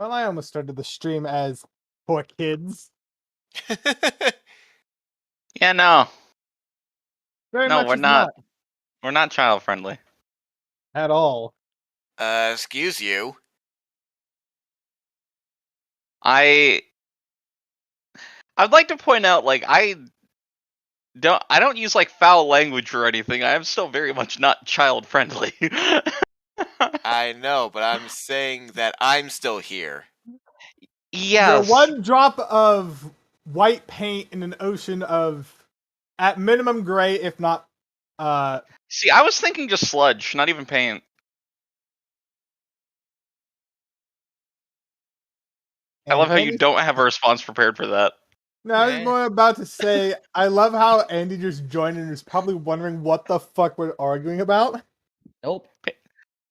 Well, I almost started the stream as for kids. Yeah, no. Very No, much we're is not. We're not child friendly. at all. Excuse you. I'd like to point out, like, I don't use like foul language or anything. I am still very much not child friendly. I know, but I'm saying that I'm still here. Yes. You're one drop of white paint in an ocean of, at minimum, gray, if not. See, I was thinking just sludge, not even paint. I love how you don't have a response prepared for that. No, I was more about to say, I love how Andy just joined and is probably wondering what the fuck we're arguing about. Nope.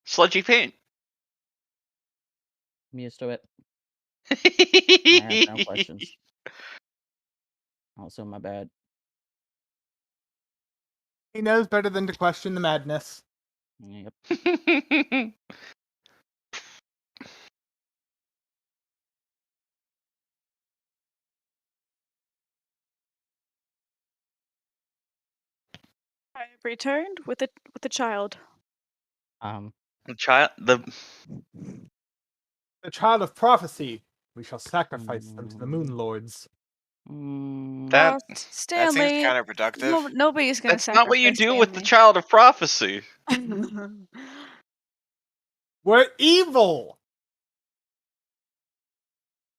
Sludgy paint. I'm used to it. I have no questions. Also, my bad. He knows better than to question the madness. Yep. I've returned with a child. The child, the child of prophecy. We shall sacrifice them to the moon lords. That Stanley, that seems counterproductive. Nobody's gonna. That's not what you do Stanley. with the child of prophecy. We're evil.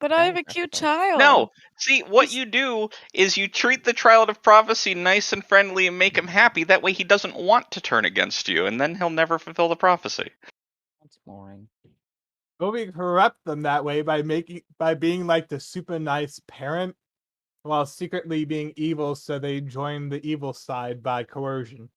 But I have a cute child. No, see, what you do is you treat the child of prophecy nice and friendly and make him happy. That way he doesn't want to turn against you, and then he'll never fulfill the prophecy. That's boring. Well, we corrupt them that way by being like the super nice parent, while secretly being evil, so they join the evil side by coercion.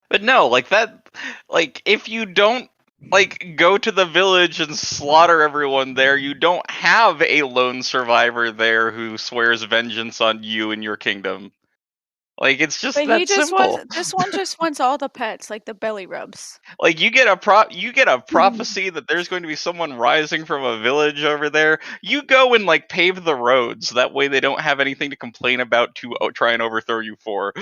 But no, like that, like if you don't like go to the village and slaughter everyone there, you don't have a lone survivor there who swears vengeance on you and your kingdom. Like it's just But that he just simple. this one just wants all the pets, like the belly rubs. Like you get a prophecy that there's going to be someone rising from a village over there. You go and like pave the roads. That way they don't have anything to complain about to try and overthrow you for.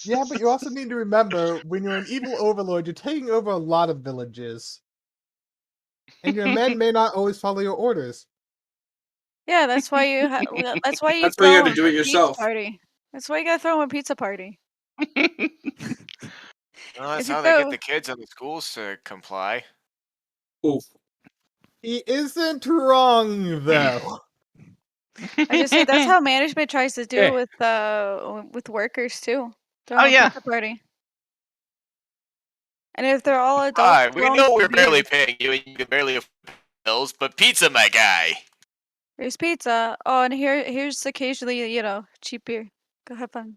Yeah, but you also need to remember, when you're an evil overlord, you're taking over a lot of villages. And your men may not always follow your orders. Yeah, that's why you. That's why you. That's why you got to do it yourself. Party. That's why you gotta throw him a pizza party. Well, that's how they get the kids and the schools to comply. Oof. He isn't wrong, though. I just say that's how management tries to do it with workers too. Throw them a pizza party. And if they're all adults, Alright, we know we're barely paying you and you can barely afford bills, but pizza, my guy. There's pizza. Oh, and here's occasionally, cheap beer. Go have fun.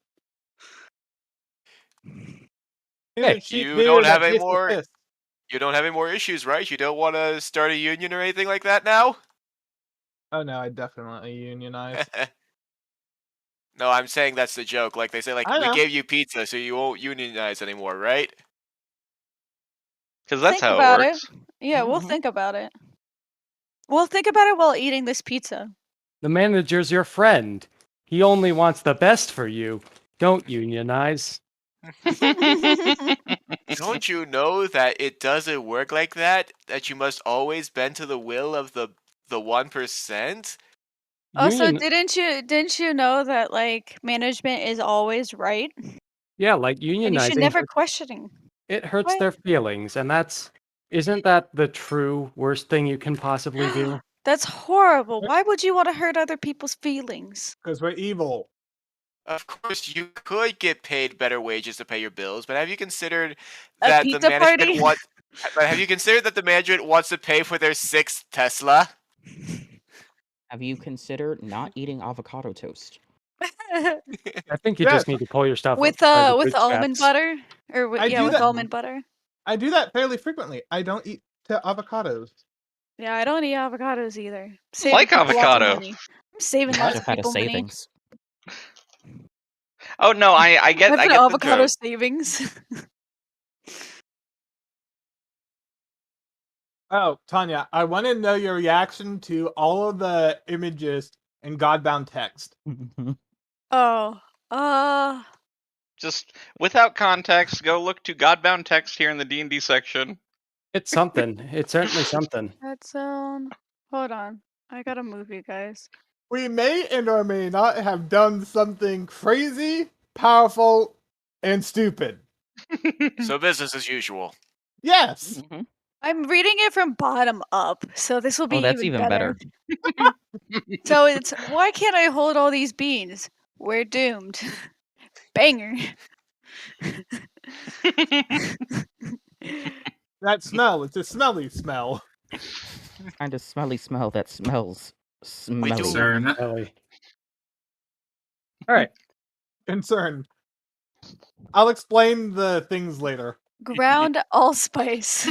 Hey, you don't have any more. You don't have any more issues, right? You don't want to start a union or anything like that now? Oh no, I definitely unionize. No, I'm saying that's the joke. Like they say, like we gave you pizza, so you won't unionize anymore, right? Because that's think how about it works. Yeah, we'll think about it. We'll think about it while eating this pizza. The manager's your friend. He only wants the best for you. Don't unionize. Don't you know that it doesn't work like that? That you must always bend to the will of the 1%? Also, didn't you know that like management is always right? Yeah, like unionizing. And you should never questioning. It hurts their feelings, and isn't that the true worst thing you can possibly do? That's horrible. Why would you want to hurt other people's feelings? Because we're evil. Of course, you could get paid better wages to pay your bills, but have you considered that the management wants? But have you considered that the management wants to pay for their 6th Tesla? Have you considered not eating avocado toast? I think you just need to pull your stuff with almond butter, or with almond butter. I do that fairly frequently. I don't eat avocados. Yeah, I don't eat avocados either. Like avocado. I'm saving lots of people money. Oh no, I get avocado the joke. savings. Oh, Tanya, I want to know your reaction to all of the images in Godbound text. Oh, Just without context, go look to Godbound text here in the D&D section. It's something. It's certainly something. Red Zone. Hold on. I gotta move you guys. We may and or may not have done something crazy, powerful, and stupid. So business as usual. Yes. Mhm. I'm reading it from bottom up, so this will be Oh, that's even better. So it's, why can't I hold all these beans? We're doomed. Banger. That smell, it's a smelly smell. Kind of smelly smell that smells smelly. Concern. Really. All right. Concern. I'll explain the things later. Ground allspice.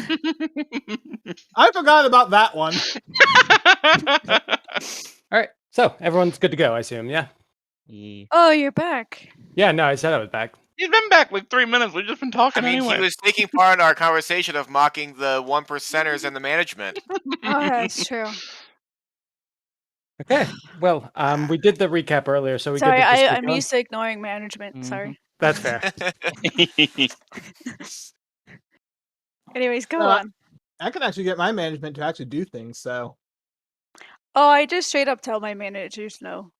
I forgot about that one. All right. So everyone's good to go, I assume. Yeah. Oh, you're back. Yeah. No, I said I was back. He's been back like 3 minutes. We've just been talking I mean, anyway. he was taking part in our conversation of mocking the 1%ers and the management. Oh, that's true. Okay. Well, we did the recap earlier, so we Sorry, good to just keep I'm going? used to ignoring management. Mhm. Sorry. That's fair. Anyways, go Uh, on. I can actually get my management to actually do things, so. Oh, I just straight up tell my managers no.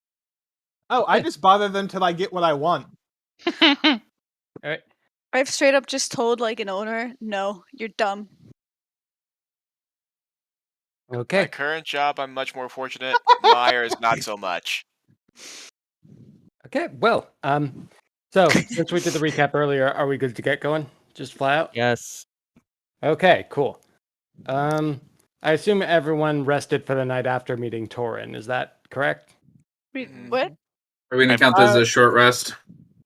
Oh, I just bother them till I get what I want. All right. I've straight up just told like an owner, no, you're dumb. My Okay. current job, I'm much more fortunate. Myers, not so much. Okay. Well, so since we did the recap earlier, are we good to get going? Just fly out? Yes. Okay, cool. I assume everyone rested for the night after meeting Torin. Is that correct? Wait, Mhm. what? Are we gonna count this as a short rest?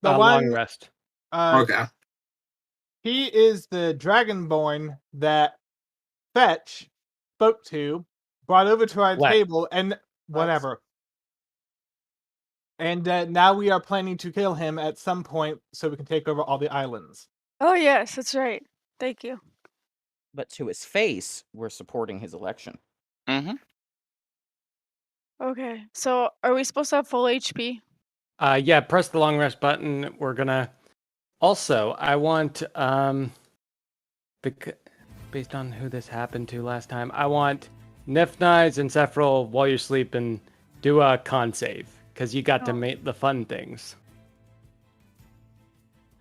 The Long one, rest. Okay. he is the Dragonborn that Fetch spoke to, brought over to our Let. table, and whatever. And now we are planning to kill him at some point so we can take over all the islands. Oh yes, that's right. Thank you. But to his face, we're supporting his election. Mm-hmm. Okay, so are we supposed to have full HP? Yeah, press the long rest button. We're gonna. Also, I want based on who this happened to last time, I want Nifnize and Sephril while you're sleeping, do a con save because you got to Oh. make the fun things.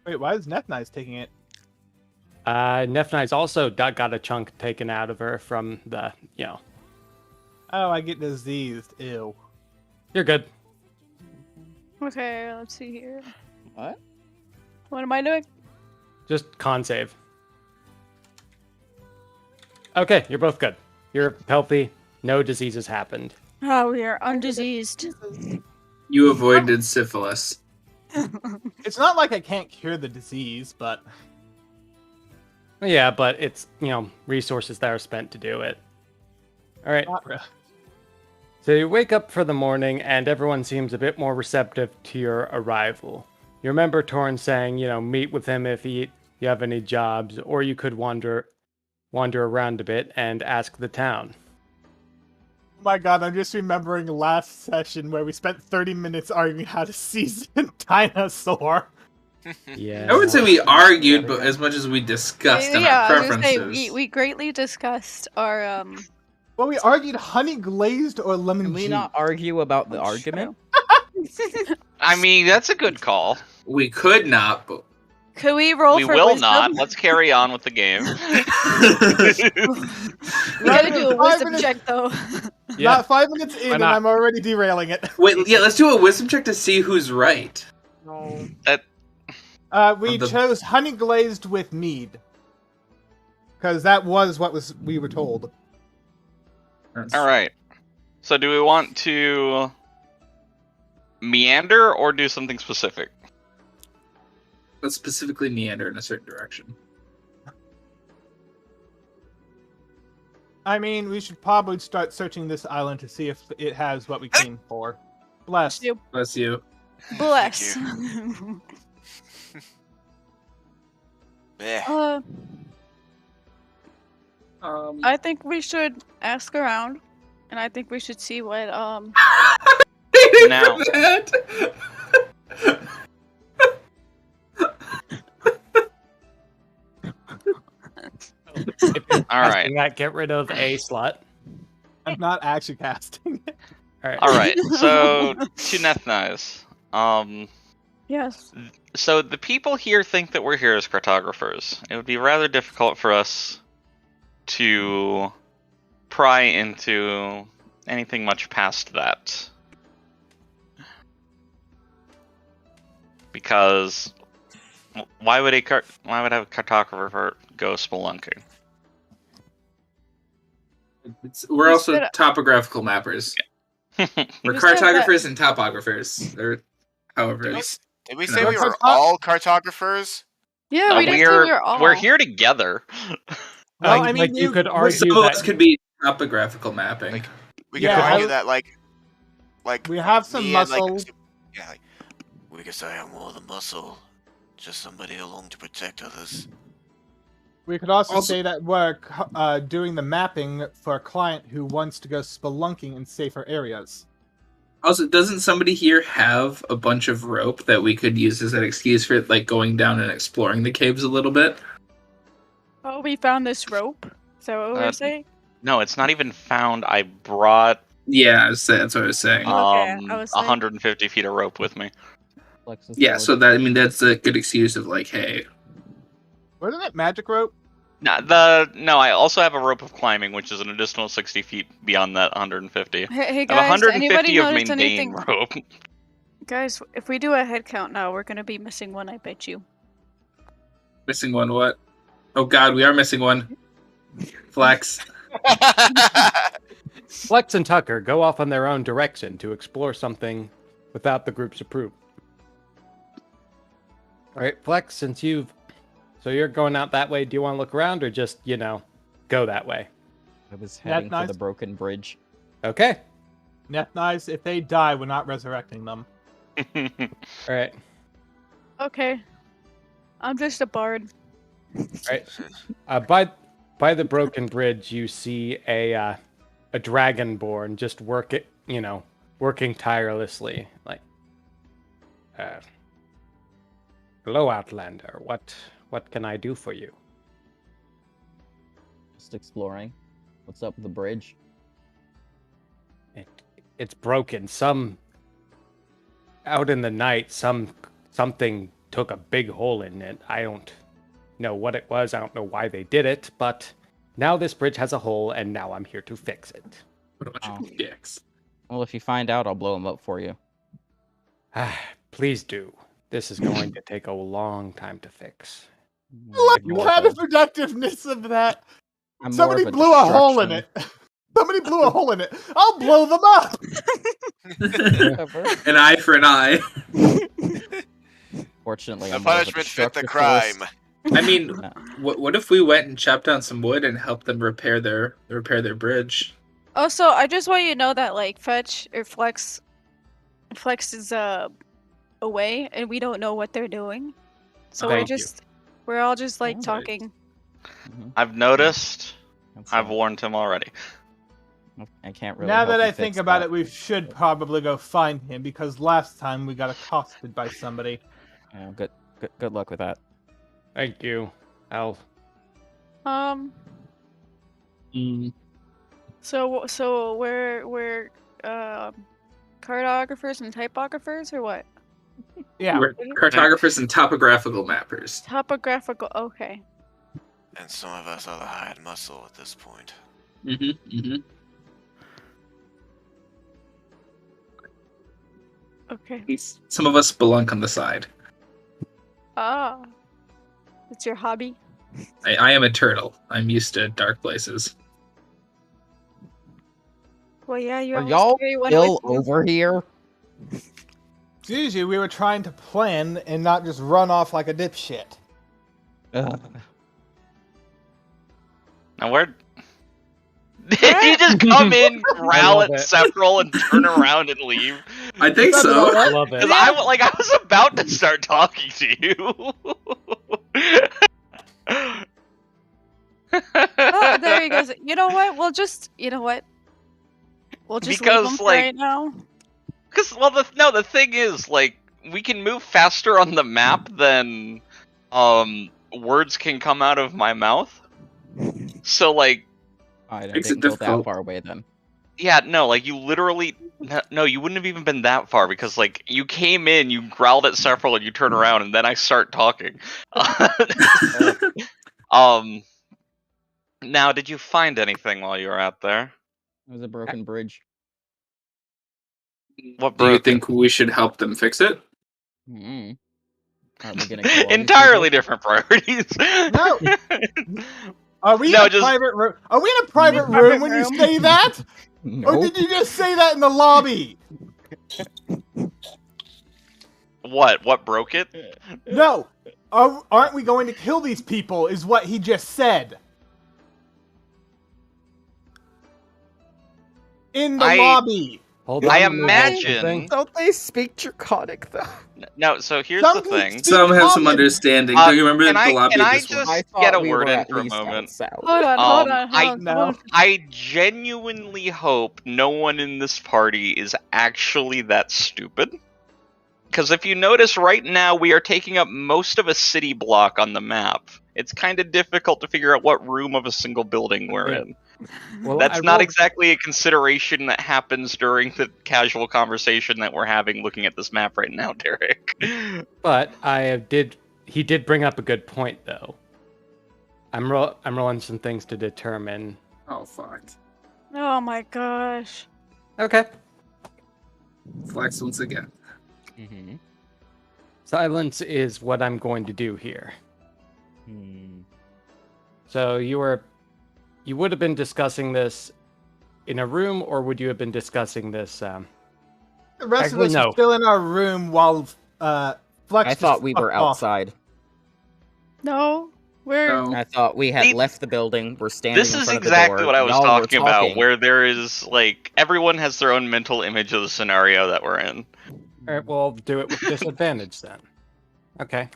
Wait, why is Nefnice taking it? Nifnize also got a chunk taken out of her from the, Oh, I get diseased. Ew. You're good. Okay, let's see here. What? What am I doing? Just con save. Okay, you're both good. You're healthy. No diseases happened. Oh, we are undiseased. You avoided syphilis. It's not like I can't cure the disease, but Yeah, but it's, resources that are spent to do it. All right. not really. So you wake up for the morning, and everyone seems a bit more receptive to your arrival. You remember Torn saying, meet with him if you have any jobs, or you could wander around a bit and ask the town. Oh my god, I'm just remembering last session where we spent 30 minutes arguing how to season dinosaur. Yeah. I would say we argued, but as much as we discussed in our I was gonna preferences. say we greatly discussed our Well, we argued honey glazed or lemon Can we juice. not argue about the That's argument? I mean, that's a good call. We could not, but Could we roll We for will wisdom? not. Let's carry on with the game. We gotta do a 5 wisdom minutes- check though. Yeah. Not 5 minutes in, and not? I'm already derailing it. wait, yeah, let's do a wisdom check to see who's right. No. That- We Of the- chose honey glazed with mead. Because that was what we were told. All right. So, do we want to meander or do something specific? Let's specifically meander in a certain direction. I mean, we should probably start searching this island to see if it has what we came for. Bless. You Bless you. bless. Bleh. I think we should ask around, and I think we should see what Now. All right. That, get rid of a slot. I'm not actually casting it. All right. So to Nethnize. Yes. So the people here think that we're here as cartographers. It would be rather difficult for us to pry into anything much past that. Because why would a cartographer go spelunking? We're also topographical mappers. We're cartographers and topographers, or however. Did we say we were all cartographers? Yeah, we didn't say we were all. We're here together. No, I mean, you could argue some of us could be topographical mapping. Like, we could argue that, like we have some muscle. We could say I'm more the muscle, just somebody along to protect others. We could also say that we're doing the mapping for a client who wants to go spelunking in safer areas. Also, doesn't somebody here have a bunch of rope that we could use as an excuse for like going down and exploring the caves a little bit? Oh, we found this rope? Is that what we're saying? No, it's not even found. I brought... Yeah, that's what I was saying. Okay, I was 150 feet of rope with me. Yeah, so that's a good excuse of like, hey... Wasn't it magic rope? No, I also have a rope of climbing, which is an additional 60 feet beyond that 150. Hey I have guys, 150 anybody of notice mundane anything? rope. Guys, if we do a head count now, we're gonna be missing one, I bet you. Missing one what? Oh god, we are missing one. Flex. Flex and Tucker go off on their own direction to explore something without the group's approval. Alright, Flex, since you're going out that way, do you want to look around or just, go that way? I was heading for the broken bridge. Okay. Nethnize, if they die, we're not resurrecting them. Alright. Okay. I'm just a bard. Alright. By the broken bridge, you see a dragonborn just working tirelessly. Like, hello, Outlander. What can I do for you? Just exploring. What's up with the bridge? It's broken. Out in the night, something took a big hole in it. I don't know what it was. I don't know why they did it, but now this bridge has a hole, and now I'm here to fix it. What a bunch of dicks. Well, if you find out, I'll blow him up for you. Please do. This is going to take a long time to fix. Look, the counterproductiveness of that. Somebody blew blew a hole in it. Somebody blew a hole in it. I'll blow them up. An eye for an eye. Fortunately, the punishment fit the crime. I mean, what if we went and chopped down some wood and helped them repair their bridge? Also, I just want you to know that like Fetch or Flex is away, and we don't know what they're doing. So we're all just like talking. I've noticed. I've warned him already. I can't really. Now that I think about it, we should probably go find him because last time we got accosted by somebody. Good luck with that. Thank you, Al. So we're cartographers and typographers or what? Yeah, we're cartographers and topographical mappers. Topographical, okay. And some of us are the hired muscle at this point. Okay. Some of us belong on the side. Ah. It's your hobby? I am a turtle. I'm used to dark places. Well, yeah, Are y'all still over here? Usually we were trying to plan and not just run off like a dipshit. Now where... Did you just come in, growl at Sephiroth, and turn around and leave? I think so. I love it. Because I was about to start talking to you. Oh, there he goes. You know what? We'll just leave him for right now. Because the thing is, like, we can move faster on the map than words can come out of my mouth. So like, I didn't go that far away then. Yeah, no, like you literally no, you wouldn't have even been that far because like you came in, you growled at several, and you turn around, and then I start talking. Now, did you find anything while you were out there? It was a broken bridge. What do you think we should help them fix it? Mm-hmm. Are we gonna kill entirely different priorities? No. Are we in a private room? Are we in a private room when you say that? Nope. Or did you just say that in the lobby? What broke it? No. Aren't we going to kill these people? Is what he just said. In the lobby. Hold on, I imagine. Don't they speak Draconic though? No, so here's the thing. Some have some understanding. Do you remember the lobby? Can I just get a word in for a moment? Hold on. I genuinely hope no one in this party is actually that stupid. Because if you notice right now, we are taking up most of a city block on the map. It's kind of difficult to figure out what room of a single building we're in. Well, That's not exactly a consideration that happens during the casual conversation that we're having looking at this map right now, Derek. But he did bring up a good point, though. I'm rolling some things to determine. Oh, fuck. Oh my gosh. Okay. Flex once again. Mm-hmm. Silence is what I'm going to do here. So you would have been discussing this in a room, or would you have been discussing this? The rest of us are still in our room while Flex. I thought we were outside. No, I thought we had left the building. We're standing. This is exactly what I was talking about, where there is like everyone has their own mental image of the scenario that we're in. All right, we'll do it with disadvantage then. Okay.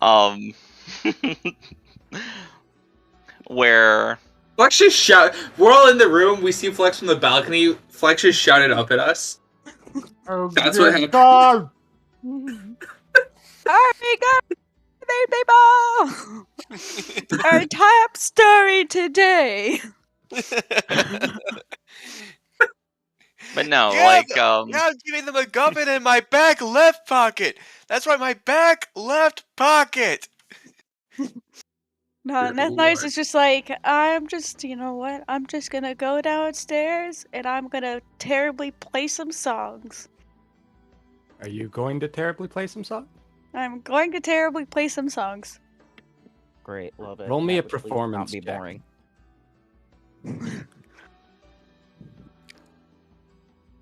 Where Flex just shout. We're all in the room. We see Flex from the balcony. Flex just shouted up at us. Oh, that's what happened. God. Alright, people! Our top story today. But no, now I'm giving them a gubbin in my back left pocket. That's right, my back left pocket. No, and that's nice. It's just like, you know what? I'm just gonna go downstairs and I'm gonna terribly play some songs. Are you going to terribly play some songs? I'm going to terribly play some songs. Great, love it. Roll me a That would please performance not be check. boring.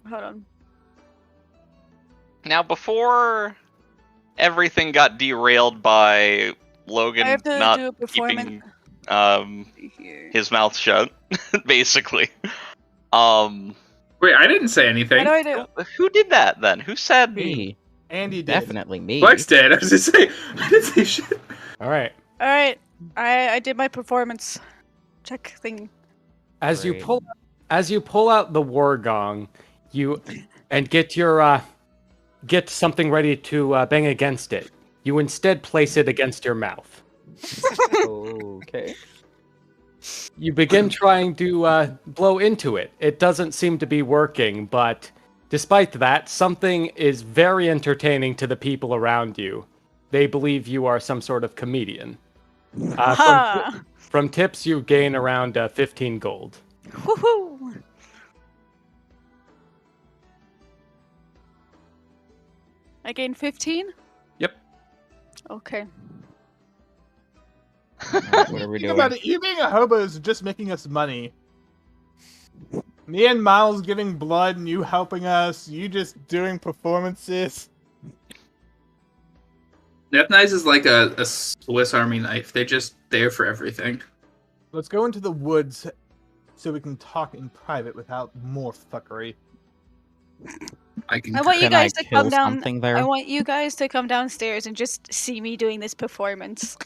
Hold on. now before everything got derailed by Logan not keeping his mouth shut, basically. Wait, I didn't say anything. Who did that then? Who said me? Andy did. Definitely me. Flex did. I was just saying. I didn't say shit. All right. I did my performance check thing. As you pull out the war gong, and get something ready to bang against it. You instead place it against your mouth. Okay. You begin trying to blow into it. It doesn't seem to be working, but despite that, something is very entertaining to the people around you. They believe you are some sort of comedian. From tips, you gain around 15 gold. Woohoo! I gain 15? Yep. Okay. What are we Think doing? about it. You being a hobo is just making us money. Me and Miles giving blood and you helping us. You just doing performances. Death Knives is like a Swiss Army knife. They're just there for everything. Let's go into the woods so we can talk in private without more fuckery. I want you guys to come down. There? I want you guys to come downstairs and just see me doing this performance.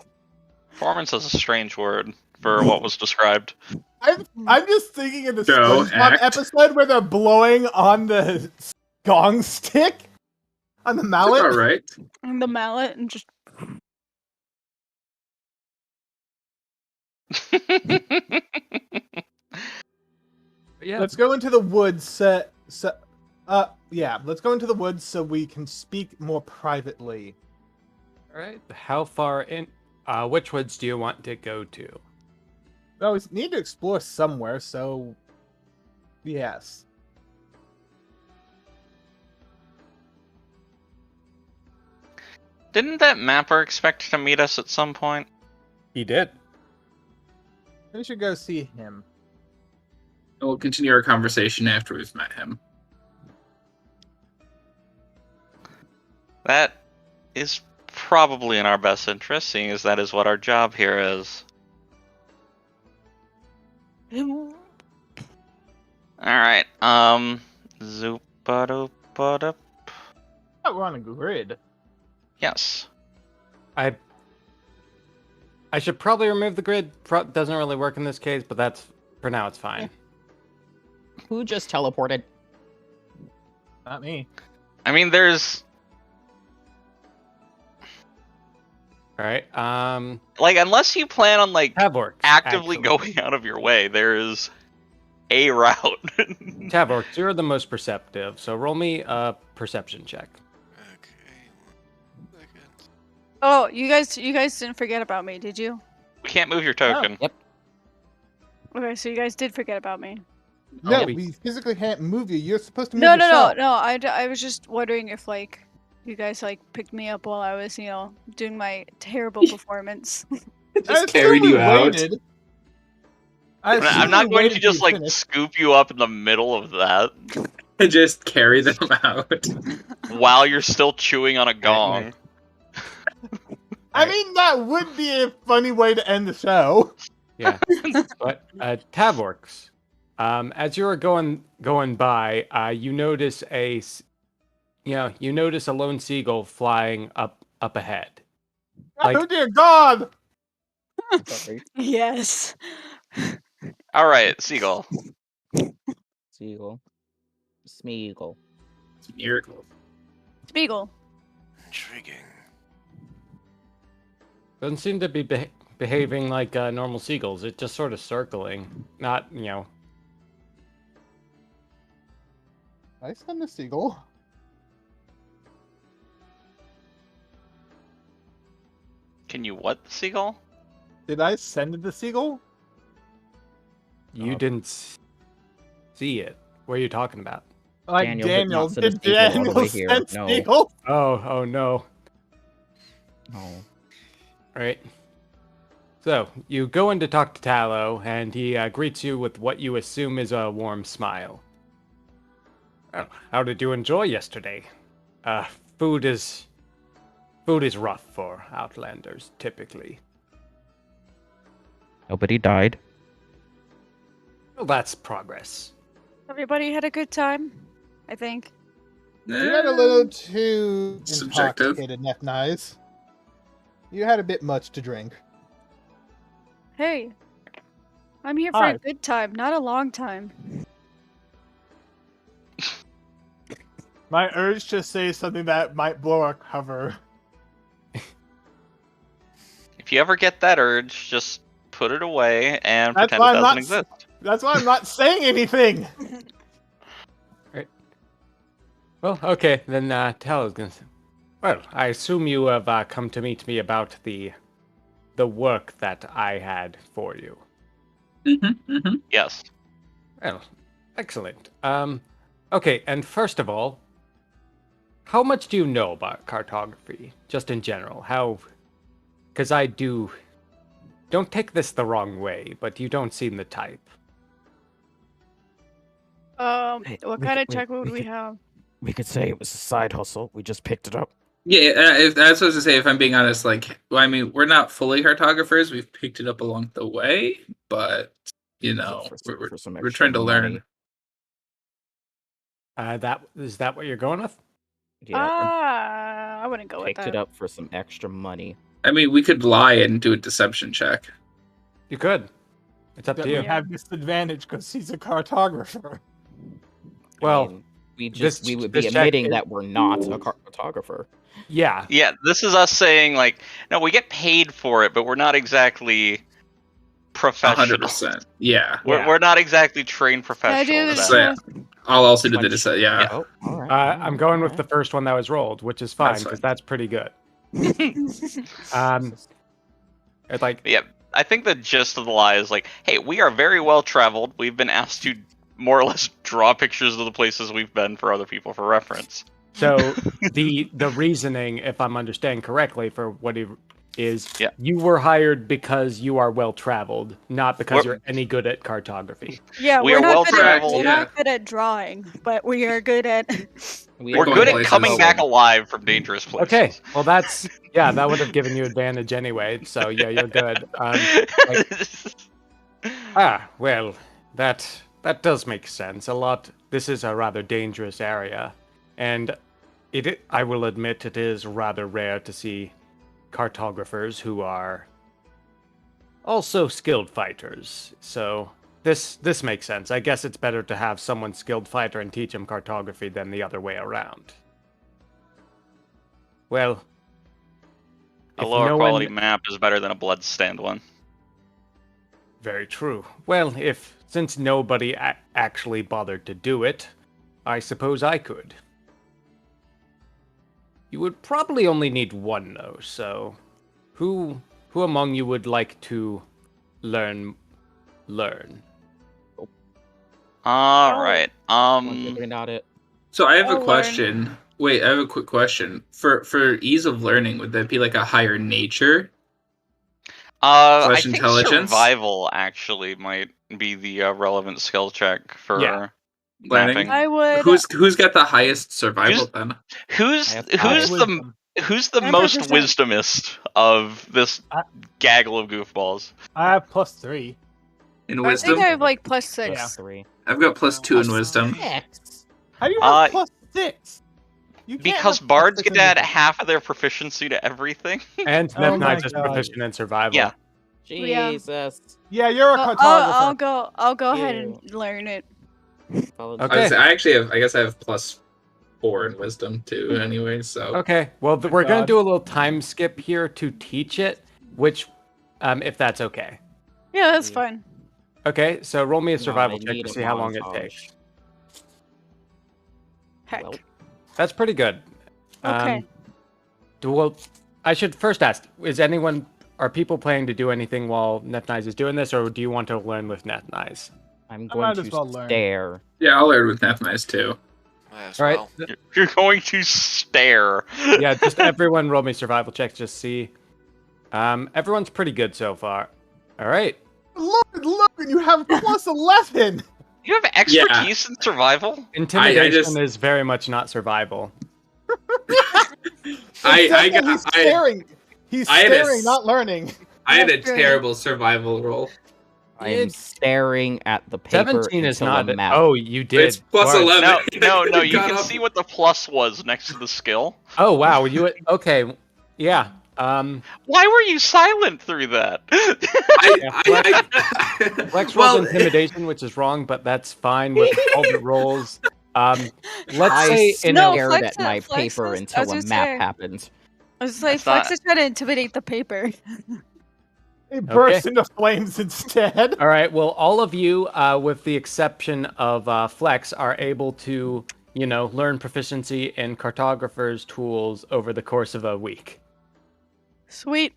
Performance is a strange word. for what was described. I'm just thinking of the Go, SpongeBob act. episode where they're blowing on the gong stick on the mallet. All right. And the mallet and just Yeah. Let's go into the woods. Let's go into the woods so we can speak more privately. All right. How far in? Which woods do you want to go to? Well, we need to explore somewhere, so yes. Didn't that mapper expect to meet us at some point? He did. We should go see him. We'll continue our conversation after we've met him. That is probably in our best interest, seeing as that is what our job here is. Alright, Zoop-a-doop-a-doop. Oh, we're on a grid. Yes. I should probably remove the grid. Doesn't really work in this case, but that's for now. It's fine. Who just teleported? Not me. I mean, there's... All right. Like, unless you plan on, like, Tavorks, actively actually. going out of your way, there is a route. Tavorks, you're the most perceptive, so roll me a perception check. Okay. 1 second. Oh, you guys didn't forget about me, did you? We can't move your token. Yep. Okay, so you guys did forget about me. No, we- we physically can't move you. You're supposed to move No. yourself. I was just wondering if like you guys like picked me up while I was, doing my terrible performance. Just carried you out. I'm not going to just, like, scoop you up in the middle of that And just carry them out. while you're still chewing on a gong. I mean, that would be a funny way to end the show. Yeah. But Tavorks, as you're going by, you notice a lone seagull flying up ahead. Like- Oh dear God! Yes. Alright, Seagull. Seagull. Smeagol. It's a miracle. Spiegel. Intriguing. Doesn't seem to be behaving like normal seagulls. It's just sort of circling, not I send the seagull. Can you what, Seagull? Did I send the seagull? You didn't see it. What are you talking about? Like Daniel Daniel, did not did send a seagull all the Daniel way here, send no. seagull? Oh no. Oh. Right. So, you go in to talk to Tallow, and he greets you with what you assume is a warm smile. Well, how did you enjoy yesterday? Food is rough for Outlanders, typically. Nobody died. Well, that's progress. Everybody had a good time, I think. You had a little too Subjective. intoxicated, Nice. You had a bit much to drink. Hey, I'm here for Hi. a good time, not a long time. My urge to say something that might blow our cover. If you ever get that urge, just put it away and That's pretend why it I'm doesn't not exist. That's why I'm not saying anything. Well, okay, then Tallow's gonna say, well, I assume you have come to meet me about the work that I had for you. Yes. Well, excellent. Okay, and first of all, how much do you know about cartography, just in general? Because I do... Don't take this the wrong way, but you don't seem the type. Hey, What we kind could- of check would we we could- have? We could say it was a side hustle. We just picked it up. Yeah, if that's what I was to say. If I'm being honest, we're not fully cartographers. We've picked it up along the way, but For some we're extra trying to learn. That is that what you're going with? Yeah, I wouldn't go with picked that. it up for some extra money. I mean, we could lie and do a deception check. You could. It's up That to we you. have disadvantage because he's a cartographer. Well, we this- would this be check admitting is- that we're not a cartographer. Yeah. Yeah, this is us saying like, no, we get paid for it, but we're not exactly professional. 100%. Yeah. We're not exactly trained Can I professionals. do at this? that. So, I'll also do the decide. Yeah. Oh, all right. I'm going with the first one that was rolled, which is fine That's because fine. that's pretty good. It's like Yeah, I think the gist of the lie is like, hey, we are very well traveled. We've been asked to more or less draw pictures of the places we've been for other people for reference. so the reasoning, if I'm understanding correctly, for what he is, Yeah. you were hired because you are well traveled, not because We're- you're any good at cartography. Yeah, We we're are not good at well-traveled. we're Yeah. not good at drawing, but we are good at. We're going good at places. coming back alive from dangerous places. Okay, well that would have given you advantage anyway. So yeah, you're good. Well, that does make sense. This is a rather dangerous area, and I will admit it is rather rare to see cartographers who are also skilled fighters. So this makes sense. I guess it's better to have someone skilled fighter and teach him cartography than the other way around. Well, a if lower no quality one- map is better than a bloodstained one. Very true. Well, since nobody actually bothered to do it, I suppose I could. You would probably only need one though, so who among you would like to learn? All right. About it. So I have I'll a question. Wait, I have a quick question. For ease of learning, would that be like a higher nature? I Slash think intelligence? survival actually might be the relevant skill check for Yeah. Learning? mapping. I would. Who's got the highest survival then? Who's I have who's the 100%. most wisdomist of this I- gaggle of goofballs? I have +3. In I wisdom? think I have like +6. Yeah. 3. I've got +2 in wisdom. How do you have Uh, +6? You can't Because have bards +6 get in to add this. half of their proficiency to everything. And Oh Neth my Knight is God. proficient in survival. Yeah. Yeah. Jesus. Yeah, you're a cartographer. I'll go ahead and learn it. Okay. I actually have. I guess I have +4 in wisdom too. Anyway, so Okay. Well, we're going to God. do a little time skip here to teach it, which, if that's okay. Yeah, that's fine. Okay. So roll me a Come on, survival I check need to a see how long it montage. takes. Heck. Well, That's pretty good. Okay. Well, I should first ask: are people planning to do anything while Nethnize is doing this, or do you want to learn with Nethnize? I'm I going might to as well learn. stare. yeah, I'll learn with Nathanize too. As All right. well. You're going to stare. Yeah, just everyone roll me survival checks. Just see. Everyone's pretty good so far. All right. Logan, you have +11. You have expertise in survival? Intimidation just- is very much not survival. He's staring. He's I had a staring, s- not learning. I had a That's great. terrible survival roll. I am It's- staring at the paper 17 is until not. the map. Oh, you did. It's +11. No, you Got can off- see what the plus was next to the skill. Oh wow, okay. Yeah. Why were you silent through that? Flex rolled well, intimidation, which is wrong, but that's fine with all the rolls. Let's I say No, stared Flex- at my Flex paper is- until I was a just map saying. happened. I was like, I thought- Flex is trying to intimidate the paper. It bursts into flames instead. All right. Well, all of you, with the exception of Flex, are able to, learn proficiency in cartographer's tools over the course of a week. Sweet.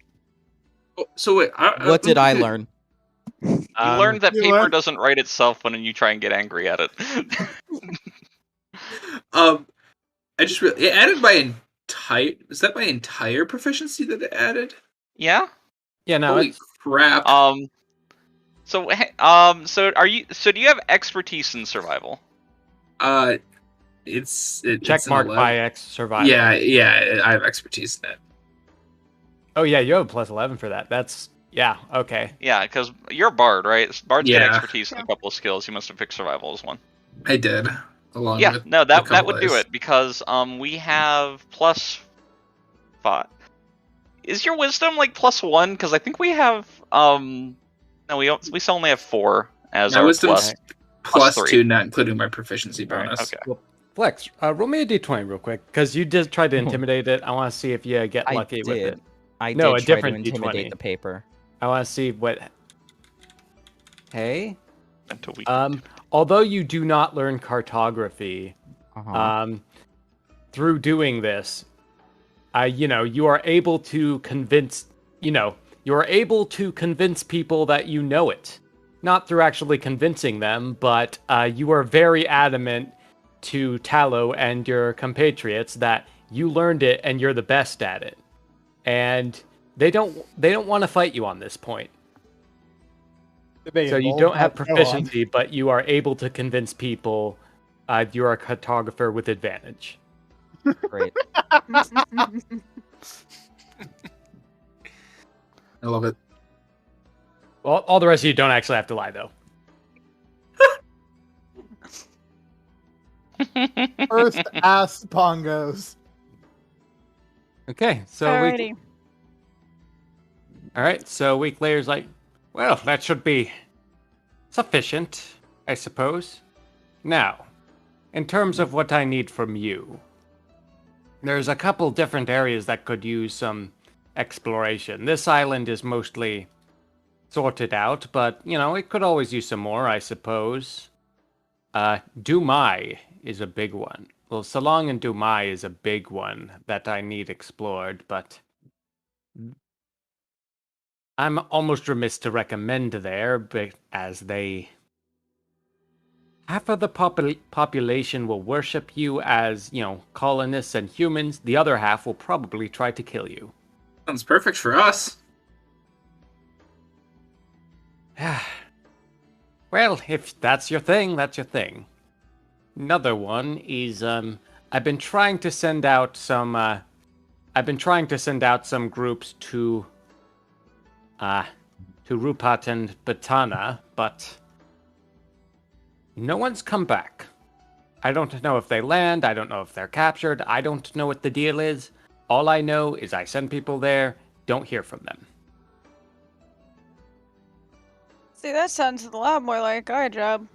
So wait, What did I learn? You learned that you paper learned- doesn't write itself when you try and get angry at it. I just it added my entire. Is that my entire proficiency that it added? Yeah. Yeah. No. Holy crap! So are you? So do you have expertise in survival? It's check it's an mark 11. by X survival. Yeah, I have expertise in it. Oh yeah, you have a +11 for that. Yeah. Okay. Yeah, because you're a bard, right? Bards get Yeah. expertise in a couple of skills. You must have picked survival as one. I did, along Yeah, with no, a that couple would do others. it because we have +5. Is your wisdom like +1? Because I think we have No, we still only have 4 as My our wisdom's plus 3. 2, not including my proficiency All right, bonus. okay. Well, Flex, roll me a d20 real quick, because you just tried to intimidate it. I want to see if you get lucky with it. I No, did a try to different intimidate D20. the paper. I want to see what. Hey. Until we Although you do not learn cartography, through doing this, you are able to convince. You are able to convince people that you know it. Not through actually convincing them, but you are very adamant to Tallow and your compatriots that you learned it and you're the best at it. And they don't want to fight you on this point. So you don't have proficiency, but you are able to convince people you're a cartographer with advantage. Great. I love it. All the rest of you don't actually have to lie, though. First ass bongos. Okay, so Alrighty. All right, so a week later is like, well, that should be sufficient, I suppose. Now, in terms of what I need from you, there's a couple different areas that could use some exploration. This island is mostly sorted out, but, it could always use some more, I suppose. Dumai is a big one. Well, Salong and Dumai is a big one that I need explored, but I'm almost remiss to recommend there, but as half of the population will worship you as, colonists and humans. The other half will probably try to kill you. Sounds perfect for us. Well, if that's your thing, that's your thing. Another one is, I've been trying to send out some groups to Rupat and Batana, but no one's come back. I don't know if they land, I don't know if they're captured, I don't know what the deal is. All I know is I send people there, don't hear from them. See, that sounds a lot more like our job.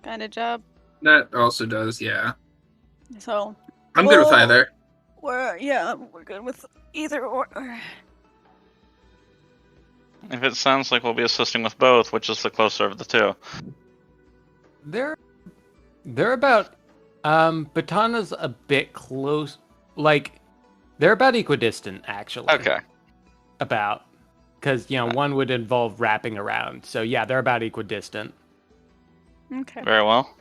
Kind of job. That also does, yeah. So. I'm good with either. We're good with either or. If it sounds like we'll be assisting with both, which is the closer of the two? They're about Batana's a bit close, like they're about equidistant actually. Okay. About because one would involve wrapping around. So yeah, they're about equidistant. Okay. Very well.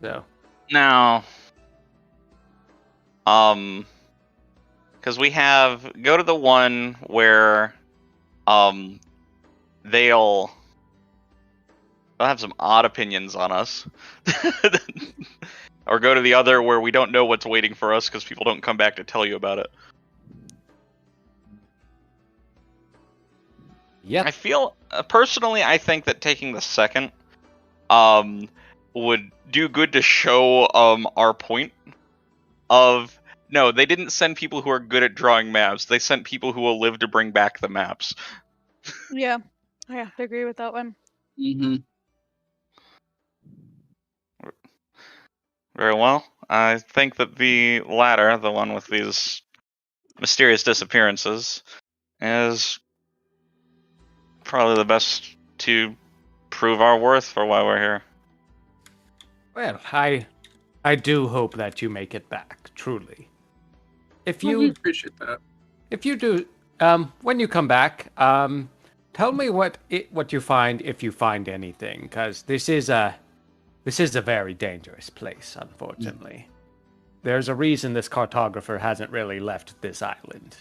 So now, because we go to the one where, they'll have some odd opinions on us, or go to the other where we don't know what's waiting for us because people don't come back to tell you about it. yeah, I feel personally, I think that taking the second, would do good to show our point of no, they didn't send people who are good at drawing maps. They sent people who will live to bring back the maps. Yeah, I agree with that one. Mm-hmm. Very well. I think that the latter, the one with these mysterious disappearances, is probably the best to prove our worth for why we're here. well, I do hope that you make it back. Truly, if you appreciate that. If you do, when you come back, tell me what you find if you find anything, because this is a very dangerous place. Unfortunately, there's a reason this cartographer hasn't really left this island.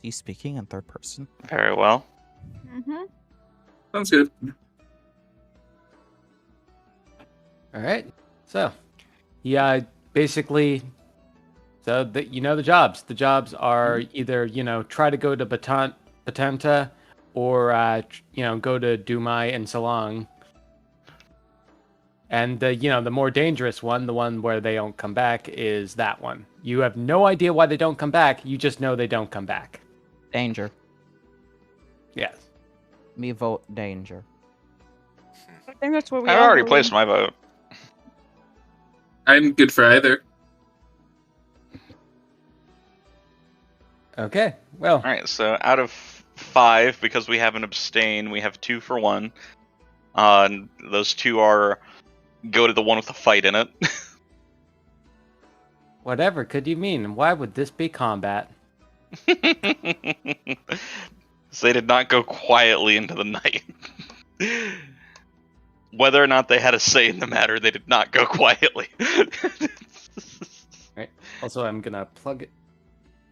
He's speaking in third person. Very well. Mm-hmm. Sounds good. All right. So, yeah, basically, so the jobs. The jobs are either try to go to Batanta, or go to Dumai and Salong. And the more dangerous one, the one where they don't come back, is that one. You have no idea why they don't come back. You just know they don't come back. Danger. Yes. Me vote danger. I think that's what we. I already placed my vote. I'm good for either. Okay. Well. All right. So out of 5, because we have an abstain, we have 2 for 1. And those 2 are go to the one with the fight in it. Whatever could you mean? Why would this be combat? So they did not go quietly into the night. Whether or not they had a say in the matter, they did not go quietly. Right. Also, I'm gonna plug it.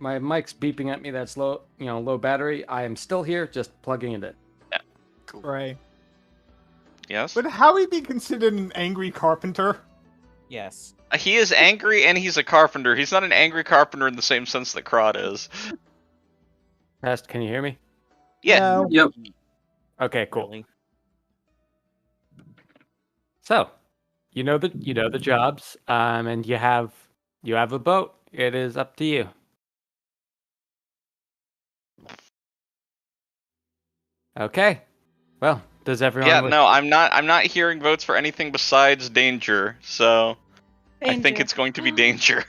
My mic's beeping at me. That's low, low battery. I am still here, just plugging it in. Yeah. Cool. Right. Yes. But how he be considered an angry carpenter? Yes. He is angry and he's a carpenter. He's not an angry carpenter in the same sense that Krod is. Pest, can you hear me? Yeah. No. Yep. Okay, cool. Really? So, you know the jobs, and you have a boat. It is up to you. Okay. Well, does everyone? Yeah, no, I'm not hearing votes for anything besides danger. So I think it's going to be danger.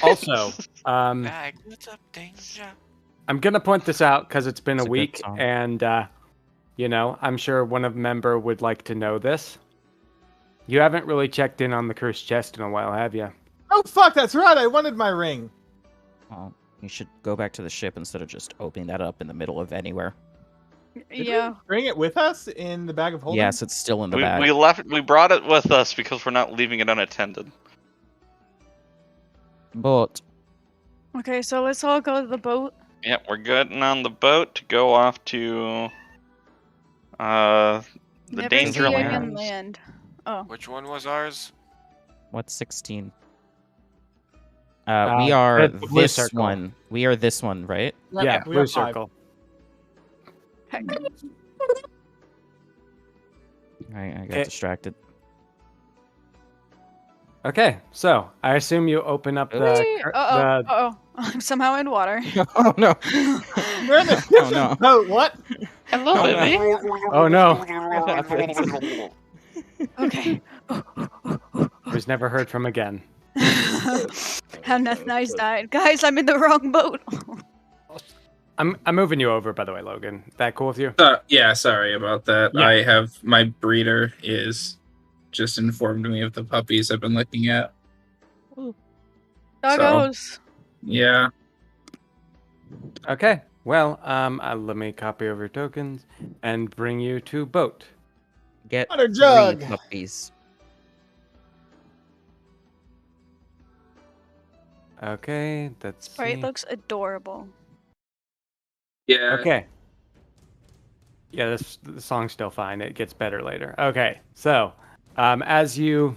Also, Bag, what's up, danger? I'm gonna point this out because it's been It's a a good week, song. and I'm sure one of member would like to know this. You haven't really checked in on the cursed chest in a while, have you? Oh fuck, that's right. I wanted my ring. Oh, you should go back to the ship instead of just opening that up in the middle of anywhere. Did Yeah. we bring it with us in the bag of holding? Yes, it's still in the bag. We brought it with us because we're not leaving it unattended. But Okay, so let's all go to the boat. Yep, we're getting on the boat to go off to the Never danger see land. again land. Oh. Which one was ours? what's 16? Uh, We are the blue this circle. one. We are this one, right? Yeah, we blue have 5. circle. Heck. I got Eh. distracted. Okay, so I assume you open up the. Whee! Uh-oh. the Uh-oh. I'm somehow in water. Oh no! We're in the Oh, no. boat. What? Hello, Oh, Lily. oh no, Okay. was never heard from again. How nice died. Guys, I'm in the wrong boat. I'm moving you over, by the way, Logan. That cool with you? Yeah, sorry about that. Yeah. I have my breeder is just informed me of the puppies I've been looking at. Doggos. Yeah. Okay. Well, let me copy over your tokens and bring you to boat. Get Water 3 jug. puppies. Okay, that's Sprite looks adorable. Yeah. okay. Yeah, the song's still fine. It gets better later. Okay, so as you're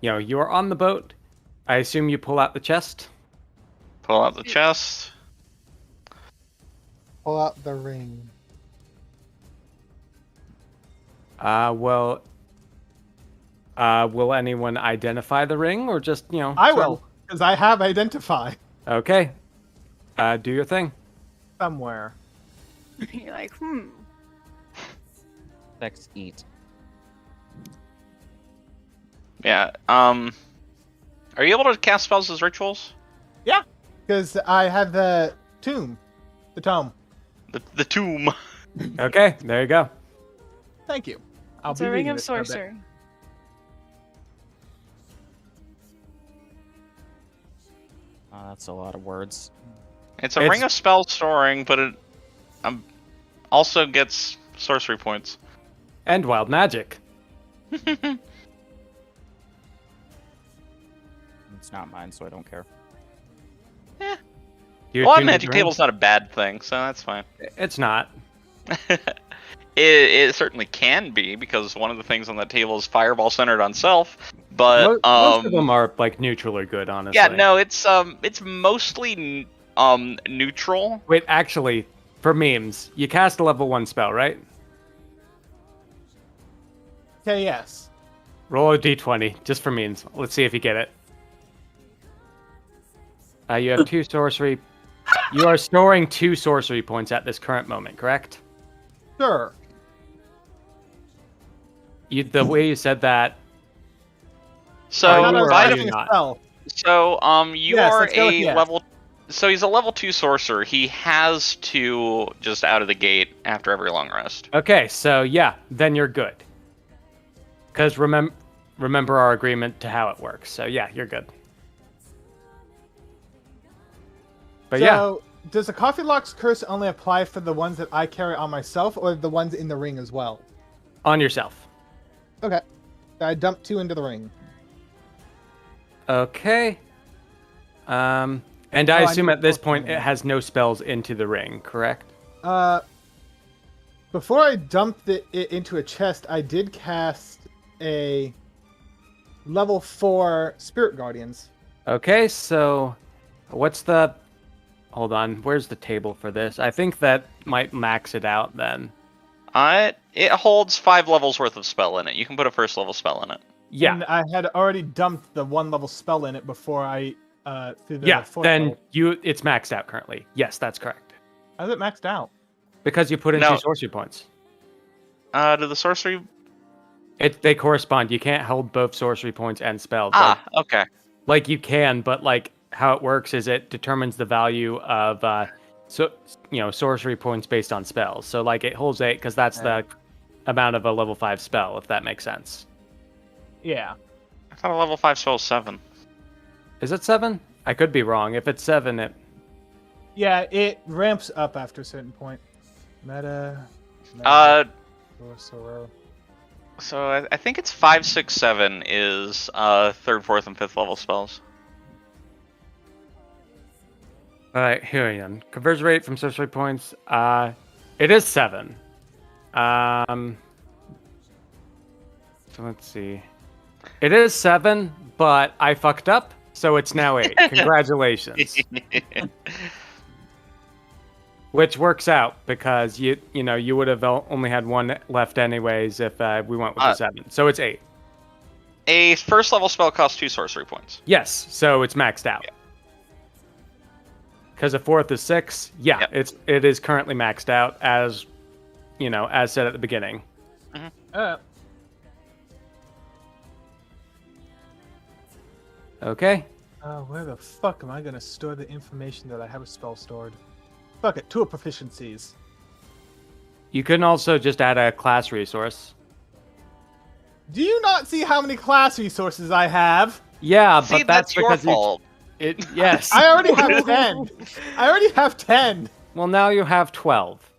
on the boat. I assume you pull out the chest. Pull out the chest. Pull out the ring. Will anyone identify the ring, or just I will, because I have identify Okay. Do your thing. somewhere. You're like, Sex eat. Yeah. Are you able to cast spells as rituals? Yeah, because I have the tomb. The tome. The tomb. Okay, there you go. Thank you. I'll it's be a ring reading of it for a bit. sorcery. Oh, that's a lot of words. It's a ring of spell storing, but it also gets sorcery points. And wild magic. It's not mine, so I don't care. You Well, a attuned magic rings? table's not a bad thing, so that's fine. It's not. It certainly can be, because one of the things on that table is fireball centered on self. But Most of them are like neutral or good, honestly. yeah, no, it's mostly neutral. Wait, actually, for memes, you cast a level 1 spell, right? Okay, yes. Roll a d20, just for means. Let's see if you get it. You have 2 sorcery. You are storing 2 sorcery points at this current moment, correct? Sure. The way you said that. So you are a level. So he's a level 2 sorcerer. He has to just out of the gate after every long rest. Okay, so yeah, then you're good. Because remember our agreement to how it works. So yeah, you're good. But so, does the Coffee Lock's curse only apply for the ones that I carry on myself, or the ones in the ring as well? On yourself. Okay. I dumped 2 into the ring. Okay. And I assume at this point it has no spells into the ring, correct? Before I dumped it into a chest, I did cast a level 4 Spirit Guardians. Okay, so what's the... Hold on, where's the table for this? I think that might max it out then. It holds 5 levels worth of spell in it. You can put a first level spell in it. Yeah. And I had already dumped the 1 level spell in it before I through the yeah, then level. it's maxed out currently. Yes, that's correct. How's it maxed out? Because you put in 2 sorcery points. Do the sorcery... They correspond. You can't hold both sorcery points and spells. Okay. Like you can, but like how it works is it determines the value of sorcery points based on spells. So like it holds 8 because that's the amount of a level 5 spell, if that makes sense. Yeah. I thought a level 5 spell was 7. Is it 7? I could be wrong. If it's 7, it... Yeah, it ramps up after a certain point. Meta sorcerer. So I think it's 5, 6, 7 is 3rd, 4th, and 5th level spells. Alright, here I am. Conversion rate from sorcery points. It is 7. So let's see. It is 7, but I fucked up, so it's now 8. Congratulations. Which works out because you would have only had 1 left anyways if we went with the 7. So it's 8. A first level spell costs 2 sorcery points. Yes, so it's maxed out. Because a 4th is 6. Yeah, it is currently maxed out as said at the beginning. Mm-hmm. Okay. Where the fuck am I gonna store the information that I have a spell stored? Fuck it, 2 proficiencies. You can also just add a class resource. Do you not see how many class resources I have? Yeah, see, but that's your because fault. Yes. I already have 10. I already have 10. Well, now you have 12.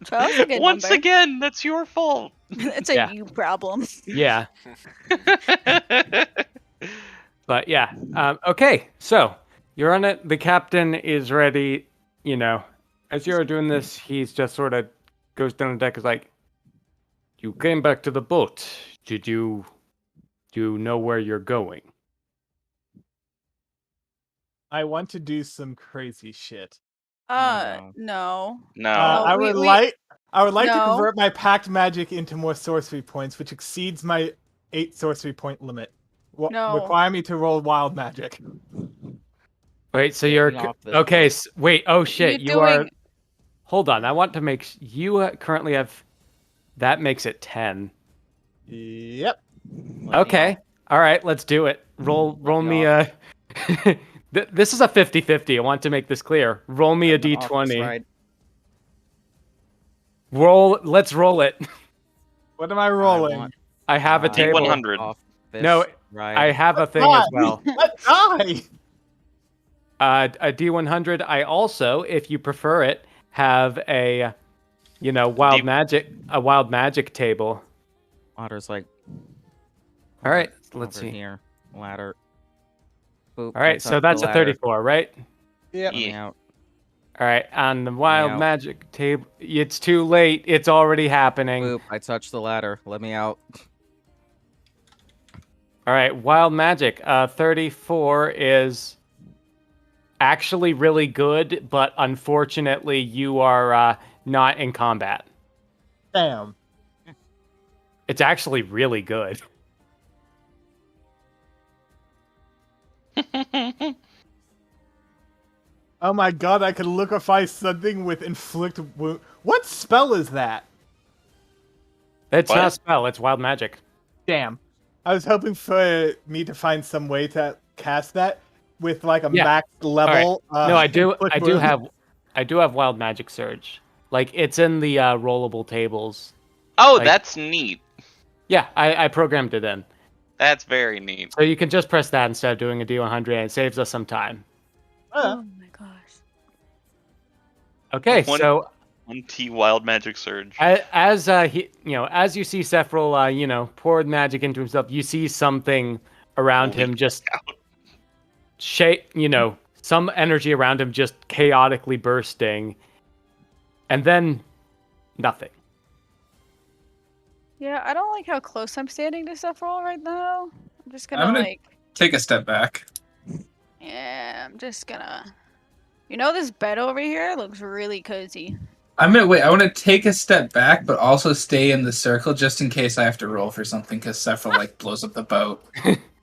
12 is a good Once number. again, that's your fault. It's a you problem. Yeah. But yeah. Okay, so you're on it. The captain is ready. As you're doing this, he's just sort of goes down the deck. Is like, you came back to the boat. Do you know where you're going? I want to do some crazy shit. No. No. I would like to No. convert my packed magic into more sorcery points, which exceeds my 8 sorcery point limit. No. Require me to roll wild magic. Wait, so you're okay? Wait, oh shit, you are. Hold on, I want to make you currently have. That makes it 10. Yep. Okay. All right, let's do it. Roll me a. This is a 50-50. I want to make this clear. Roll me a d20. Let's roll it. What am I rolling? I have a table. D100. No, I have a thing as well. Let's die. A D100. I also, if you prefer it, have a, wild magic table. Otter's like. All right, let's see here. Ladder. Boop, all right, so that's a 34, right? Yeah. All right, on the wild magic table, it's too late. It's already happening. Boop, I touched the ladder. Let me out. All right, wild magic. 34 is actually really good, but unfortunately, you are not in combat. Damn. It's actually really good. Oh my god, I could liquefy something with inflict wound. What spell is that? It's What? not a spell, it's wild magic. Damn. I was hoping for me to find some way to cast that with like a Yeah. max level. No, I do wound. have wild magic surge. Like it's in the rollable tables. Oh, Like- that's neat. Yeah, I programmed it in. That's very neat. So you can just press that instead of doing a D100 and it saves us some time. Oh my gosh. Okay, One- so 1T wild magic surge. as he, as you see Sephiroth, pour magic into himself, you see something around Holy him just some energy around him just chaotically bursting, and then nothing. Yeah, I don't like how close I'm standing to Sephiroth right now. I'm just gonna, I'm gonna- like... Take a step back. Yeah, I'm just gonna... You know this bed over here looks really cozy. I want to take a step back, but also stay in the circle just in case I have to roll for something because Sephiroth like blows up the boat.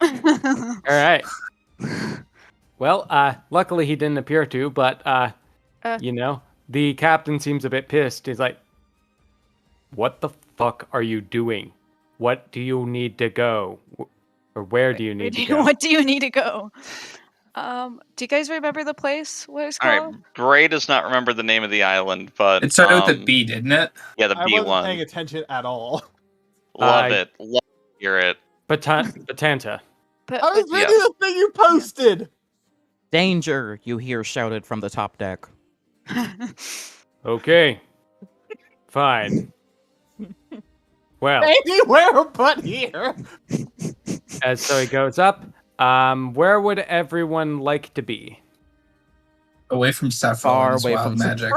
All right. Well, luckily he didn't appear to, but the captain seems a bit pissed. He's like, "What the fuck are you doing? What do you need to go? Or where do you need to go?" What do you need to go? Do you guys remember the place? What it's All called? right, Gray does not remember the name of the island, but It started with a B, didn't it? Yeah, the I B wasn't one. paying attention at all. Love it. Love to hear it. Batanta. But, I was reading the thing you posted. Danger! You hear shouted from the top deck. Okay. Fine. Well, Anywhere but here. as so he goes up, where would everyone like to be? Away from Sephiroth Far and his away wild from magic.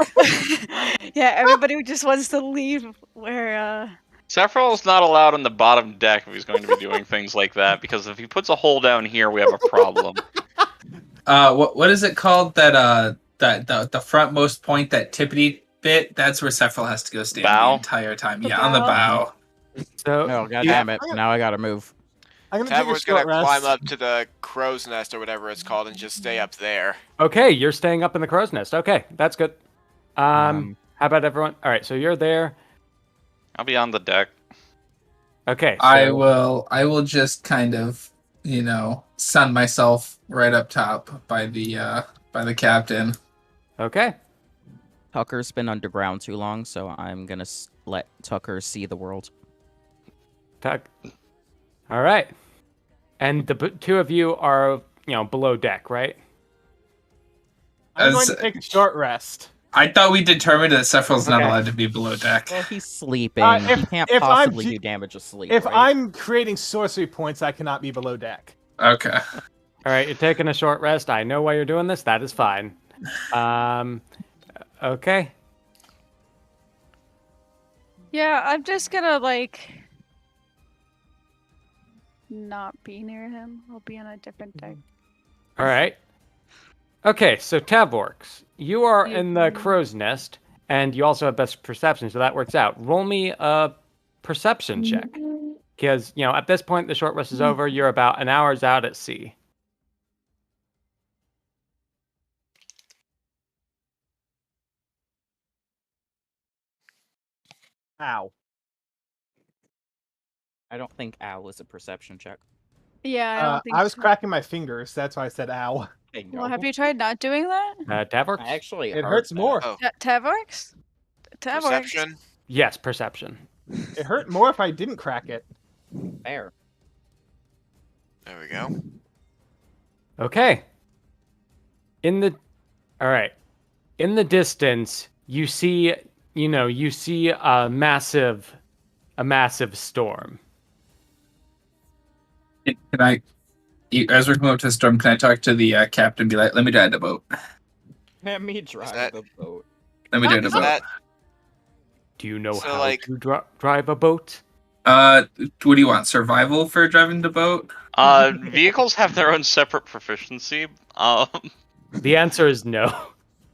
yeah, everybody just wants to leave where, Sephiroth's not allowed on the bottom deck if he's going to be doing things like that, because if he puts a hole down here, we have a problem. What is it called? That the frontmost point, that tippity bit. That's where Sephiroth has to go stand Bow? the entire time. The Yeah, on the bow? bow. So Oh, god damn it. Now I gotta move. I'm gonna take a Tavor's gonna short rest. climb up to the crow's nest or whatever it's called and just stay up there. okay, you're staying up in the crow's nest. Okay, that's good. How about everyone? All right, so you're there. I'll be on the deck. Okay, so, I will just kind of, sun myself right up top by the captain. Okay. Tucker's been underground too long, so I'm gonna let Tucker see the world. Tuck. All right. And the two of you are, below deck, right? I'm going As- to take a short rest. I thought we determined that Sephiroth's not Okay. allowed to be below deck. Well, he's sleeping. if- he can't if I'm possibly G- do damage asleep. If right? I'm creating sorcery points, I cannot be below deck. Okay. All right, you're taking a short rest. I know why you're doing this. That is fine. Okay. yeah, I'm just gonna, not be near him. I'll be on a different deck. All right. Okay, so Tavorks, you are in the crow's nest, and you also have best perception, so that works out. Roll me a perception check. Because, at this point, the short rest is over. You're about an hour's out at sea. Ow. I don't think owl is a perception check. Yeah, I don't think I was so. cracking my fingers. That's why I said ow. Hey, Well, no. have you tried not doing that? Tavorks? I actually It heard hurts that. more. Oh, Tavorks? Tavorks? perception. Yes, perception. It hurt more if I didn't crack it. Fair. There we go. Okay. All right. In the distance, you see a massive storm. Can I, as we're coming up to the storm, can I talk to the captain and be like, let me drive the boat. Let me drive that- the boat. Let me drive the Is boat. that Do you know So, how like- to drive a boat? What do you want? Survival for driving the boat? Vehicles have their own separate proficiency. The answer is no.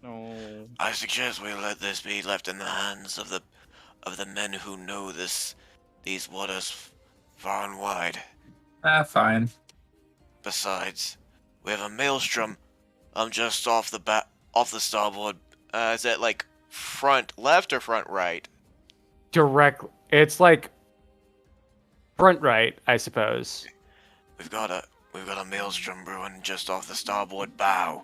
No. I suggest we let this be left in the hands of the men who know these waters far and wide. Fine. Besides, We have a maelstrom. Just off the starboard. Is it like front left or front right? It's like front right, I suppose. We've got a maelstrom brewing just off the starboard bow.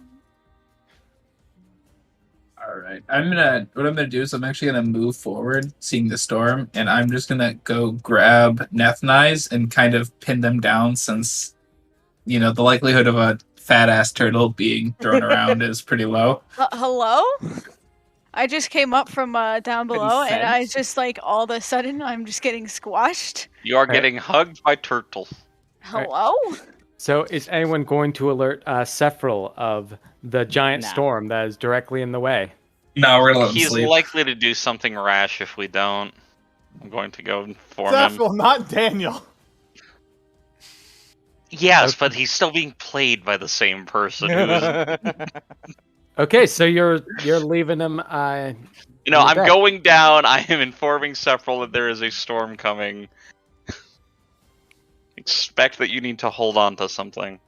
All right. What I'm gonna do is I'm actually gonna move forward, seeing the storm, and I'm just gonna go grab Nethnais and kind of pin them down, since the likelihood of a fat ass turtle being thrown around is pretty low. Hello? I just came up from down below, and I just all of a sudden I'm just getting squashed. You are getting hugged by turtles. Hello? So is anyone going to alert Sephril of the giant storm that is directly in the way? No, we're gonna let him He's sleep. likely to do something rash if we don't. I'm going to go inform Sephril, him. not Daniel. Yes, but he's still being played by the same person. Who is... Okay, so you're leaving him. I'm going down. I am informing Sephril that there is a storm coming. Expect that you need to hold on to something.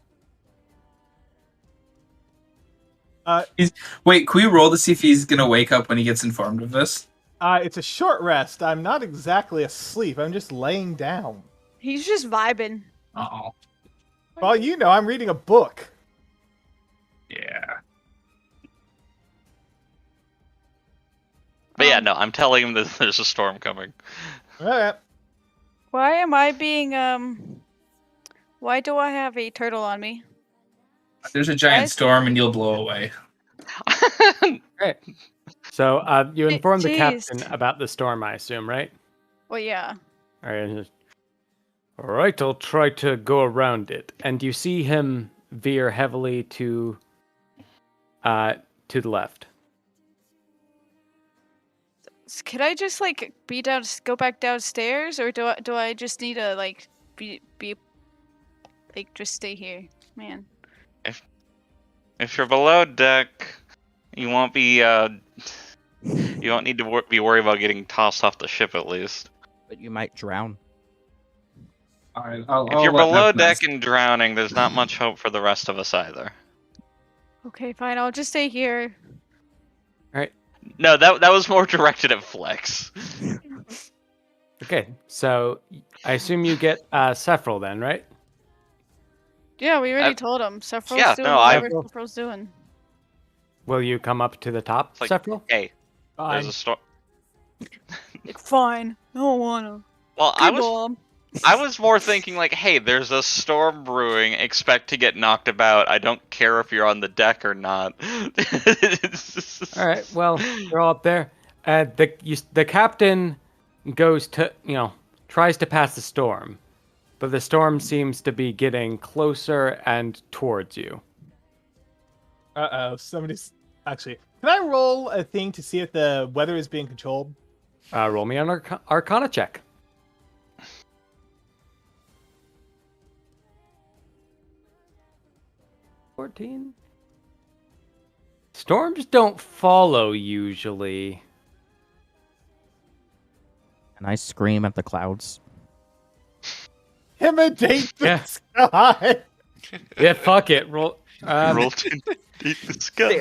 Wait, can we roll to see if he's gonna wake up when he gets informed of this? It's a short rest. I'm not exactly asleep. I'm just laying down. He's just vibing. Uh-oh. Well, I'm reading a book. Yeah. But yeah, no, I'm telling him that there's a storm coming. Alright. Why am I being Why do I have a turtle on me? There's a giant storm and you'll blow away. Great. So you informed the Jeez. captain about the storm, I assume, right? Well, yeah. All right, I'll try to go around it. And you see him veer heavily to the left. Could I just go back downstairs, or do I just need to be just stay here, man? If you're below deck, you won't be you won't need to be worried about getting tossed off the ship at least. But you might drown. All right, If you're below deck and drowning, there's not much hope for the rest of us either. Okay, fine. I'll just stay here. All right. No, that was more directed at Flex. Okay, so I assume you get Sephril then, right? Yeah, we already told him. Sephral's doing no, whatever Sephral's doing. Will you come up to the top, It's like, Sephril? Hey, Fine. there's a storm. Fine. I don't wanna. Well, Good I was more thinking hey, there's a storm brewing. Expect to get knocked about. I don't care if you're on the deck or not. All right. Well, you're all up there. The captain goes to tries to pass the storm, but the storm seems to be getting closer and towards you. Somebody's actually. Can I roll a thing to see if the weather is being controlled? Roll me an Arcana check. 14. Storms don't follow usually. And I scream at the clouds. Imitate the Yeah. sky. Yeah, fuck it. Roll. Roll to beat the sky.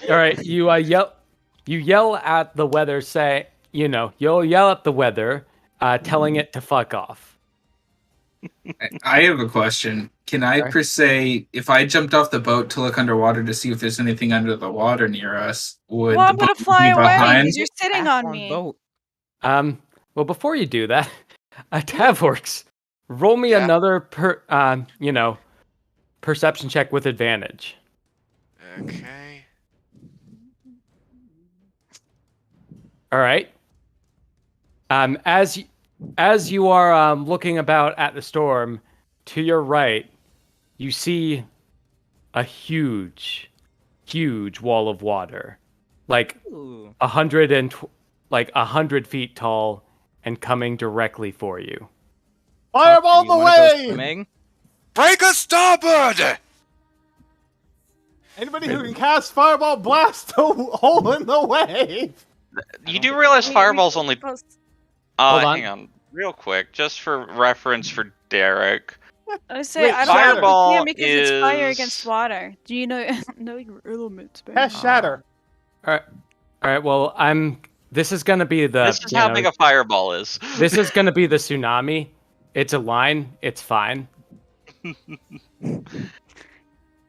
All right. You yell. You yell at the weather. You'll yell at the weather, telling it to fuck off. I have a question. Can I, per se, if I jumped off the boat to look underwater to see if there's anything under the water near us, would Well, I'm the gonna boat fly be away behind? because you're sitting on me. Boat. Well, before you do that, Tavworks, roll me another perception check with advantage. Okay. All right. As you are looking about at the storm, to your right, you see a huge wall of water, like 100 feet tall, and coming directly for you. Fireball the way! Swimming? Break a starboard! Anybody who can cast Fireball blast a hole in the wave. You do realize Fireball's only... Hold on. Hang on. Real quick, just for reference for Derek. I say Wait, I don't Fireball know if you can because it's fire is- against water. Do you know your elements, baby? Cast Shatter. All right. Well, This is gonna be the. This is how big a fireball is. This is gonna be the tsunami. It's a line. It's fine.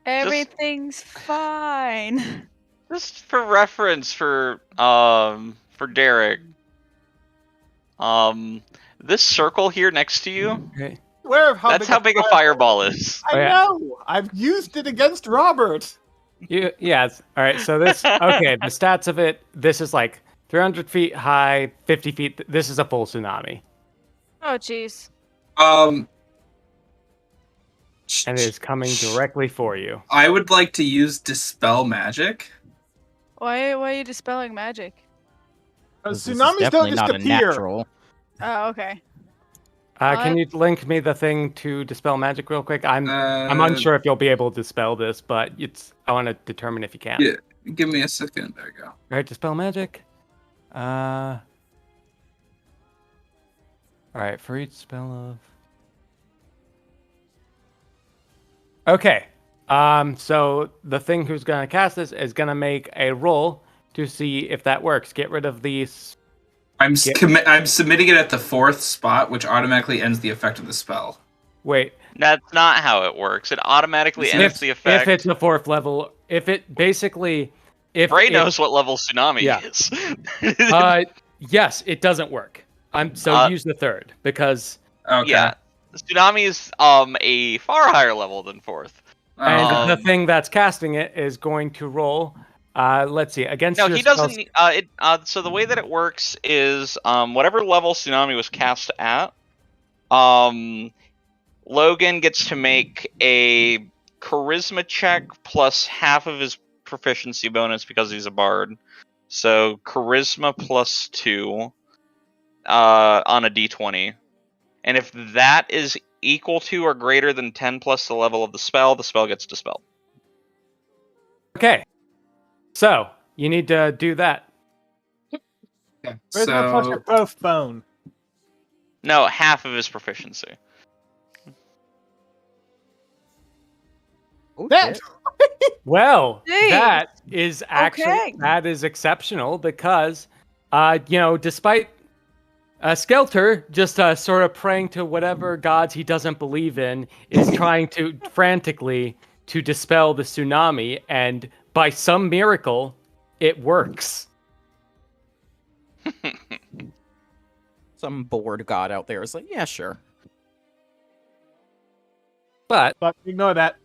Everything's fine. Just for reference for Derek. This circle here next to you, Okay. Aware of that's how big a fireball is. I know. I've used it against Robert. Yes. All right. So this. Okay. The stats of it. This is like 300 feet high, 50 feet. This is a full tsunami. Oh, jeez. And it is coming directly for you. I would like to use Dispel Magic. Why are you dispelling magic? This is Tsunamis don't definitely not a disappear. natural. Oh, okay. Can you link me the thing to Dispel Magic real quick? I'm unsure if you'll be able to dispel this, but I want to determine if you can. Yeah, give me a second. There you go. All right, Dispel Magic. All right, for each spell of. Okay. So the thing who's gonna cast this is gonna make a roll to see if that works. Get rid of these. I'm submitting it at the 4th spot, which automatically ends the effect of the spell. Wait. That's not how it works. It automatically ends the effect. If it's the 4th level, if it basically, Ray knows what level tsunami is. Yes, it doesn't work. Use the 3rd because. Okay. Yeah, tsunami is a far higher level than 4th. And the thing that's casting it is going to roll. Let's see. Against No, your he doesn't. So the way that it works is whatever level tsunami was cast at, Logan gets to make a charisma check plus half of his proficiency bonus because he's a bard. So charisma plus 2 on a d20, and if that is equal to or greater than 10 plus the level of the spell gets dispelled. Okay. So, you need to do that. Okay, Charisma plus your both phone. No, half of his proficiency. That. Well, Jeez. that is actually Okay. that is exceptional because despite Skelter just sort of praying to whatever gods he doesn't believe in, is trying to frantically to dispel the tsunami, and by some miracle, it works. Some bored god out there is like, yeah, sure. But ignore that.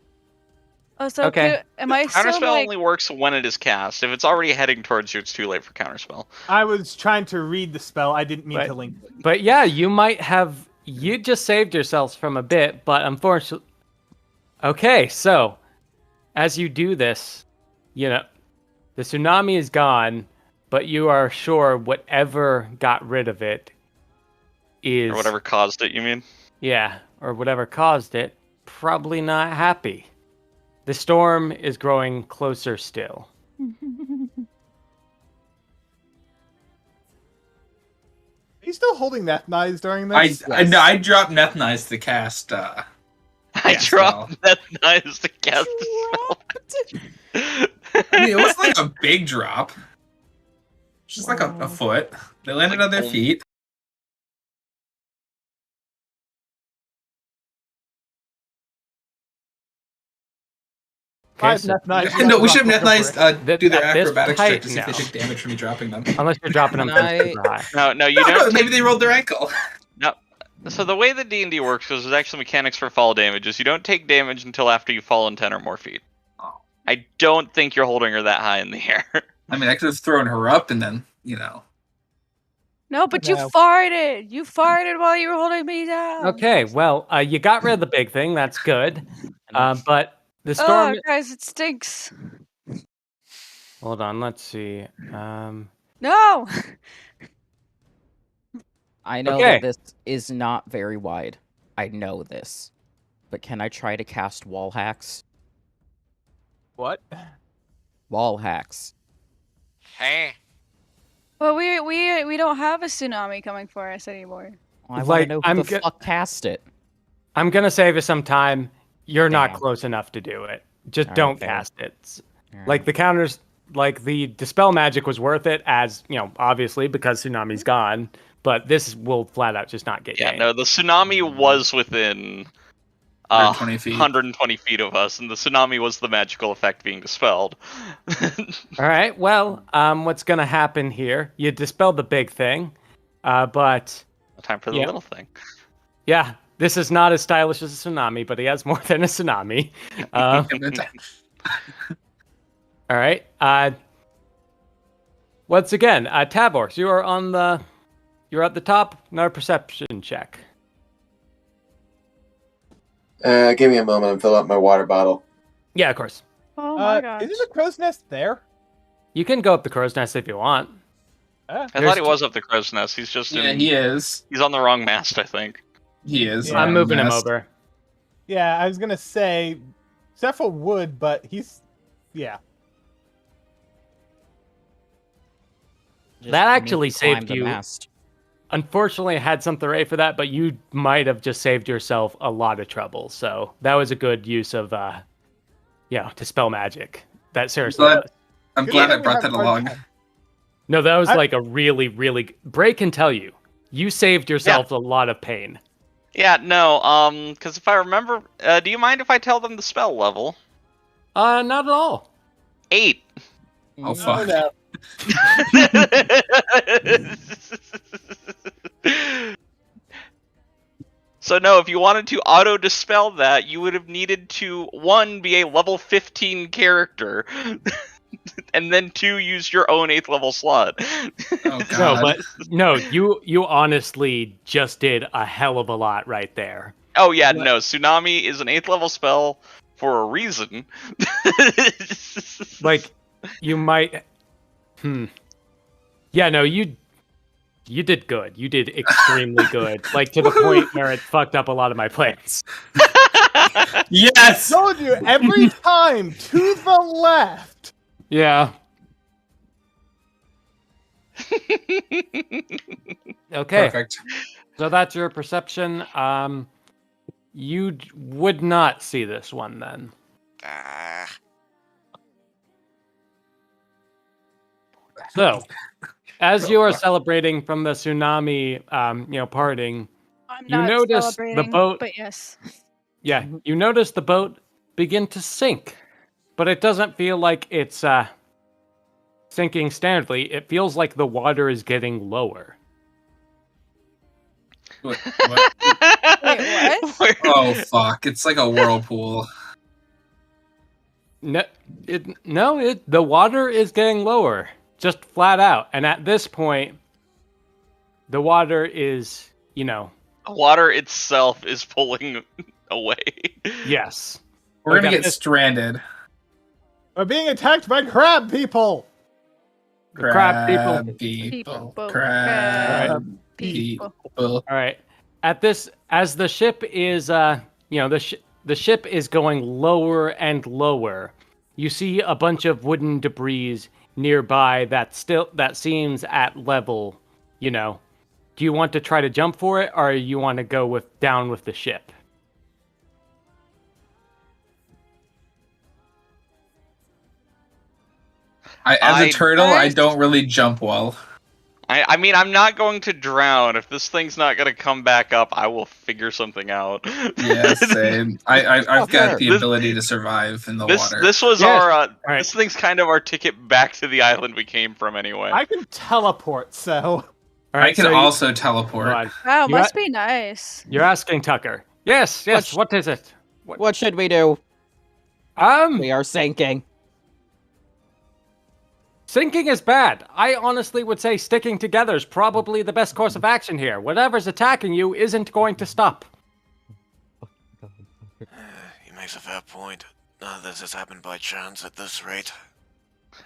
Oh, so Okay. am I still Counterspell like... only works when it is cast. If it's already heading towards you, it's too late for counterspell. I was trying to read the spell. I didn't mean to link it. But yeah, you just saved yourselves from a bit, but unfortunately. Okay, so as you do this, the tsunami is gone, but you are sure whatever got rid of it is. Or whatever caused it, you mean? Yeah, or whatever caused it, probably not happy. The storm is growing closer still. Are you still holding Nethnize during this? I dropped Nethnize to cast. I dropped Nethnize to cast the spell. I mean, it was like a big drop. Just like a foot. They landed on their feet. Okay, so No, we should have Nethnize do their At this acrobatics check height, to see if they no. take damage from me dropping them. Unless you're dropping them super high. No, you don't. Maybe they rolled their ankle. No. So the way that D&D works, because there's actually mechanics for fall damage, is you don't take damage until after you've fallen 10 or more feet. Oh. I don't think you're holding her that high in the air. I mean, I could have thrown her up and then, No, but you farted. You farted while you were holding me down. Okay, well, you got rid of the big thing. That's good. But the storm. Oh, guys, it stinks. Hold on, let's see. No. I know Okay. that this is not very wide. I know this. But can I try to cast wall hacks? What? Wall hacks. Hey. Well, we don't have a tsunami coming for us anymore. Well, I want Like, to know I'm who the go- fuck cast it. I'm gonna save you some time. You're not Damn. close enough to do it. Just All right, don't fair. cast it. All Like right. the counters, like the Dispel Magic was worth it, as obviously because Tsunami's gone. But this will flat out just not get Yeah, gained. no, the tsunami was within 120 feet. 120 feet of us, and the tsunami was the magical effect being dispelled. All right. Well, what's gonna happen here? You dispelled the big thing, but Time for the Yeah. little thing. yeah, this is not as stylish as a tsunami, but he has more than a tsunami. All right. Once again, Tavors, you're at the top. Another perception check. Give me a moment. I'm filling up my water bottle. Yeah, of course. Oh my gosh. Isn't the crow's nest there? You can go up the crow's nest if you want. I There's thought he was up the crow's nest. He's just Yeah, in, he is. he's on the wrong mast, I think. He is. Yeah. I'm moving him Mast. over. Yeah, I was gonna say Zephyr would, but he's yeah. Just That actually need to climb saved the you. mast. Unfortunately, I had something ready for that, but you might have just saved yourself a lot of trouble. So that was a good use of, Dispel Magic. That seriously But- was. I'm Good glad thing I we brought have that hard along. time. No, that was I- like a really, really... Bray can tell you. You saved yourself a lot of pain. Yeah, no, because if I remember, do you mind if I tell them the spell level? Not at all. 8. Oh, fuck. no. So no, if you wanted to auto-dispel that, you would have needed to, 1, be a level 15 character, and then 2, use your own 8th level slot. Oh, No, God. but no, you honestly just did a hell of a lot right there. Oh yeah, no, Tsunami is an 8th level spell for a reason. Like, you might... Yeah, no, you did good. You did extremely good. Like, to the point where it fucked up a lot of my plans. Yes! Told you every time to the left. Yeah. Okay, Perfect. so that's your perception. You would not see this one then. Ah. So, as you are celebrating from the tsunami, parting, I'm you not notice the celebrating, boat- but yes. yeah, you notice the boat begin to sink, but it doesn't feel like it's sinking standardly. It feels like the water is getting lower. What? Wait, what? Oh, fuck. It's like a whirlpool. No, the water is getting lower, just flat out. And at this point, the water is, Water itself is pulling away. yes. We're Like gonna at get this- stranded. We're being attacked by crab people. The crab people. People. People. Crab People. people. All right. At this, as the ship is, the ship is going lower and lower. You see a bunch of wooden debris nearby that seems at level. Do you want to try to jump for it, or you want to go down with the ship? As a I- turtle, I don't really jump well. I mean, I'm not going to drown. If this thing's not going to come back up, I will figure something out. Yeah, same. I've got the This- ability to survive in the This water. this was Yes. our right. this thing's kind of our ticket back to the island we came from anyway. I can teleport, so All I right, can so also teleport. hold on. Wow, You must got- be nice. You're asking Tucker. Yes. What is it? What should we do? We are sinking. Sinking is bad. I honestly would say sticking together is probably the best course of action here. Whatever's attacking you isn't going to stop. He makes a fair point. None of this has happened by chance at this rate.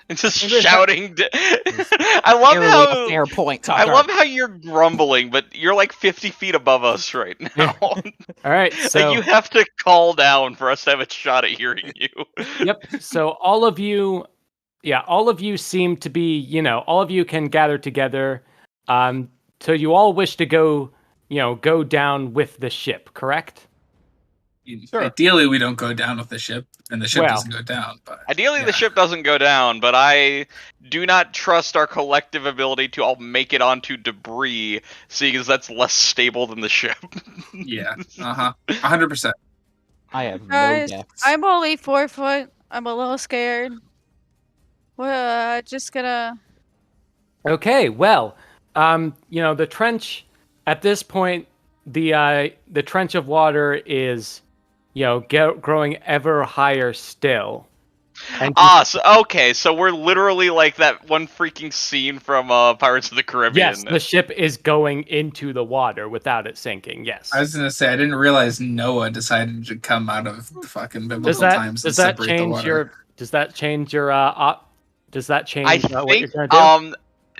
It's just shouting. I love Fairly how a fair point, I Tucker. love how you're grumbling, but you're like 50 feet above us right now. All right. So Like you have to call down for us to have a shot at hearing you. yep. So all of you seem to be, all of you can gather together. So you all wish to go down with the ship, correct? Sure. Ideally, we don't go down with the ship, and the ship doesn't go down. But ideally, the ship doesn't go down, but I do not trust our collective ability to all make it onto debris, seeing as that's less stable than the ship. Yeah. 100%. I have no Guys, decks. I'm only 4 foot. I'm a little scared. Well, just gonna. Okay, well, the trench at this point, the trench of water is, growing ever higher still. And so we're literally like that one freaking scene from Pirates of the Caribbean. Yes, the ship is going into the water without it sinking. Yes. I was gonna say I didn't realize Noah decided to come out of the fucking biblical times and separate the water. Does that change your what you're gonna do?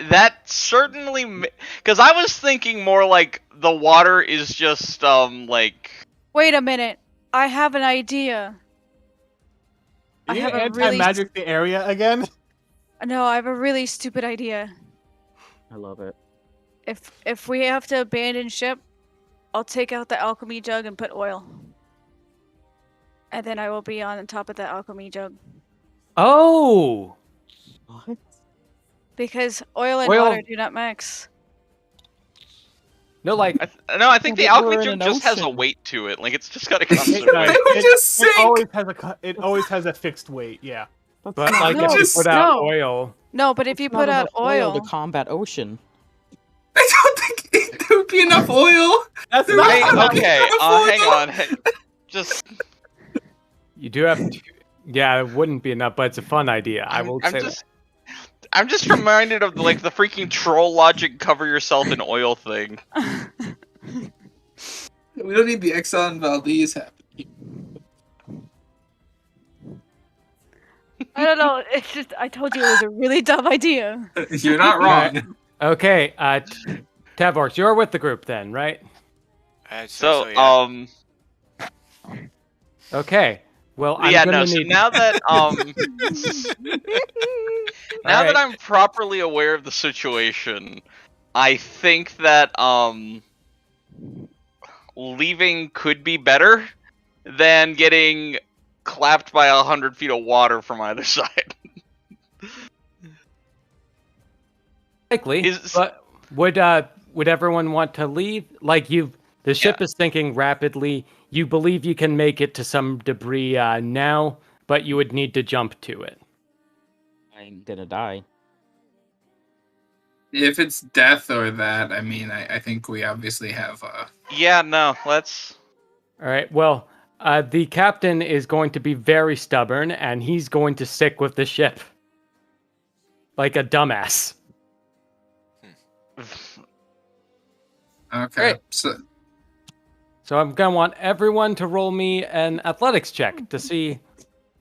That certainly, because I was thinking more like the water is just like. Wait a minute, I have an idea. Are you anti-magic the area again? No, I have a really stupid idea. I love it. If we have to abandon ship, I'll take out the alchemy jug and put oil. And then I will be on top of the alchemy jug. Oh! What? Because oil and water do not mix. No, like I think the alchemy jug just has a weight to it. Like it's just got a constant weight. It always has a fixed weight. Yeah. But like if you put out oil. No, but if you put out oil to combat ocean. I don't think there would be enough oil. That's not okay. Hang on. Just. You do have to. Yeah, it wouldn't be enough, but it's a fun idea. I will say that. I'm just reminded of like the freaking troll logic cover yourself in oil thing. We don't need the Exxon Valdez happening. I don't know. It's just I told you it was a really dumb idea. You're not wrong. Okay, Tavorx, you're with the group then, right? So Okay. Well, I'm so need... now that that I'm properly aware of the situation, I think that leaving could be better than getting clapped by 100 feet of water from either side. Likely, but would everyone want to leave? Like the ship is sinking rapidly. You believe you can make it to some debris now, but you would need to jump to it. I'm gonna die. If it's death or that, I mean, I think we obviously have. Yeah, no, let's. All right. Well, the captain is going to be very stubborn, and he's going to stick with the ship, like a dumbass. Okay. Right. So I'm gonna want everyone to roll me an athletics check to see,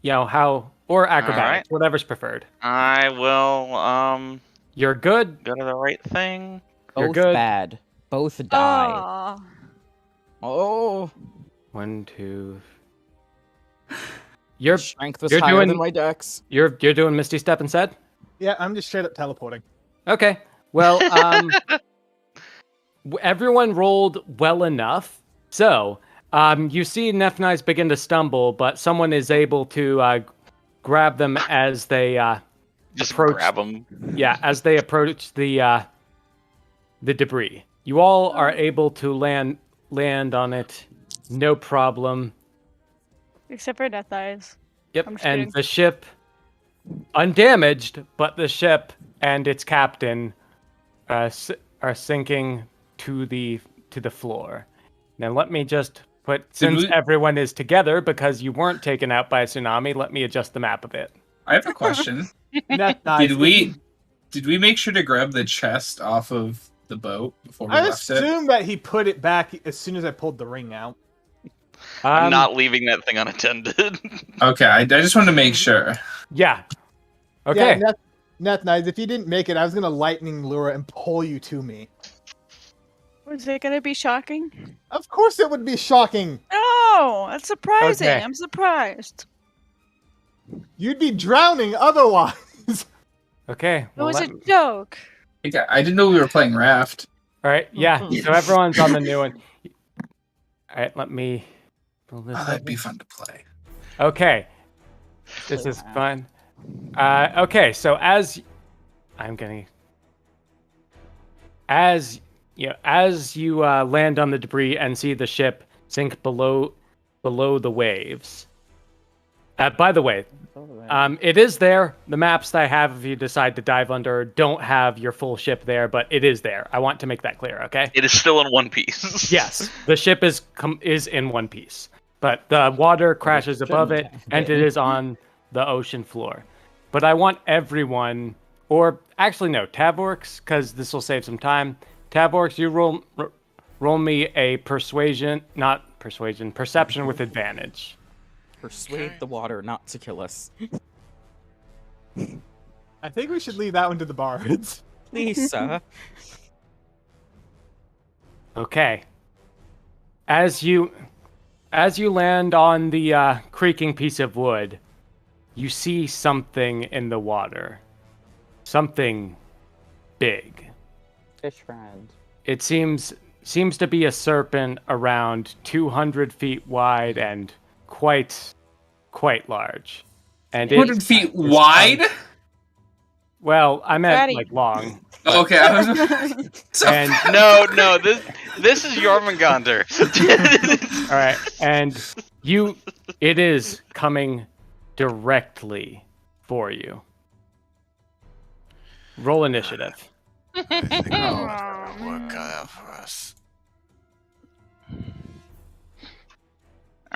how, or acrobatics, whatever's preferred. I will. You're good. Go to the right thing. You're Both good. bad. Both die. Oh. 1, 2. Your strength was higher than my dex. You're doing Misty Step instead? Yeah, I'm just straight up teleporting. Okay. Well, everyone rolled well enough. So, you see Nefnice begin to stumble, but someone is able to grab them as they just approach. Grab them. Yeah, as they approach the debris. You all are able to land on it, no problem. Except for Death Eyes. Yep, and the ship, undamaged, but the ship and its captain are sinking to the floor. Now let me just since everyone is together because you weren't taken out by a tsunami, let me adjust the map a bit. I have a question. Did we make sure to grab the chest off of the boat before we left it? I assume that he put it back as soon as I pulled the ring out. I'm not leaving that thing unattended. Okay, I just wanted to make sure. Yeah. Okay. Yeah, Nethnize, if you didn't make it, I was gonna lightning lure and pull you to me. Was it gonna be shocking? Of course it would be shocking! No! That's surprising! Okay. I'm surprised. You'd be drowning otherwise! Okay. It was a joke. I didn't know we were playing Raft. Alright, yeah. So everyone's on the new one. Alright, let me that'd be fun to play. Okay. This is fun. Okay, so as you land on the debris and see the ship sink below the waves. By the way, it is there. The maps that I have, if you decide to dive under, don't have your full ship there, but it is there. I want to make that clear, okay? It is still in one piece. Yes, the ship is in one piece, but the water crashes above it, and it is on the ocean floor. But I want everyone, or actually no, Tavorks, because this will save some time. Tavorks, you roll me a perception with advantage. Persuade the water not to kill us. I think we should leave that one to the bards. Lisa. Okay. As you land on the creaking piece of wood, you see something in the water. Something big. Fish friend. It seems to be a serpent around 200 feet wide and quite large. And 200 feet wide? Well, I meant Fatty. like long. Okay, I was. And No, this is Jormungandr. all right, and it is coming directly for you. Roll initiative. Work out for us.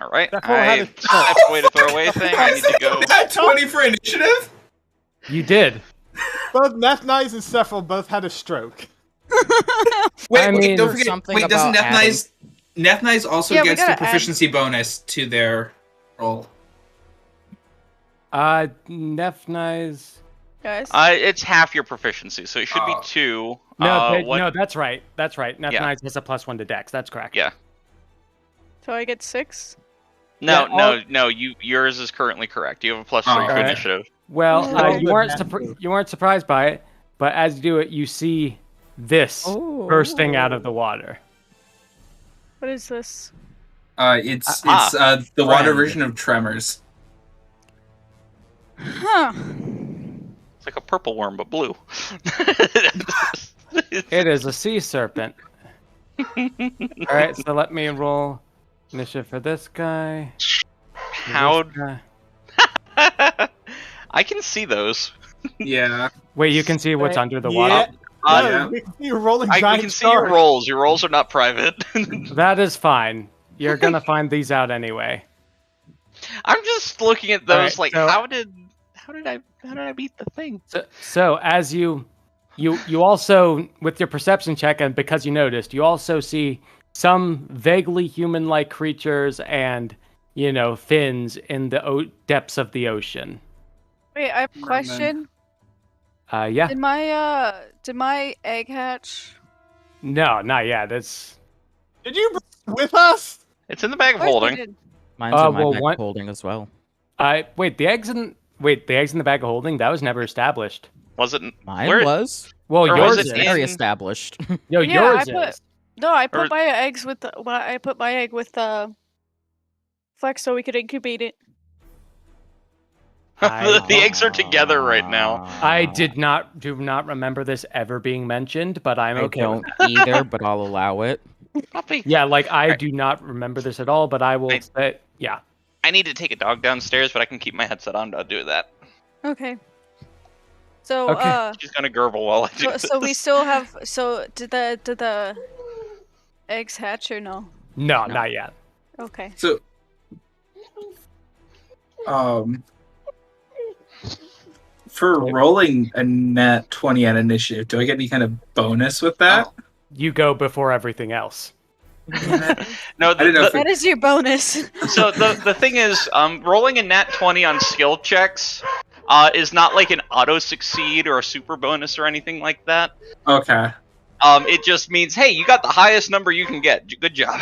All right, That's what I had to I have a way to throw away thing. I need to go. Got 20 for initiative? You did. Both Nethnize and Sephiroth both had a stroke. Wait, I mean, don't there's forget. something Wait, doesn't about Nethnize also Yeah, we gets the gotta add- proficiency bonus to their roll? Nefnize. Guys. It's half your proficiency, so it should be Oh. 2. No, that's right. Nefnize Yeah. has a +1 to Dex. That's correct. Yeah. So I get 6? No. Yours is currently correct. You have a +3 to Alright. initiative. Well, Oh, you weren't surprised by it, but as you do it, you see this bursting out of the water. What is this? It's the water friend. version of Tremors. Huh. It's like a purple worm, but blue. It is a sea serpent. All right, so let me roll initiative for this guy. How? This guy. I can see those. Yeah. Wait, you can see what's under the Yeah. water? No, yeah. we can see you rolling We giant can see your stars. rolls. Your rolls are not private. That is fine. You're gonna find these out anyway. I'm just looking at those Alright, like, so- how did I beat the thing? So as you also, with your perception check, and because you noticed, you also see some vaguely human-like creatures and, fins in the depths of the ocean. Wait, I have a question. Yeah. Did my egg hatch? No, not yet. It's Did you bring it with us? It's in the bag of Of course holding. you did. Mine's in my well, bag one- holding as well. wait, the eggs in the bag of holding, that was never established. Was it? Mine where- was. Well, Or yours was is. it Very in- established. Yo, Yeah, yours is. I Or- put my eggs with I put my egg with Flex so we could incubate it. The eggs are together right now. I do not remember this ever being mentioned, but I'm I okay with don't either, but I'll allow it. Puppy. Yeah, like I Alright. do not remember this at all, but I will say, yeah. I need to take a dog downstairs, but I can keep my headset on. I'll do that. Okay. So Okay. She's gonna gurgle while I do this. so we still have did the eggs hatch or no? No, No. not yet. Okay. So, for rolling a nat 20 at initiative, do I get any kind of bonus with that? You go before everything else. No, I didn't know if That is your bonus. so the thing is, rolling a nat 20 on skill checks is not like an auto succeed or a super bonus or anything like that. Okay. It just means, hey, you got the highest number you can get. Good job.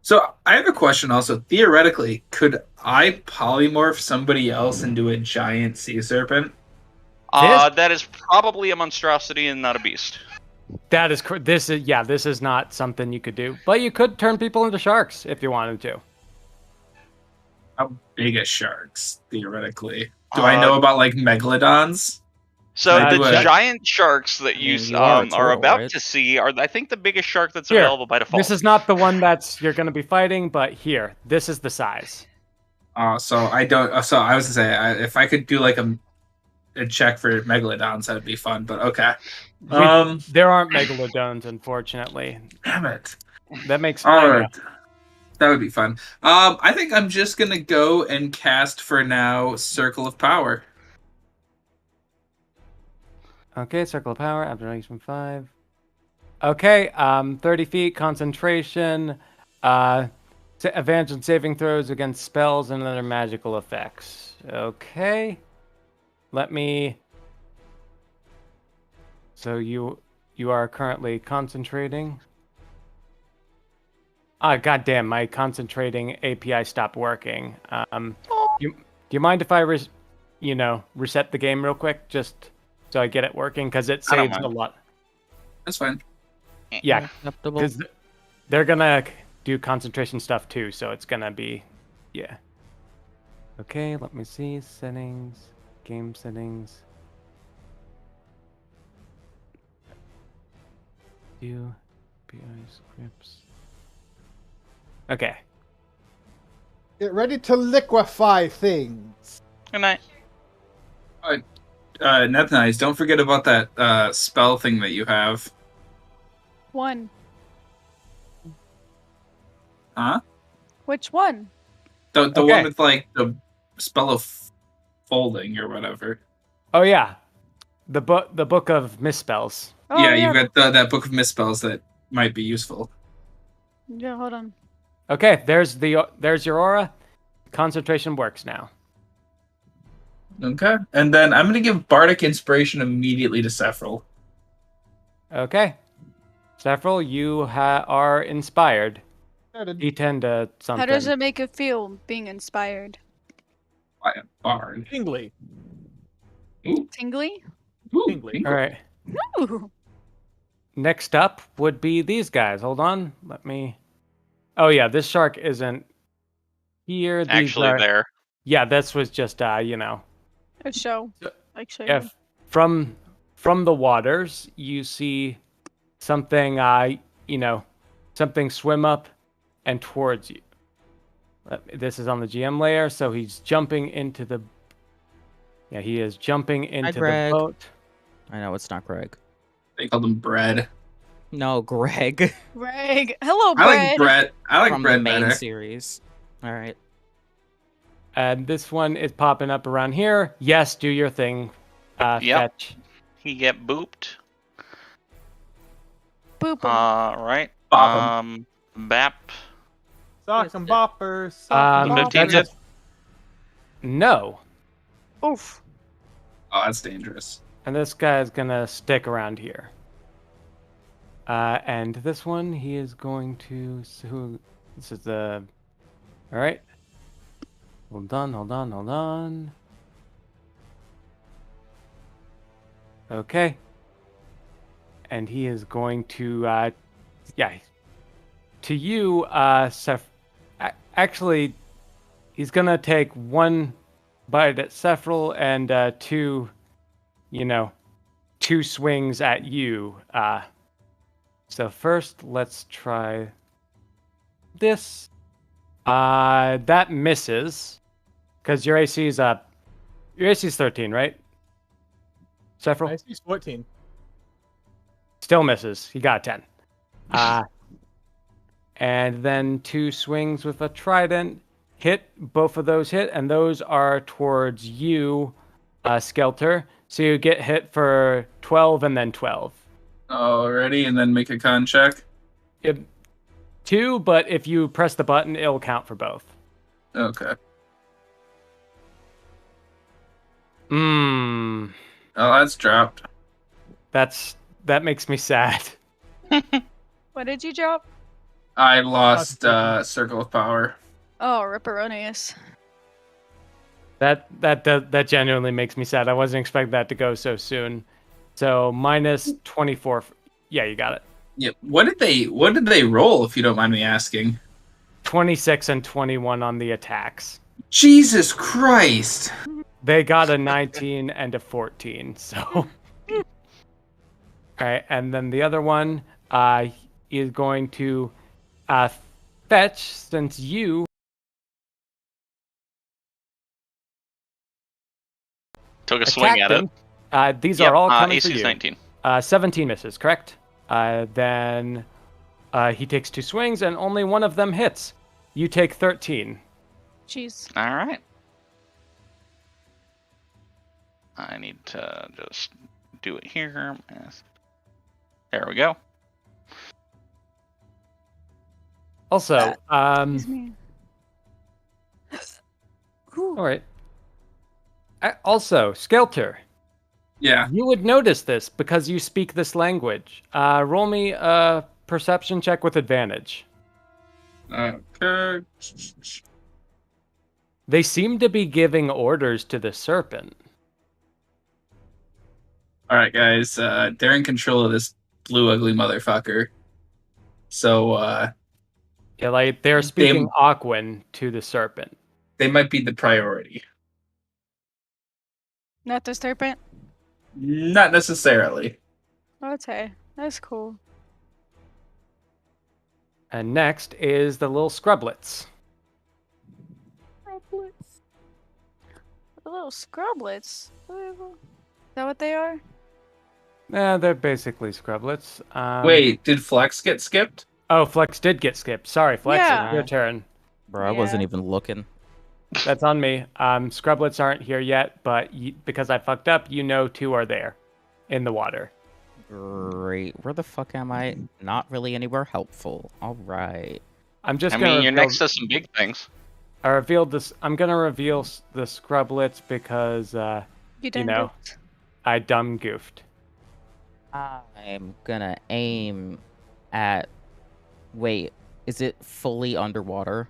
So I have a question also. Theoretically, could I polymorph somebody else into a giant sea serpent? That is probably a monstrosity and not a beast. That is this is not something you could do, but you could turn people into sharks if you wanted to. How big are sharks, theoretically? Do I know about, like, megalodons? So the giant sharks that you are about right? to see are, I think, the biggest shark that's Here, available by default. This is not the one you're going to be fighting, but here, this is the size. So I don't. So I was gonna say, if I could do like a check for megalodons, that'd be fun. But okay. There aren't megalodons, unfortunately. Damn it. That makes all right. That would be fun. I think I'm just gonna go and cast for now Circle of Power. Okay, Circle of Power, Abjuration 5. Okay, 30 feet, concentration, advantage on saving throws against spells and other magical effects. Okay. Let me... So you are currently concentrating. Goddamn, my concentrating API stopped working. Do you mind if I reset the game real quick, just so I get it working? Because it saves a lot. That's fine. Yeah, because they're gonna do concentration stuff too, so it's gonna be, yeah. Okay, let me see, settings, game settings. Do BI scripts. Okay. Get ready to liquefy things. Good night. Nethnice, don't forget about that spell thing that you have. One. Huh? Which one? The one with like the spell of folding or whatever. Oh yeah, the book of misspells. Oh, yeah, you've got that book of misspells that might be useful. Yeah, hold on. Okay, there's your aura. Concentration works now. Okay, and then I'm gonna give Bardic Inspiration immediately to Sephril. Okay, Sephril, you are inspired. D10 to something. How does it make it feel being inspired? By a bard. Tingly. Ooh. Tingly? Ooh, Tingly. All right. Ooh. Next up would be these guys. Hold on. Let me... Oh, yeah. This shark isn't here. These Actually, there. Yeah, this was just, A show. Actually. Yeah, from the waters, you see something, something swim up and towards you. This is on the GM layer, so he's jumping into the... Yeah, he is jumping into the boat. I know, it's not Greg. They called him Bread. No, Greg. Greg. Hello, Bread. I like Bread. I like From Bread the main better. series. All right. And this one is popping up around here. Yes, do your thing. Yep. Fetch. He get booped. Boop. Right. Bop Bap. Sock and boppers. Sock and Fifteen boppers. hit. No. Oof. Oh, that's dangerous. And this guy's gonna stick around here. And this one, he is going to... This is the... Alright. Hold on. Okay. And he is going to... To you, actually, he's gonna take one bite at Sephril and two swings at you. So first, let's try this. That misses because your AC is 13, right? Sephril? IC's 14. Still misses. He got 10. And then two swings with a trident. Hit. Both of those hit, and those are towards you, Skelter. So you get hit for 12 and then 12. Alrighty, and then make a con check. Yep. 2, but if you press the button, it'll count for both. Okay. Oh, that's dropped. That makes me sad. What did you drop? I lost Circle of Power. Oh, Ripperonius. That genuinely makes me sad. I wasn't expecting that to go so soon. So minus 24. Yeah, you got it. Yeah. What did they roll, if you don't mind me asking? 26 and 21 on the attacks. Jesus Christ! They got a 19 and a 14, so. Alright, and then the other one is going to fetch, since you took a swing at it. These are all coming for AC's you. 19. 17 misses, correct? Then he takes 2 swings, and only one of them hits. You take 13. Jeez. All right. I need to just do it here. There we go. Also, Excuse me. all right. Also, Skelter. Yeah. You would notice this because you speak this language. Roll me a perception check with advantage. Okay. They seem to be giving orders to the Serpent. Alright, guys. They're in control of this blue ugly motherfucker. So, Yeah, like they're speaking Aquan to the Serpent. they might be the priority. Not the Serpent? Not necessarily. Okay, that's cool. And next is the little Scrublets. Scrublets. The little Scrublets. Is that what they are? Yeah, they're basically Scrublets. Wait, did Flex get skipped? Oh, Flex did get skipped. Sorry, Flex. Yeah. It's your turn. Bro, I wasn't even looking. That's on me. Scrublets aren't here yet, but because I fucked up, 2 are there in the water. Great. Where the fuck am I? Not really anywhere helpful. All right. I'm just I gonna. mean, you're reveal, next to some big things. I revealed this. I'm gonna reveal the Scrublets because I dumb goofed. I'm gonna aim at. Wait, is it fully underwater?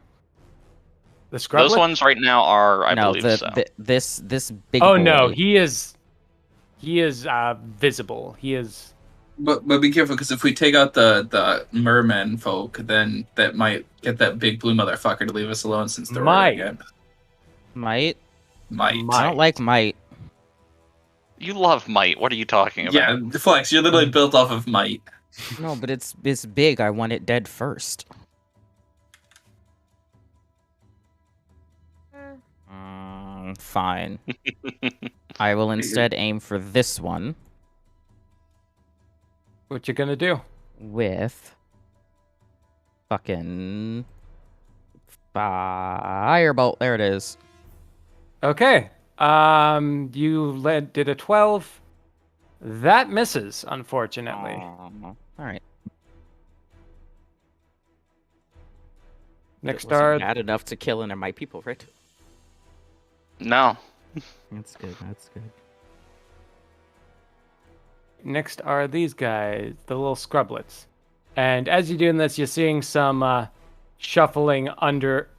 The Scrublets? Those ones right now are, I believe so. This big. Oh boy. no, he is visible. He is. But be careful, because if we take out the merman folk, then that might get that big blue motherfucker to leave us alone since they're again. Might. Might. I don't like might. You love might. What are you talking about? Yeah, Flex, you're literally built off of might. No, but it's big. I want it dead first. Fine. I will instead aim for this one. What you gonna do? With fucking firebolt. There it is. Okay. You did a 12. That misses, unfortunately. All right. Next are bad enough to kill any of my people, right? No. That's good. That's good. Next are these guys, the little Scrublets. And as you're doing this, you're seeing some shuffling under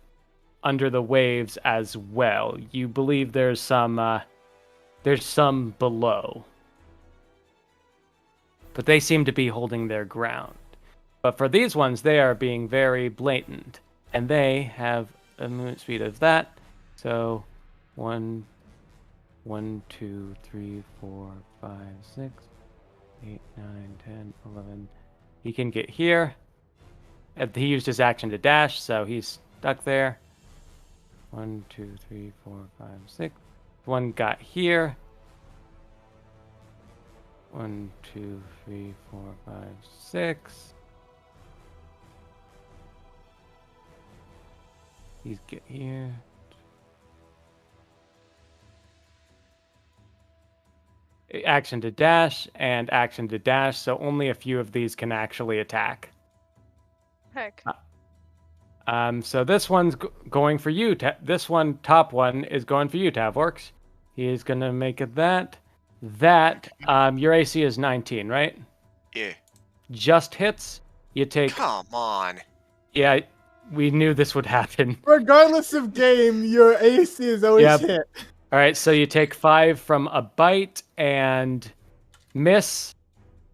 the waves as well. You believe there's some below. But they seem to be holding their ground. But for these ones, they are being very blatant. And they have a movement speed of that. So 1, 2, 3, 4, 5, 6, 8, 9, 10, 11. He can get here. He used his action to dash, so he's stuck there. 1, 2, 3, 4, 5, 6. One got here. 1, 2, 3, 4, 5, 6. He's get here. Action to dash and action to dash, so only a few of these can actually attack. Heck. So this one's going for you. This one, top one, is going for you, Tavorks. He is going to make it that. Your AC is 19, right? Yeah. Just hits. You take... Come on. Yeah, we knew this would happen. Regardless of game, your AC is always hit. All right, so you take 5 from a bite and miss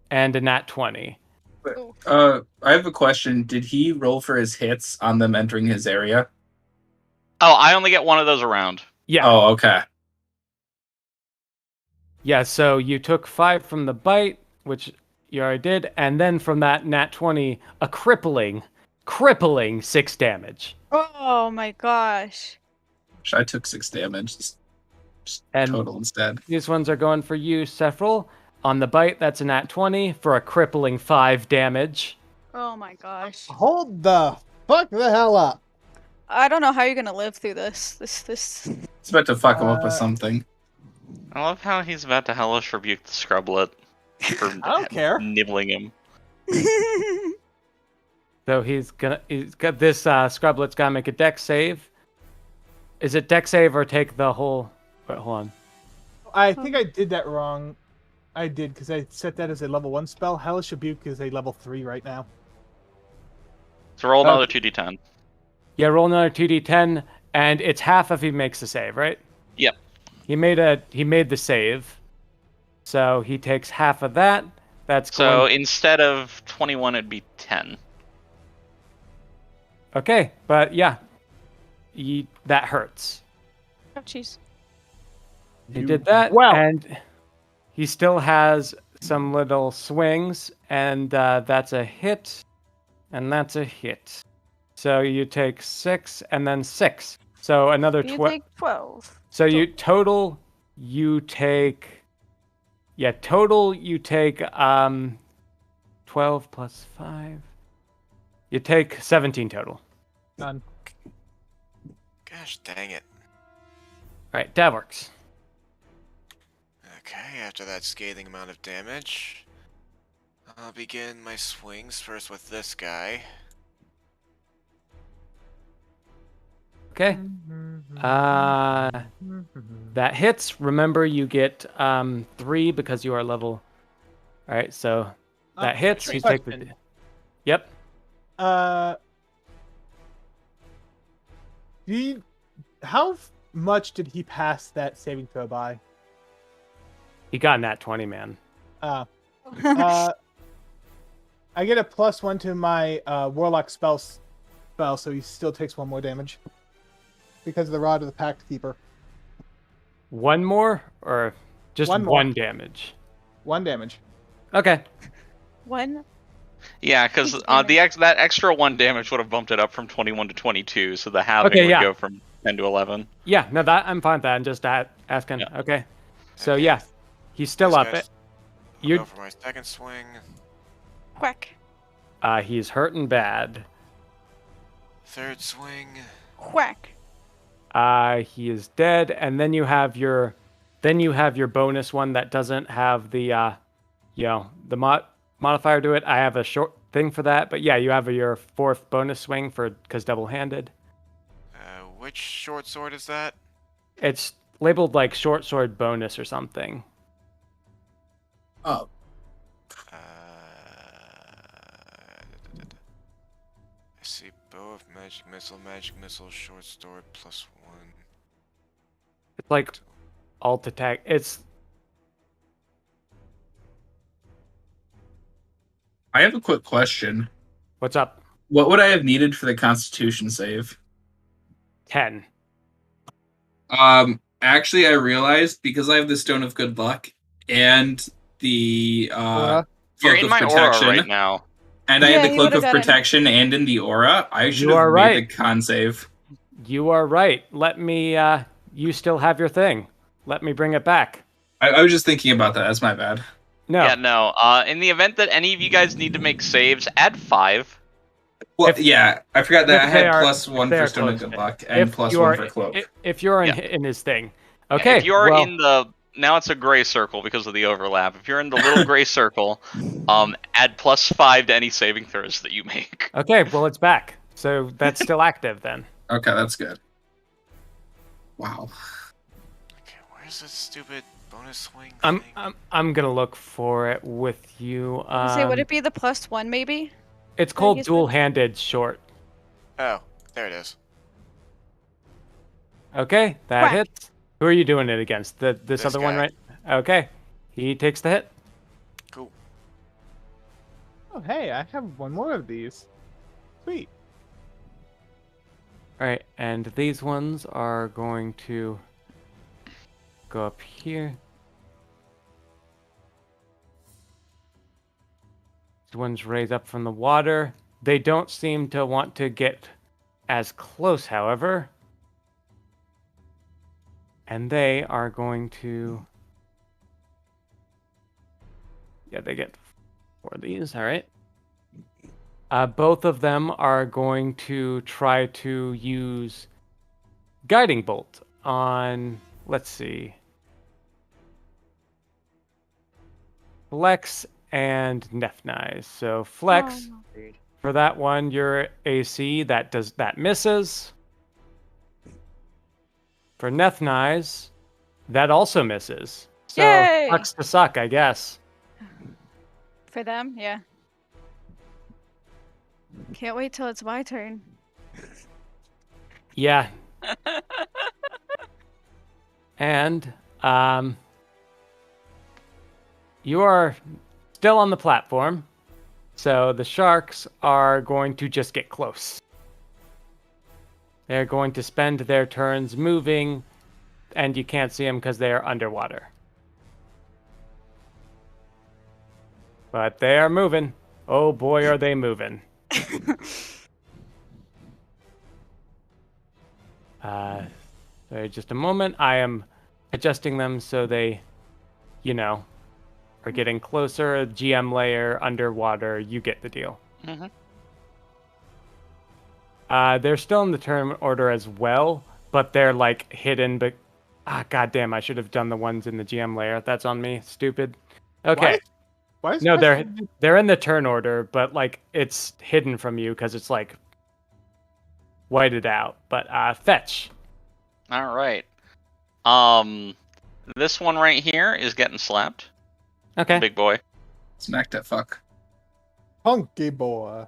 and a nat 20. I have a question. Did he roll for his hits on them entering his area? Oh, I only get one of those around. Yeah. Oh, okay. Yeah, so you took 5 from the bite, which you already did, and then from that nat 20, a crippling 6 damage. Oh my gosh. I took 6 damage. Just And total instead. These ones are going for you, Sephril. On the bite, that's a nat 20 for a crippling 5 damage. Oh my gosh. Hold the fuck the hell up. I don't know how you're gonna live through this. This. It's about to fuck him up with something. I love how he's about to hellish rebuke the Scrublet for I don't care. nibbling him. So he's got this Scrublet's gotta make a dex save. Is it dex save or take the whole? Wait, hold on. I think I did that wrong. I did, because I set that as a level 1 spell. Hellish Rebuke is a level 3 right now. So roll another 2d10. Yeah, roll another 2d10, and it's half if he makes the save, right? Yep. He made the save, so he takes half of that. That's so instead of 21, it'd be 10. Okay, but yeah, that hurts. Oh jeez. He did that, and he still has some little swings, and that's a hit, and that's a hit. So you take 6, and then 6. So another 12. You take 12. So you take 12 plus 5. You take 17 total. Done. Gosh dang it. All right, that works. Okay, after that scathing amount of damage, I'll begin my swings first with this guy. Okay. That hits. Remember, you get 3 because you are level. All right, so that hits. You take the. Yep. How much did he pass that saving throw by? He got nat 20, man. I get a +1 to my Warlock spell, so he still takes 1 more damage. Because of the Rod of the Pact Keeper. 1 more, or just 1 damage? 1 damage. Okay. 1? Yeah, because that extra 1 damage would have bumped it up from 21 to 22, so the halving would go from 10 to 11. Yeah, no, I'm fine with that. I'm just asking. Yeah. Okay. So yeah, he's still up. You go for my second swing. Quack. He's hurting bad. Third swing. Quack. He is dead, and then you have your bonus one that doesn't have the the modifier to it. I have a short thing for that, but yeah, you have your 4th bonus swing because double-handed. Which short sword is that? It's labeled like short sword bonus or something. Oh. I see bow of magic missile, short sword +1. It's like alt attack. I have a quick question. What's up? What would I have needed for the Constitution save? 10. Actually, I realized because I have the Stone of Good Luck and the You're Cloak in of my Protection, aura right now. and I had the Cloak of Protection and in the aura, I should have made the con save. You are right. Let me. You still have your thing. Let me bring it back. I was just thinking about that. That's my bad. No. Yeah, no. In the event that any of you guys need to make saves, add 5. Well, yeah, I forgot that I had are, +1 for Stone of Good Luck and +1 for Cloak. If you're in his thing. Okay. If you're in the... Now it's a gray circle because of the overlap. If you're in the little gray circle, add +5 to any saving throws that you make. Okay, well, it's back. So that's still active then. Okay, that's good. Wow. Okay, where's this stupid bonus swing I'm thing? I'm gonna look for it with you. Would it be the +1 maybe? It's called dual-handed short. Oh, there it is. Okay, that Quack. hits. Who are you doing it against? This other one, guy. right? Okay, he takes the hit. Cool. Oh, hey, I have 1 more of these. Sweet. Alright, and these ones are going to go up here. These ones raise up from the water. They don't seem to want to get as close, however. And they are going to... Yeah, they get 4 of these, alright. Both of them are going to try to use Guiding Bolt on, let's see, Flex and Nefnize. So Flex, for that one, your AC, that misses. For Nefnize, that also misses. So Yay! sucks to suck, I guess. For them, yeah. Can't wait till it's my turn. Yeah. And you are still on the platform, so the sharks are going to just get close. They're going to spend their turns moving, and you can't see them because they are underwater. But they are moving. Oh boy, are they moving. Sorry, just a moment. I am adjusting them so they, are getting closer. GM layer, underwater, you get the deal. Mm-hmm. They're still in the turn order as well, but they're like hidden. But goddamn, I should have done the ones in the GM layer. That's on me. Stupid. Okay. Why is No, they're in the turn order, but like it's hidden from you because it's like whited out. But fetch. All right. This one right here is getting slapped. Okay. Big boy. Smack that fuck. Punky boy.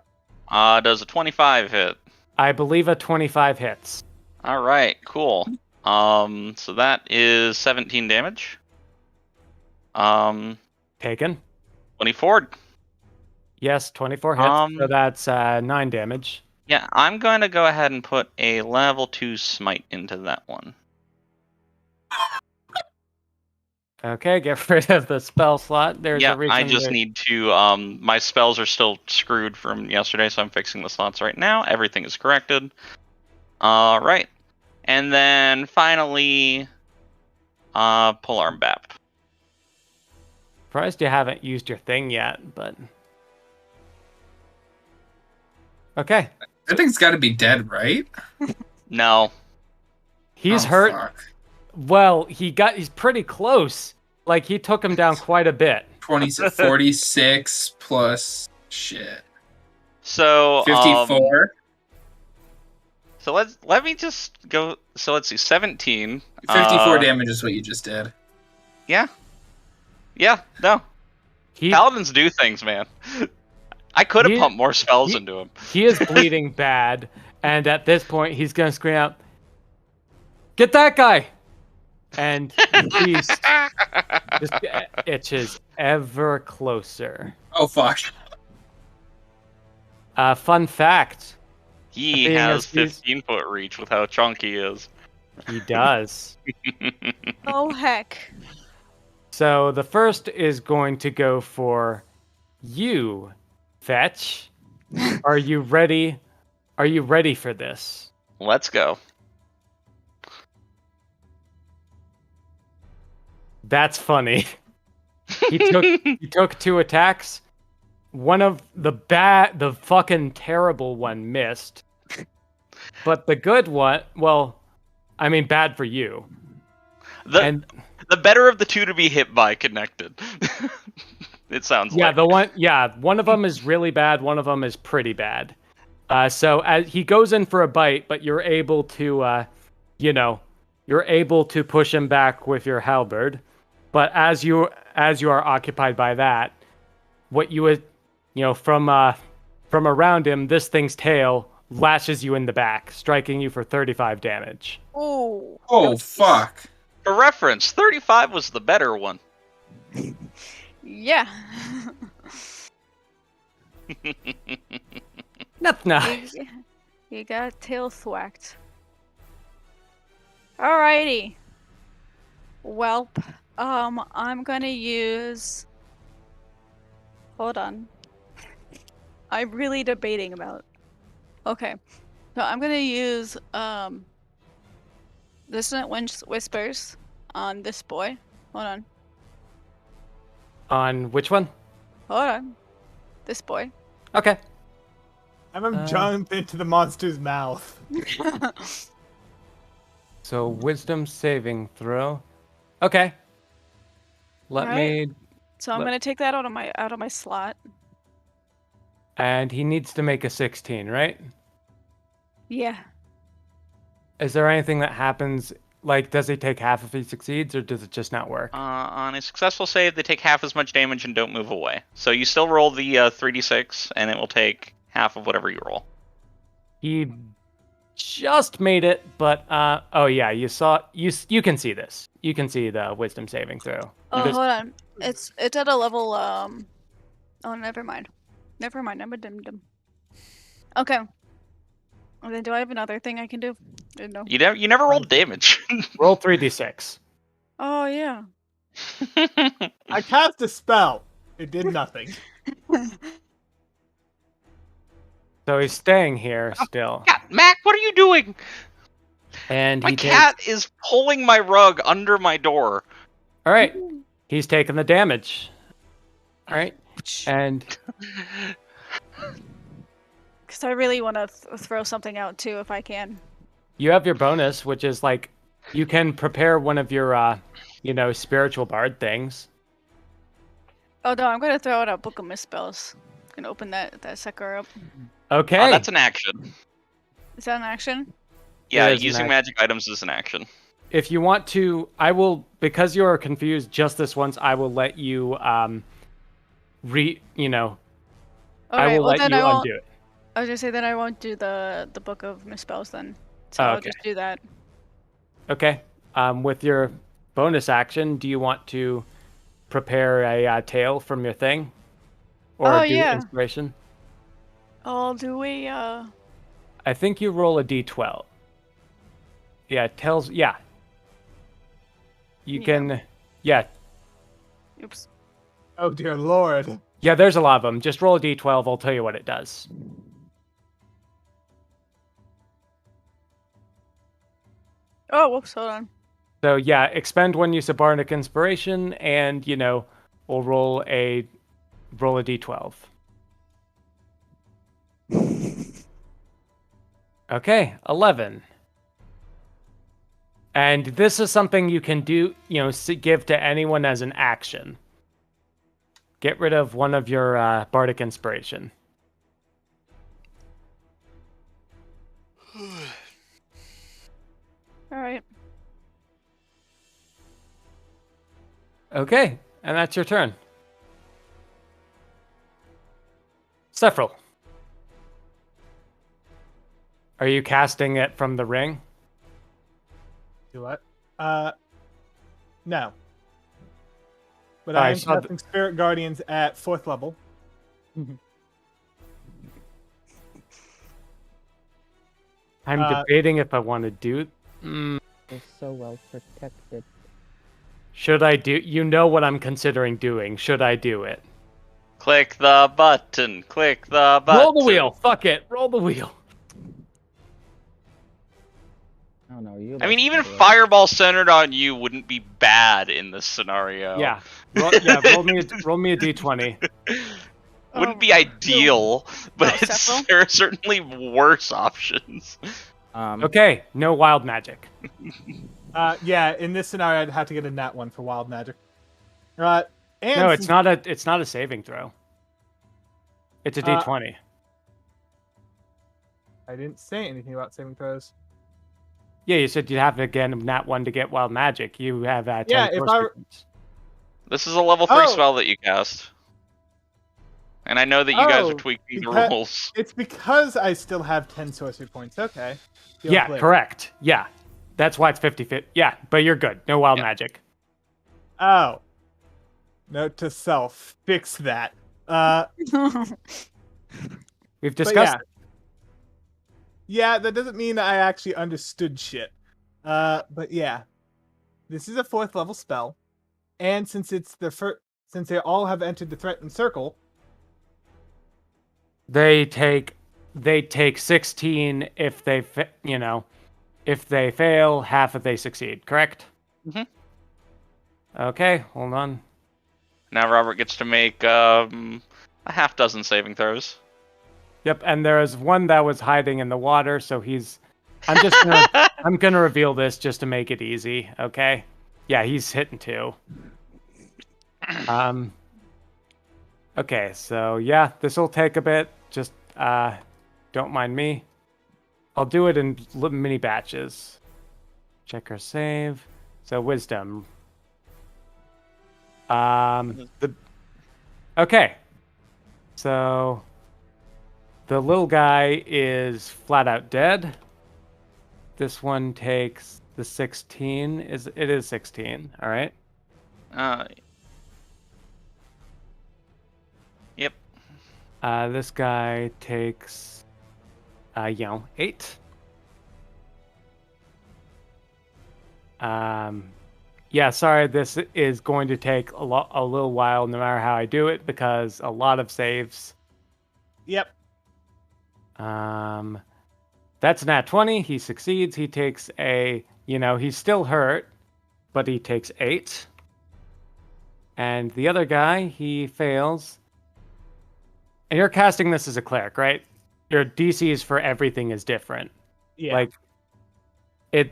Does a 25 hit? I believe a 25 hits. All right, cool. So that is 17 damage. Taken. 24. Yes, 24 hits. So that's 9 damage. Yeah, I'm going to go ahead and put a level 2 smite into that one. Okay, get rid of the spell slot. There's a reason. I just need to. My spells are still screwed from yesterday, so I'm fixing the slots right now. Everything is corrected. All right, and then finally, Polearm Bap. Surprised you haven't used your thing yet, but okay. That thing's got to be dead, right? No, he's hurt. Fuck. Well, he's pretty close. Like, he took him down quite a bit. 46 plus shit. So 54. So let me just go. So let's see, 17. 54 damage is what you just did. Yeah. No. Paladins do things, man. I could have pumped more spells into him. He is bleeding bad, and at this point, he's gonna scream out, "Get that guy!" And he's just itches ever closer. Oh fuck! Fun fact: he has 15-foot reach with how chunky he is. He does. Oh heck! So the first is going to go for you, Fetch. Are you ready? Are you ready for this? Let's go. That's funny. He took 2 attacks. One of the fucking terrible one missed. But the good one, well, I mean bad for you. The better of the two to be hit by connected. It sounds like. One of them is really bad, one of them is pretty bad. So as he goes in for a bite, but you're able to you're able to push him back with your halberd. But as you are occupied by that, what you would, from around him, this thing's tail lashes you in the back, striking you for 35 damage. Oh fuck! For reference, 35 was the better one. Yeah. That's nice. You got tail thwacked. Alrighty. Welp. I'm gonna use... Hold on. I'm really debating about... Okay. So I'm gonna use, Dissonant Whispers on this boy. Hold on. On which one? Hold on. This boy. Okay. I'm gonna jump into the monster's mouth. So wisdom saving throw. Okay. Let me. So I'm gonna take that out of my slot. And he needs to make a 16, right? Yeah. Is there anything that happens? Like, does he take half if he succeeds, or does it just not work? On a successful save, they take half as much damage and don't move away. So you still roll the 3d6, and it will take half of whatever you roll. He just made it, but oh yeah, you you can see this. You can see the wisdom saving throw. Oh, hold on. It's at a level Oh, never mind. Never mind. I'm a dim-dim. Okay. And then do I have another thing I can do? No. You never rolled damage. Roll 3d6. Oh yeah. I cast a spell. It did nothing. So he's staying here still. Cat, Mac, what are you doing? And my cat is pulling my rug under my door. All right. He's taking the damage. All right. And because I really want to throw something out too, if I can. You have your bonus, which is like you can prepare one of your, spiritual bard things. Oh no, I'm gonna throw out a book of misspells. I'm gonna open that sucker up. Okay. That's an action. Is that an action? Yeah, using magic items is an action. If you want to, I will, because you are confused just this once, I will let you, I will let you undo it. I was gonna say that I won't do the book of misspells then. So I'll just do that. Okay. With your bonus action, do you want to prepare a tale from your thing? Or do inspiration? I'll do a I think you roll a d12. Yeah, it tells. Yeah. You can. Yeah. Oops. Oh dear lord. Yeah, there's a lot of them. Just roll a d12. I'll tell you what it does. Oh, whoops! Hold on. So yeah, expend one use of Bardic Inspiration, and we'll roll a d12. Okay, 11. And this is something you can do, give to anyone as an action. Get rid of one of your Bardic Inspiration. All right. Okay, and that's your turn. Sephril. Are you casting it from the ring? Do what? No. But I am casting Spirit Guardians at 4th level. I'm debating if I want to do. They're so well protected. Should I do? You know what I'm considering doing. Should I do it? Click the button. Click the button. Roll the wheel. Fuck it. Roll the wheel. Oh no, you. I mean, even fireball centered on you wouldn't be bad in this scenario. Yeah. Roll me a d20. Wouldn't be ideal, but there are certainly worse options. Okay, no wild magic. Yeah, in this scenario, I'd have to get a nat 1 for wild magic. And no, it's not a saving throw. It's a d20. I didn't say anything about saving throws. Yeah, you said you'd have to get a nat 1 to get wild magic. You have 10 This is a level 3 spell that you cast. And I know that you guys are tweaking the rules. It's because I still have 10 sorcery points. Okay. Yeah, correct. Yeah. That's why it's 50-50. Yeah, but you're good. No wild magic. Oh. Note to self. Fix that. We've discussed it. Yeah, that doesn't mean I actually understood shit. But yeah, this is a 4th level spell, and since it's since they all have entered the threatened circle, they take 16 if they if they fail, half if they succeed. Correct? Mm-hmm. Okay, hold on. Now Robert gets to make a half dozen saving throws. Yep, and there is one that was hiding in the water, so I'm gonna reveal this just to make it easy, okay? Yeah, he's hitting 2. Okay, so yeah, this will take a bit. Just don't mind me. I'll do it in mini batches. Check her save. So wisdom. Okay. So the little guy is flat out dead. This one takes the 16. It is 16, all right? Yep. This guy takes 8. Yeah, sorry, this is going to take a little while no matter how I do it because a lot of saves. Yep. That's nat 20. He succeeds. He takes he's still hurt, but he takes 8. And the other guy, he fails. And you're casting this as a cleric, right? Your DCs for everything is different. Yeah.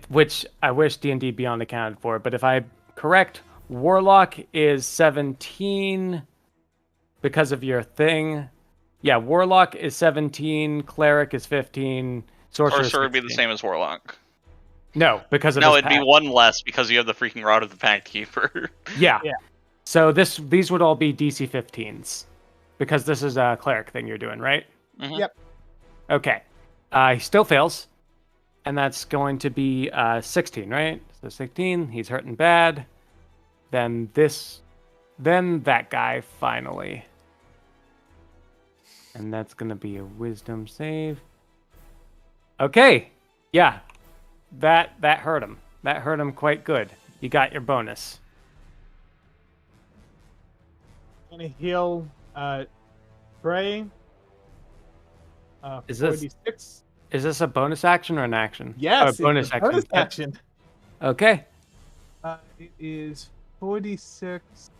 Which I wish D&D Beyond accounted for, but if I'm correct, Warlock is 17 because of your thing. Yeah, Warlock is 17, Cleric is 15, Sorcerer would be the same as Warlock. No, because of no, his it'd pact. be 1 less because you have the freaking Rod of the Pact Keeper. Yeah. Yeah. So these would all be DC 15s because this is a cleric thing you're doing, right? Mm-hmm. Yep. Okay. He still fails. And that's going to be 16, right? So 16, he's hurting bad. Then that guy finally. And that's going to be a wisdom save. Okay. Yeah. That hurt him. That hurt him quite good. You got your bonus. I'm gonna heal Bray. Is this 46. Is this a bonus action or an action? Yes, a bonus it's a action. bonus action. Okay. It is 46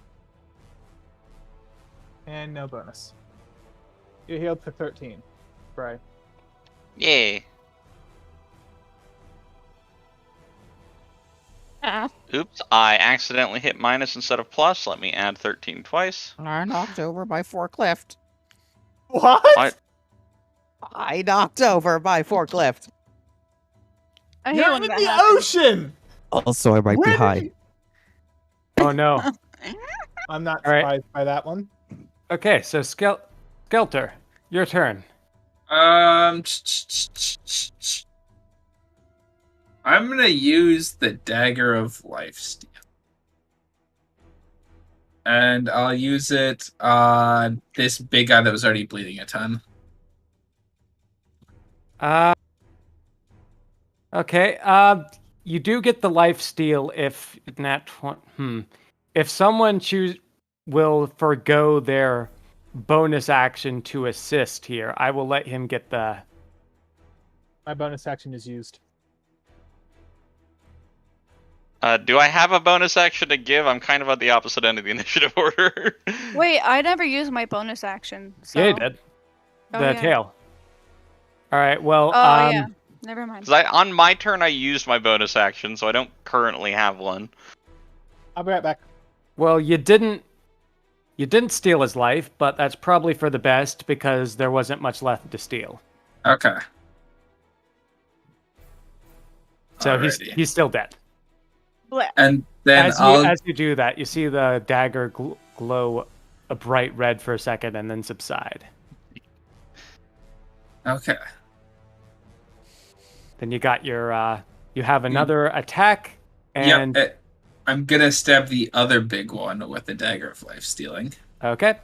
and no bonus. You're healed for 13, Bray. Yay. Oops, I accidentally hit minus instead of plus. Let me add 13 twice. I knocked over by forklift. What? I knocked over by forklift. You're in the ocean! Also, I might be high. Oh no. I'm not All right. surprised by that one. Okay, so Skelter, your turn. I'm gonna use the Dagger of Lifesteal. And I'll use it on this big guy that was already bleeding a ton. Okay. You do get the life steal if if someone will forgo their bonus action to assist here. I will let him get the. My bonus action is used. Do I have a bonus action to give? I'm kind of at the opposite end of the initiative order. Wait, I never used my bonus action. So... Yeah, you did. Oh, the yeah. tail. All right. Well. Oh yeah. Never mind. On my turn, I used my bonus action, so I don't currently have one. I'll be right back. Well, you didn't steal his life, but that's probably for the best because there wasn't much left to steal. Okay. So Alrighty. he's still dead. And then as you do that, you see the dagger glow a bright red for a second and then subside. Okay. Then you got your you have another attack and I'm gonna stab the other big one with the Dagger of Life Stealing. okay.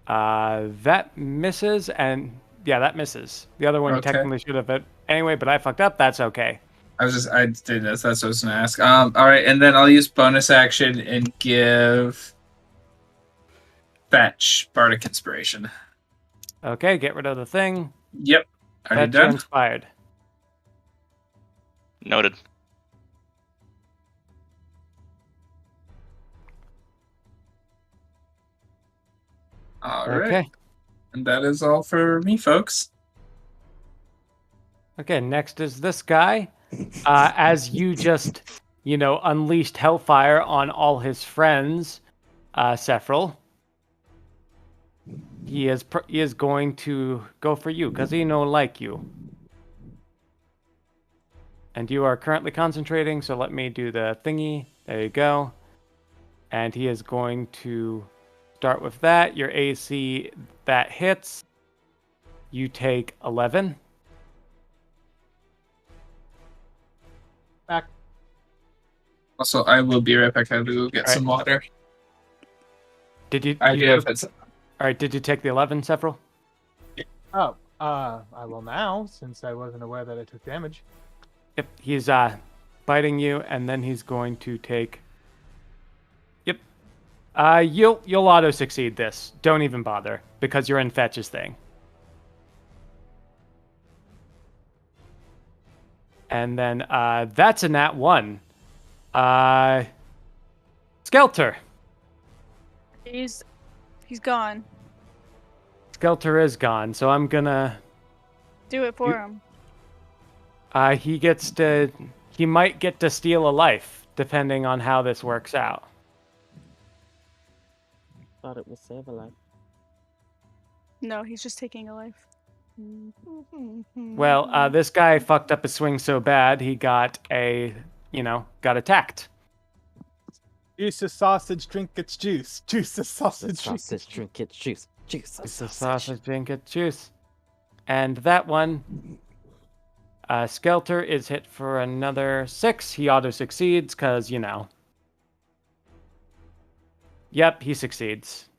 That misses, and Yeah, that misses. The other one Okay. technically should have hit anyway, but I fucked up. That's okay. I did this. That's what I was gonna ask. All right, and then I'll use bonus action and give Fetch Bardic Inspiration. Okay, get rid of the thing. Yep, already Fetch, you're done. inspired. Noted. All right, Okay. and that is all for me, folks. Okay, next is this guy. As you just, unleashed hellfire on all his friends, Sephril, he is going to go for you because he no like you. And you are currently concentrating, so let me do the thingy. There you go. And he is going to start with that. Your AC, that hits. You take 11. Back. Also, I will be right back. I have to go get All some water. Did you? I do have it. All right. Did you take the 11, Sephril? Oh, I will now, since I wasn't aware that I took damage. Yep. He's biting you, and then he's going to take. Yep. You'll auto succeed this. Don't even bother because you're in Fetch's thing. And then that's a nat 1. Skelter. He's gone. Skelter is gone, so I'm gonna Do it for him. he might get to steal a life, depending on how this works out. Thought it was save a life. No, he's just taking a life. Well, this guy fucked up his swing so bad, he got got attacked. Juice a sausage, drink its juice. Juice a sausage, Sausage, drink its juice. Juice. It's a sausage, drink it, juice. And that one, Skelter is hit for another 6. He auto succeeds, because, Yep, he succeeds.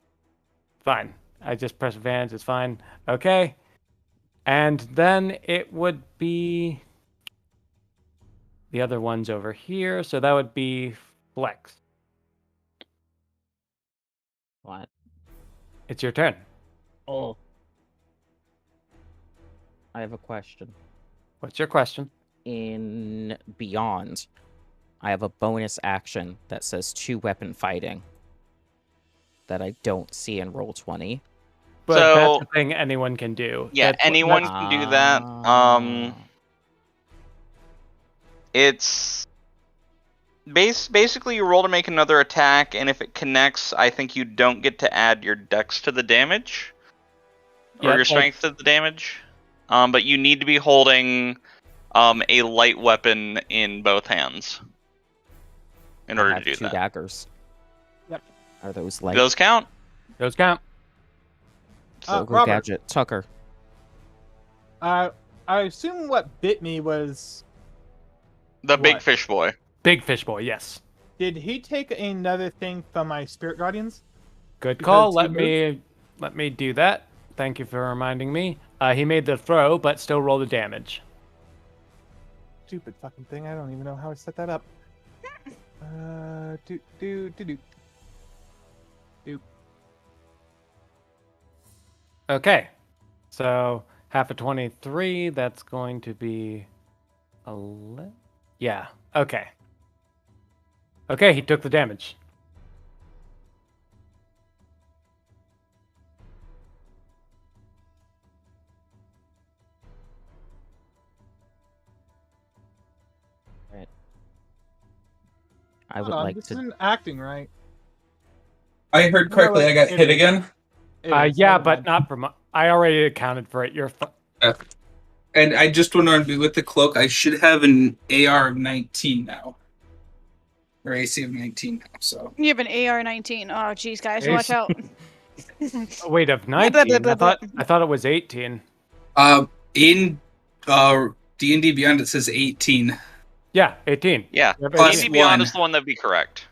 Fine. I just press advantage, it's fine. Okay. And then it would be the other one's over here, so that would be Flex. What? It's your turn. Oh. I have a question. What's your question? In Beyond, I have a bonus action that says 2-weapon fighting that I don't see in Roll20. But So- that's the thing anyone can do. Yeah, That's- anyone that's- can do that. It's basically you roll to make another attack, and if it connects, I think you don't get to add your dex to the damage or Yeah, your strength to the damage. But you need to be holding a light weapon in both hands in I order have to do 2 that. daggers. Yep. Are those Do light? those count? Those count. So go Robert. gadget. Tucker. I assume what bit me was. The big What? fish boy. Big fish boy, yes. Did he take another thing from my spirit guardians? Good Because call. he Let me do that. Thank you for reminding me. He made the throw, but still roll the damage. Stupid fucking thing. I don't even know how I set that up. Do. Okay. So half of 23, that's going to be 11. Yeah. Okay. Okay, he took the damage. I would Hold on, like this to. isn't acting right. I heard correctly. I got hit again. It is, Yeah, never but mind. not from. I already accounted for it. You're. And I just want to be with the cloak. I should have an AR of 19 now, or AC of 19 now. So You have an AR-19. Oh, jeez, guys, watch out. Oh, wait, of 19. I thought it was 18. in D&D Beyond it says 18. Yeah, 18. Yeah. You have Plus D&D Beyond 1. is the one that'd be correct.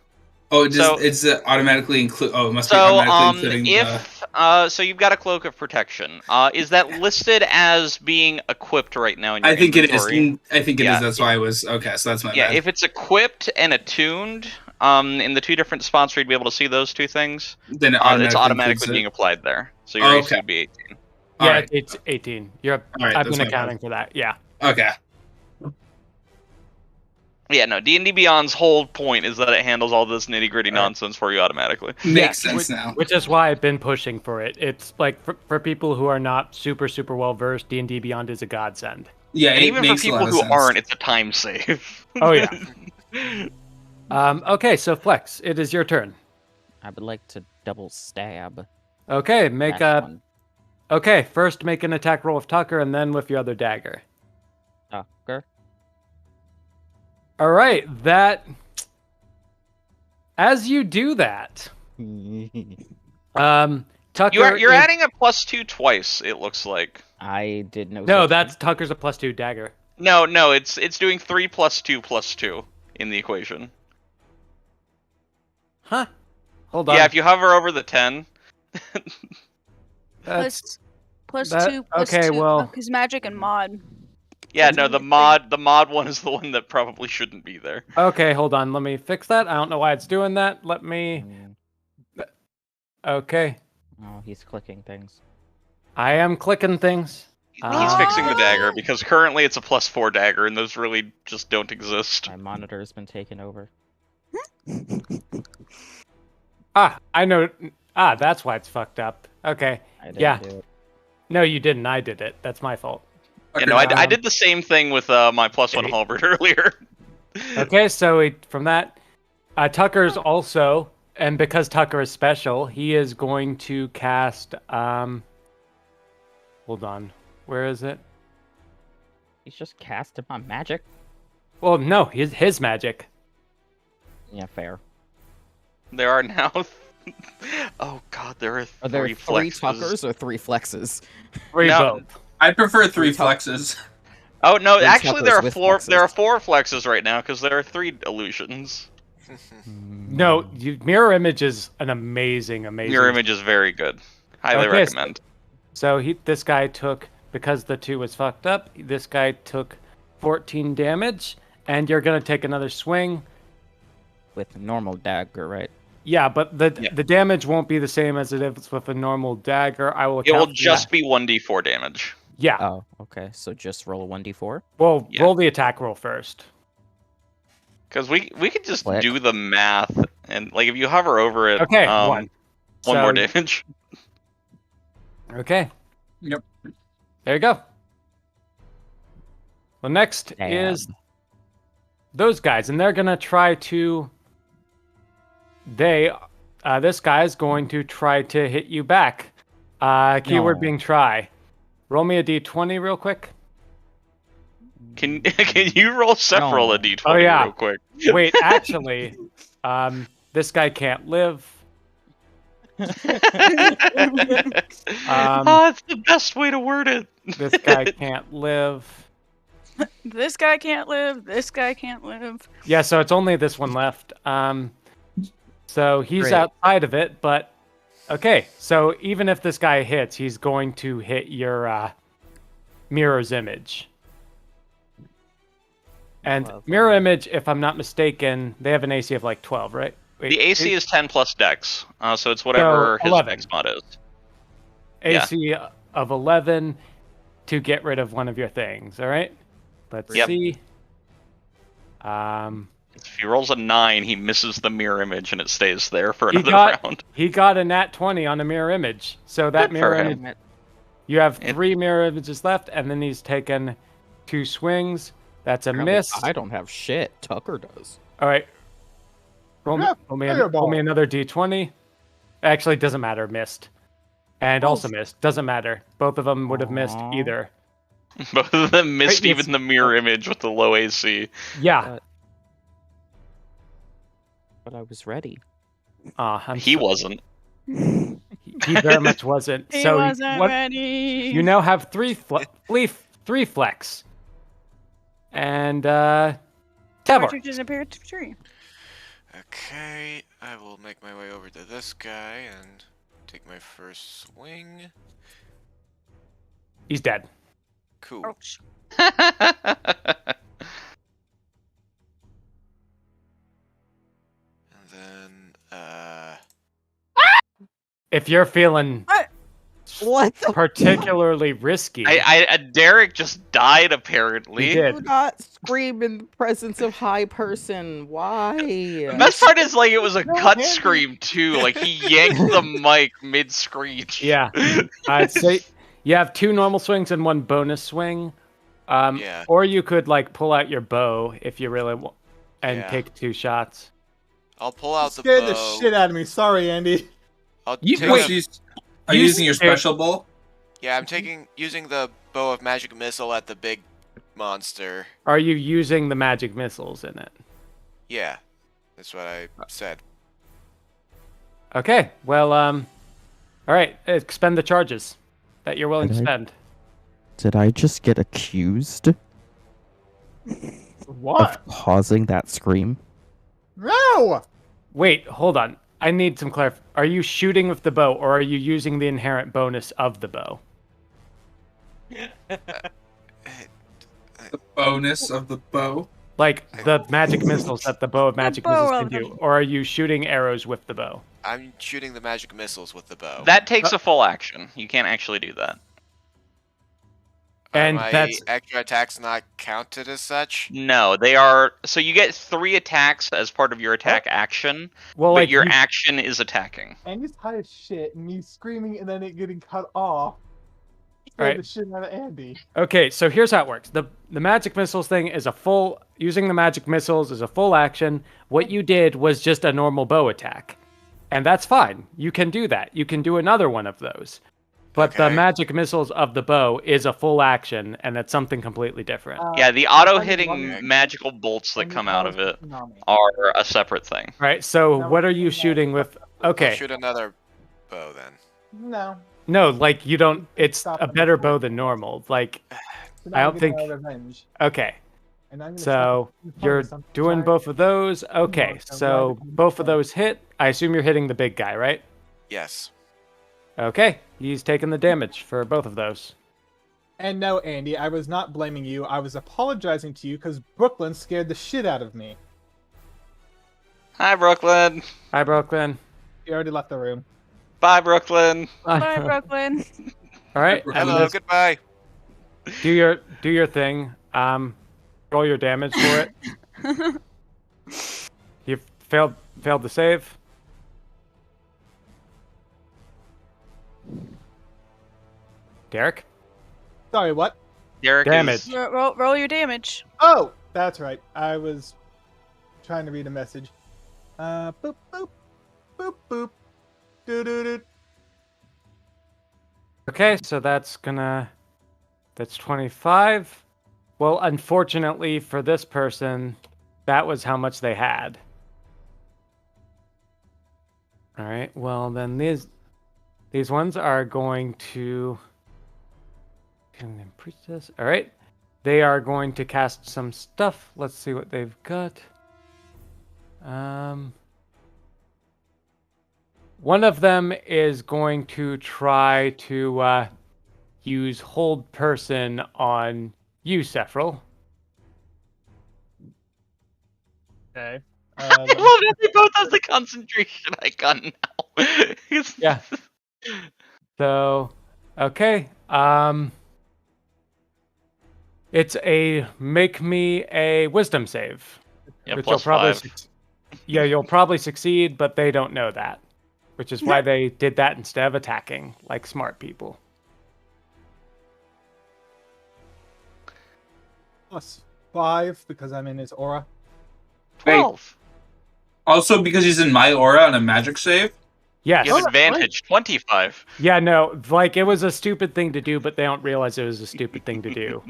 Oh, it just, So- it's automatically include. Oh, it must be So, automatically including if So you've got a Cloak of Protection. Is that listed as being equipped right now in your I think inventory? it is. I think it Yeah. is. That's why I was okay. So that's my Yeah, bad. if it's equipped and attuned, in the two different spots where you'd be able to see those two things, Then it it's automatically being applied there. So your AC would be 18. Yeah, Alright. it's 18. I've that's been my accounting for that. Yeah. Okay. Yeah, no, D&D Beyond's whole point is that it handles all this nitty-gritty nonsense for you automatically. Makes sense now. Which is why I've been pushing for it. It's like for people who are not super well versed, D&D Beyond is a godsend. Yeah, and it even for makes a lot people of who sense. aren't, it's a time save. Oh yeah. Okay, so Flex, it is your turn. I would like to double stab. Okay, make that a. one. Okay, first make an attack roll with Tucker, and then with your other dagger. Tucker. All right, that. As you do that, Tucker. You're adding a +2 twice. It looks like. I did know. No, that's Tucker's a +2 dagger. No, it's doing 3 +2 +2 in the equation. Huh? Hold on. Yeah, if you hover over the 10. That's, plus that- 2 plus okay, 2. well- Because magic and mod. Yeah, no, the mod one is the one that probably shouldn't be there. okay, hold on. Let me fix that. I don't know why it's doing that. Let me. Okay, Oh, he's clicking things. I am clicking things. He's fixing the dagger because currently it's a +4 dagger, and those really just don't exist. My monitor has been taken over. I know. That's why it's fucked up. Okay. I didn't Yeah. do it. No, you didn't. I did it. That's my fault. You know, I did the same thing with my +1 halberd earlier. Okay, so from that, Tucker's also, and because Tucker is special, he is going to cast. Hold on, where is it? He's just casting my magic. Well, no, his magic. Yeah, fair. There are now. Oh god, there are Are there 3 three flexes. Tuckers or 3 flexes? Three No. both. I prefer 3 flexes. Oh no, Three actually there Tuckers are with there are flexes. 4 flexes right now because there are 3 illusions. No, mirror image is an amazing. Mirror image is very good. Highly Okay, recommend. So this guy took, because the 2 was fucked up, this guy took 14 damage, and you're gonna take another swing. With normal dagger, right? Yeah, but the damage won't be the same as it is with a normal dagger. I will. It will account for just that. be 1d4 damage. Yeah. Oh, okay. So just roll a 1d4. Well, Yeah. roll the attack roll first. Because we could just Click. do the math and like if you hover over it. Okay, one one. more So- damage. Okay. Yep. There you go. Well, next Damn. is those guys, and they're gonna try to. This guy's going to try to hit you back. Keyword No. being try. Roll me a d20 real quick. Can you roll several No. a d20 Oh, yeah. real quick? Wait, actually, this guy can't live. Oh, it's the best way to word it. This guy can't live. This guy can't live. This guy can't live. Yeah, so it's only this one left. So he's Great. outside of it, but okay. So even if this guy hits, he's going to hit your mirror's image. And mirror image, if I'm not mistaken, they have an AC of like 12, right? Wait, The AC is 10 plus dex, so it's whatever his 11. dex mod is. AC of 11 to get rid of one of your things. All right. Let's Yep. see. If he rolls a 9, he misses the mirror image and it stays there for He another got round. he got a nat 20 on a mirror image. So that Good for mirror him. image, you have It- 3 mirror images left, and then he's taken 2 swings. That's a miss. I don't have shit. Tucker does. All right. Roll me, Yeah, roll me, fireball. roll me another d20. Actually, doesn't matter. Missed. And also missed. Doesn't matter. Both of them would have missed Aw. either. Both of them missed Wait, even the mirror image with the low AC. Yeah. But I was ready. He wasn't. He very much wasn't. He So wasn't what, ready. you now have 3 flex. And Tavor. Partridges appear to tree. Okay, I will make my way over to this guy and take my my first swing. He's dead. Cool. Ouch. And then, If you're feeling What the particularly risky, Derek just died apparently. He did. Do not scream in the presence of high person. Why? The best part is like it was a cut scream too. Like he yanked the mic mid screech. Yeah. I'd say you have 2 normal swings and 1 bonus swing. yeah. Or you could like pull out your bow if you really want and Yeah. take 2 shots. I'll pull out the Scared bow. the shit out of me. Sorry, Andy. I'll You- take wait. a- Are you using your special bow? Yeah, I'm using the bow of magic missile at the big monster. Are you using the magic missiles in it? Yeah, that's what I said. Okay. Well, all right. Expend the charges that you're willing to spend. Did I just get accused What? of causing that scream? No! Wait, hold on. I need some clarification. Are you shooting with the bow, or are you using the inherent bonus of the bow? The bonus of the bow. Like the magic missiles that the bow of magic bow missiles of can do, them. or are you shooting arrows with the bow? I'm shooting the magic missiles with the bow. That takes a full action. You can't actually do that. And my that's extra attacks not counted as such. No, they are. So you get 3 attacks as part of your attack action, well, but like your you- action is attacking. Andy's high as shit, and me screaming and then it getting cut off. Scared Alright. the shit out of Andy. Okay, so here's how it works. The magic missiles thing is using the magic missiles is a full action. What you did was just a normal bow attack. And that's fine. You can do that. You can do another one of those. But the Okay. magic missiles of the bow is a full action, and it's something completely different. Yeah, the auto-hitting magical bolts that And come you out of always it put on me. are a separate thing. Right, so No, what are you no, shooting with? I'll Okay. shoot another bow then. No. No, like you don't, it's Stop a them better before. bow than normal. Like, So I now don't I'm think- getting my revenge. okay. And I'm gonna So stop making fun you're of something. doing Sorry. both of those. Okay, More, so so glad to both of be those hit. I assume you're hitting the big guy, right? Yes. Okay, he's taking the damage for both of those. And no, Andy, I was not blaming you. I was apologizing to you because Brooklyn scared the shit out of me. Hi, Brooklyn. Hi, Brooklyn. You already left the room. Bye, Brooklyn. Bye, Brooklyn. All right, Hello, and goodbye. do your thing. Roll your damage for it. You failed to save. Derek? Sorry, what? Derek Damage. is... roll your damage. Oh, that's right. I was trying to read a message. Boop, boop, boop, boop. Doo doo doo. Okay, so that's 25. Well, unfortunately for this person, that was how much they had. All right, well then these ones are going to priestess. All right, they are going to cast some stuff. Let's see what they've got. One of them is going to try to use Hold Person on you, Sephril. Okay. I love that they both have the concentration icon now. Yeah. So, okay. It's a make me a wisdom save. Yeah, which plus you'll probably 5. Yeah, you'll probably succeed, but they don't know that. Which is why they did that instead of attacking, like smart people. Plus 5 because I'm in his aura. 12. Also, because he's in my aura on a magic save. Yes. You have advantage. 25. Yeah, no, like it was a stupid thing to do, but they don't realize it was a stupid thing to do.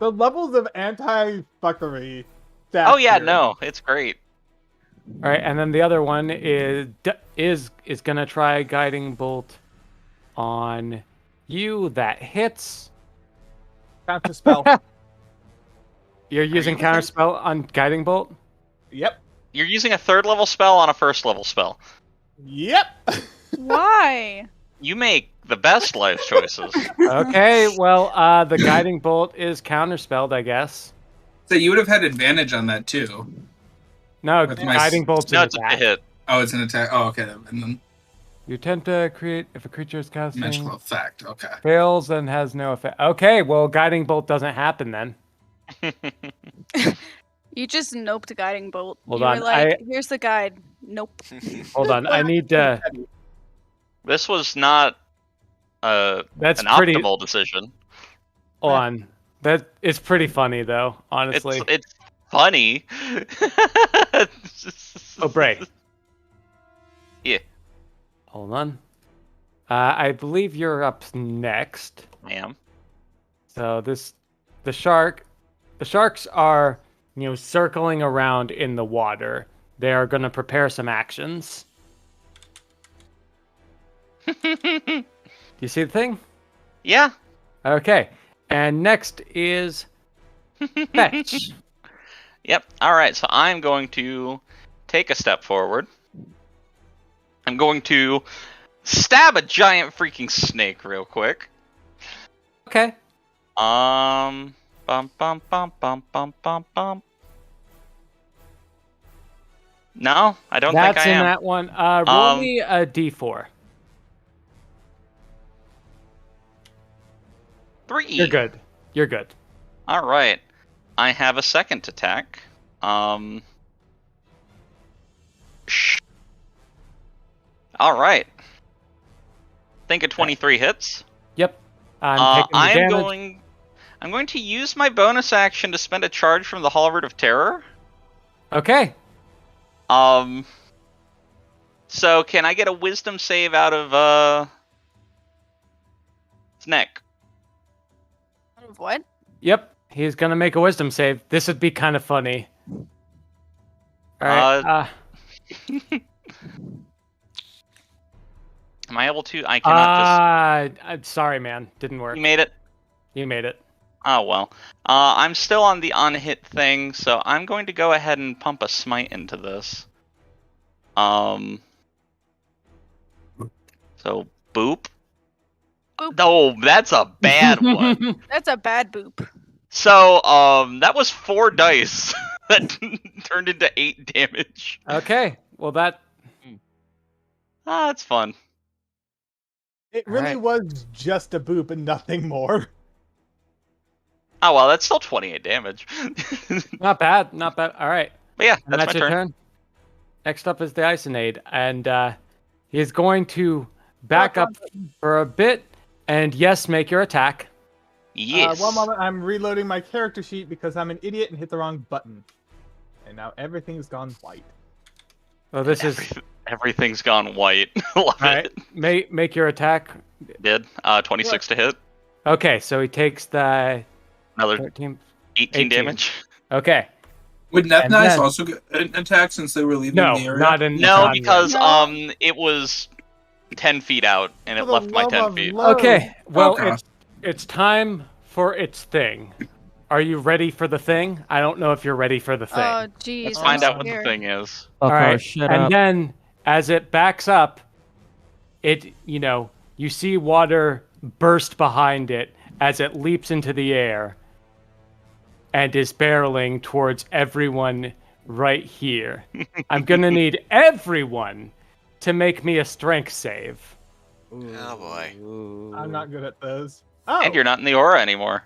The levels of anti-fuckery. Oh yeah, no, it's great. All right, and then the other one is gonna try guiding bolt on you. That hits. Counter spell. You're using counterspell on guiding bolt. Yep. You're using a 3rd level spell on a 1st level spell. Yep. Why? Why? You make the best life choices. Okay, well, the guiding bolt is counterspelled, I guess. So you would have had advantage on that too. No, With the my guiding bolt's an No, it's a attack. hit. Oh, it's an attack. Oh, okay. And then You attempt to create if a creature is casting magical effect. Okay. fails and has no effect. Okay, well, guiding bolt doesn't happen then. You just noped the guiding bolt. Hold you on, were like, here's the guide. Nope. Hold on, I need to. This was not That's an pretty. optimal decision. Hold on, that is pretty funny though. Honestly. It's funny. Oh, Bray. Yeah. Hold on. I believe you're up next. I am. So the sharks are, circling around in the water. They are going to prepare some actions. You see the thing? Yeah. Okay. And next is Fetch. Yep. All right. So I'm going to take a step forward. I'm going to stab a giant freaking snake real quick. Okay. Bum bum bum bum bum bum bum. No, I don't think I am. That's in that one. Roll me a d4. 3. You're good. You're good. All right. I have a second attack. All right. Think a 23 hits. Yep. I'm going to use my bonus action to spend a charge from the Halberd of Terror. Okay. So can I get a wisdom save out of his neck? Out of what? Yep. He's gonna make a wisdom save. This would be kind of funny. All right. Am I able to? I cannot I'm sorry, man. Didn't work. You made it? You made it. Oh, well. I'm still on the unhit thing, so I'm going to go ahead and pump a smite into this. So, boop. Boop. Oh, that's a bad one. That's a bad boop. So, that was 4 dice that turned into 8 damage. Okay. Well, that's fun. It really was just a boop and nothing more. Oh, well, that's still 28 damage. not bad. Not bad. All right. But yeah, And that's my your turn. Next up is the Icinade, and he's going to back up for a bit, and yes, make your attack. Yes. One moment, I'm reloading my character sheet because I'm an idiot and hit the wrong button. And now everything's gone white. Oh, this is everything's gone white. Love it. Make your attack. Did 26 to hit. Okay, so he takes the Another 13, 18 damage. Okay. Would Nethnice also get an attack since they were leaving the area? No, because it was 10 feet out and it left my 10 feet. Okay, well, it's time for its thing. Are you ready for the thing? I don't know if you're ready for the thing. Oh, jeez. Let's find out what the thing is. All right, and then as it backs up, you see water burst behind it as it leaps into the air and is barreling towards everyone right here. I'm gonna need everyone to make me a strength save. Oh boy. I'm not good at those. Oh, And you're not in the aura anymore.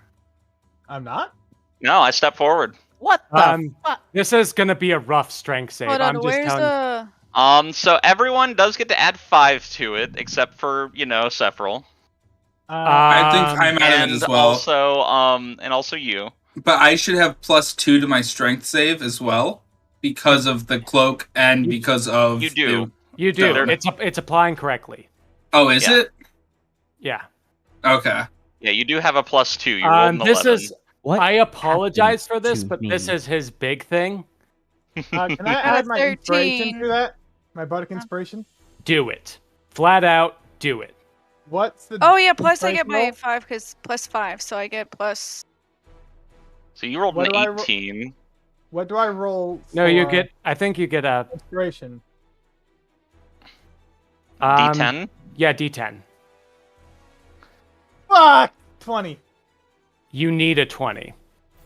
I'm not? No, I step forward. What the fuck? This is gonna be a rough strength save. Hold on, I'm just where's telling the... So everyone does get to add 5 to it, except for, Sephiroth. I think I'm out of it as well. And also you. But I should have +2 to my strength save as well because of the cloak and because of You do. You do. It's applying correctly. Oh, is it? Yeah. Okay. Yeah, you do have a +2. You rolled an 11. I apologize for this, but this is his big thing. Can I add my inspiration to that? My Bardic Inspiration? Do it. Flat out, do it. What's the... Oh, yeah, plus I get inspiration my roll? 5, because +5, so I get plus... So you rolled What an do I 18. What do I roll No, you for get. I think you get a inspiration? D10? Yeah, D10. Fuck! 20. You need a 20.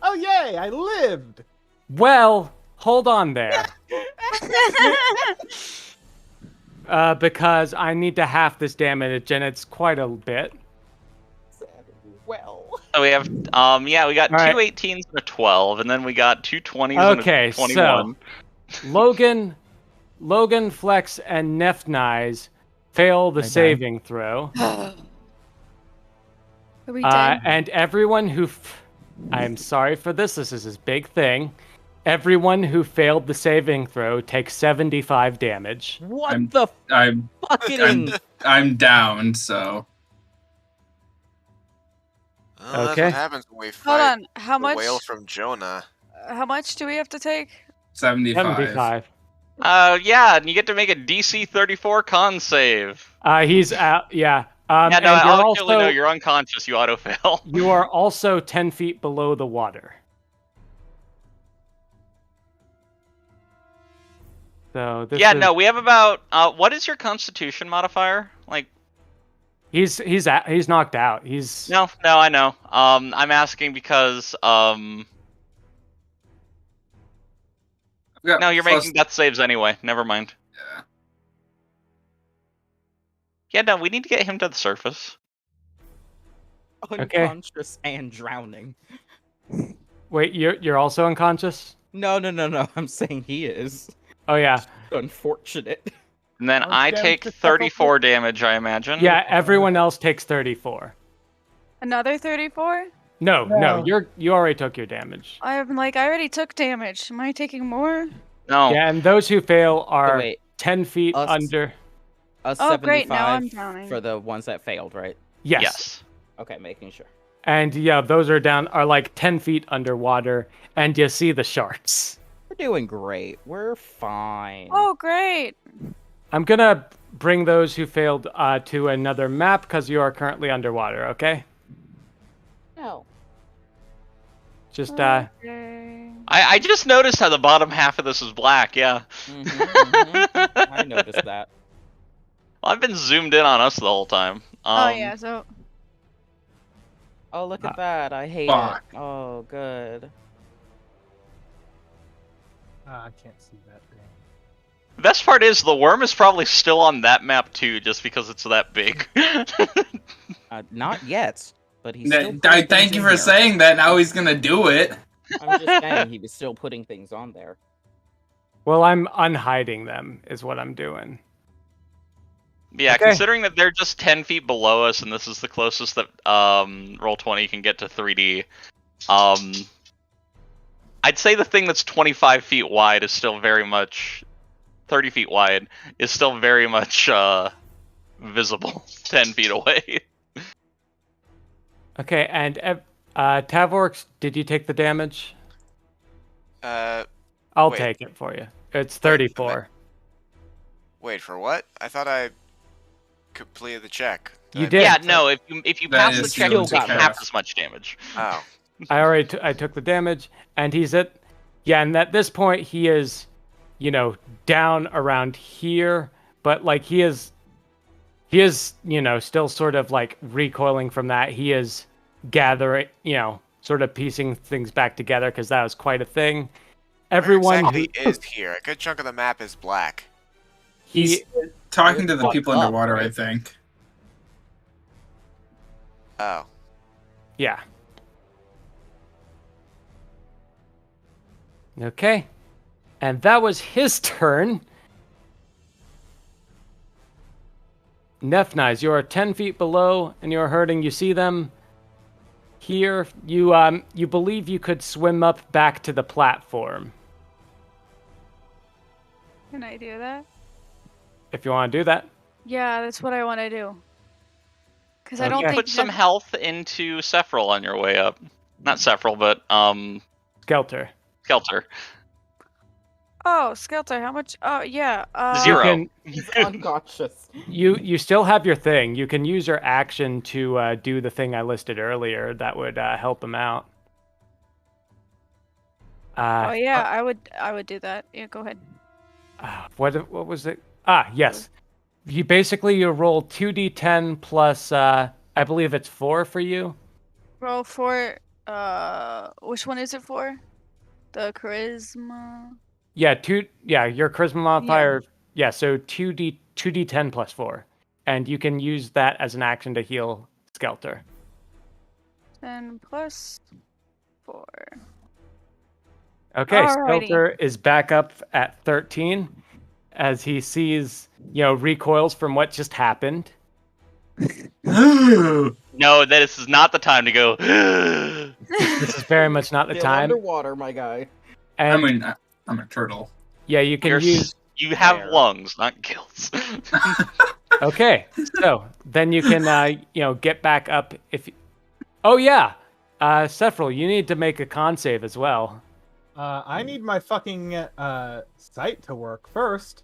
Oh, yay! I lived! Well, hold on there. Because I need to half this damage, and it's quite a bit. Well. So we have, we got All two right. 18s and a 12, and then we got two 20s and a 21. So Logan, Flex, and Nefnize fail the saving throw. Are we dead? And everyone who... I'm sorry for this. This is his big thing. Everyone who failed the saving throw takes 75 damage. What I'm down, so... Well, Okay. That's what happens when we Hold fight on. How the much? whale from Jonah. How much do we have to take? 75. And you get to make a DC 34 con save. He's out. Yeah. Yeah, no, and you're actually, no, you're unconscious. You auto-fail. You are also 10 feet below the water. So this is... no, we have about... what is your constitution modifier? Like... He's knocked out. He's... No, I know. I'm asking because, No, you're making death saves anyway. Never mind. Yeah. Yeah, no, we need to get him to the surface. Unconscious and drowning. Wait, you're also unconscious? No. I'm saying he is. Oh, yeah. Unfortunate. And then I take 34 damage, I imagine. Yeah, everyone else takes 34. Another 34? No, you already took your damage. I already took damage. Am I taking more? No. Yeah, and those who fail are 10 feet Us- under. A Oh, great, now 75 I'm drowning. for the ones that failed, right? Yes. Okay, making sure. And yeah, those are 10 feet underwater, and you see the sharks. We're doing great. We're fine. Oh, great. I'm gonna bring those who failed to another map because you are currently underwater, okay? No. Just Okay. I just noticed how the bottom half of this is black, yeah. I noticed that. Well, I've been zoomed in on us the whole time. Oh, yeah, so... Oh, look at that. I hate Fuck. it. Oh, good. I can't see that thing. The best part is the worm is probably still on that map too, just because it's that big. Not yet, but he's Thank you for saying that. Now he's gonna do it. I'm just saying he was still putting things on there. well, I'm unhiding them is what I'm doing. Yeah, Okay. considering that they're just 10 feet below us, and this is the closest that Roll20 can get to 3D, I'd say the thing that's 25 feet wide is still very much... 30 feet wide is still very much visible 10 feet away. Okay, and Tavorx, did you take the damage? Wait. I'll take it for you. It's 34. Wait, for what? I thought I completed the check. You did. Yeah, no, if you That pass the is check, still you take got half half. as much damage. Oh. I took the damage, and he's at... Yeah, and at this point, he is, down around here, but, he is, still sort of, recoiling from that. He is gathering, sort of piecing things back together, because that was quite a thing. Everyone Where exactly is here? A good chunk of the map is black. He's talking to the people up, underwater, right? I think. Oh. Yeah. Okay. And that was his turn. Nefnize, you are 10 feet below, and you're hurting. You see them here. You believe you could swim up back to the platform. Can I do that? If you want to do that. Yeah, that's what I want to do. Because I don't Okay. think... Put some health into Sephril on your way up. Not Sephril, but Skelter. Skelter. Oh, Skelter, how much? Oh, yeah. 0. He's unconscious. You still have your thing. You can use your action to do the thing I listed earlier. That would help him out. Oh, yeah, I would do that. Yeah, go ahead. What was it? Yes. you roll 2d10 plus I believe it's 4 for you. Roll for which one is it for? The charisma. Yeah, your charisma modifier. Yeah, so 2d10 plus 4. And you can use that as an action to heal Skelter. 10 plus 4. Okay, Alrighty. Skelter is back up at 13 as he sees, recoils from what just happened. No, this is not the time to go. This is very much not the Still time. underwater, my guy. And I'm a turtle. yeah, you can use. You have Fair. lungs, not gills. Okay, so then you can, get back up if. Oh yeah, Sephril, you need to make a con save as well. I need my fucking sight to work first.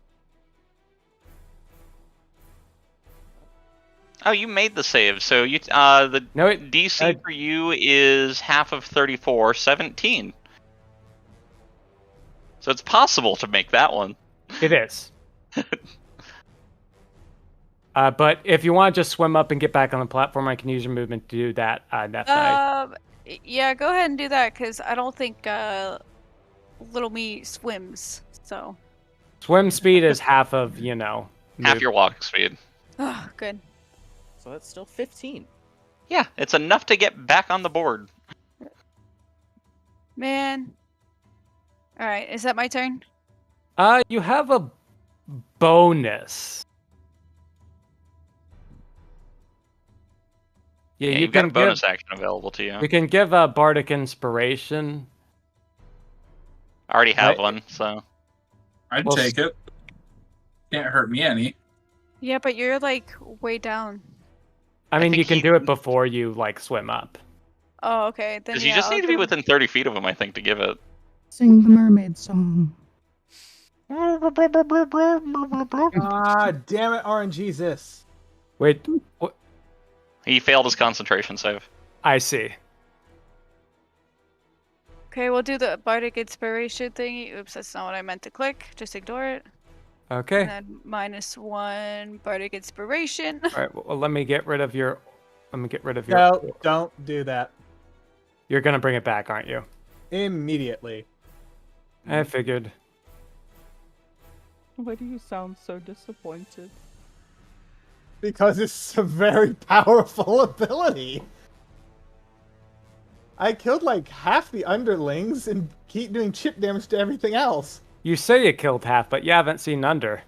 Oh, you made the save, so you the No, DC for you is half of 34, 17. So it's possible to make that one. It is. But if you want to just swim up and get back on the platform, I can use your movement to do that. Yeah, go ahead and do that because I don't think little me swims. So. Swim speed is half of Half your walk speed. Oh, good. So that's still 15. Yeah, it's enough to get back on the board. Man. All right, is that my turn? You have a bonus. Yeah, You've got a bonus action available to you. You can give a Bardic Inspiration. I already have one, so. I'd take it. Can't hurt me any. Yeah, but you're like way down. I mean, you can do it before you swim up. Oh, okay. Then Because you just need to be within 30 feet of him, I think, to give it. Sing the mermaid song. Ah, damn it, RNGesus. Wait, what? He failed his concentration save. I see. Okay, we'll do the Bardic Inspiration thingy. Oops, that's not what I meant to click. Just ignore it. Okay. And then -1 Bardic Inspiration. All right. Well, let me get rid of your. No, don't do that. You're gonna bring it back, aren't you? Immediately. I figured. Why do you sound so disappointed? Because it's a very powerful ability. I killed like half the underlings and keep doing chip damage to everything else. You say you killed half, but you haven't seen under.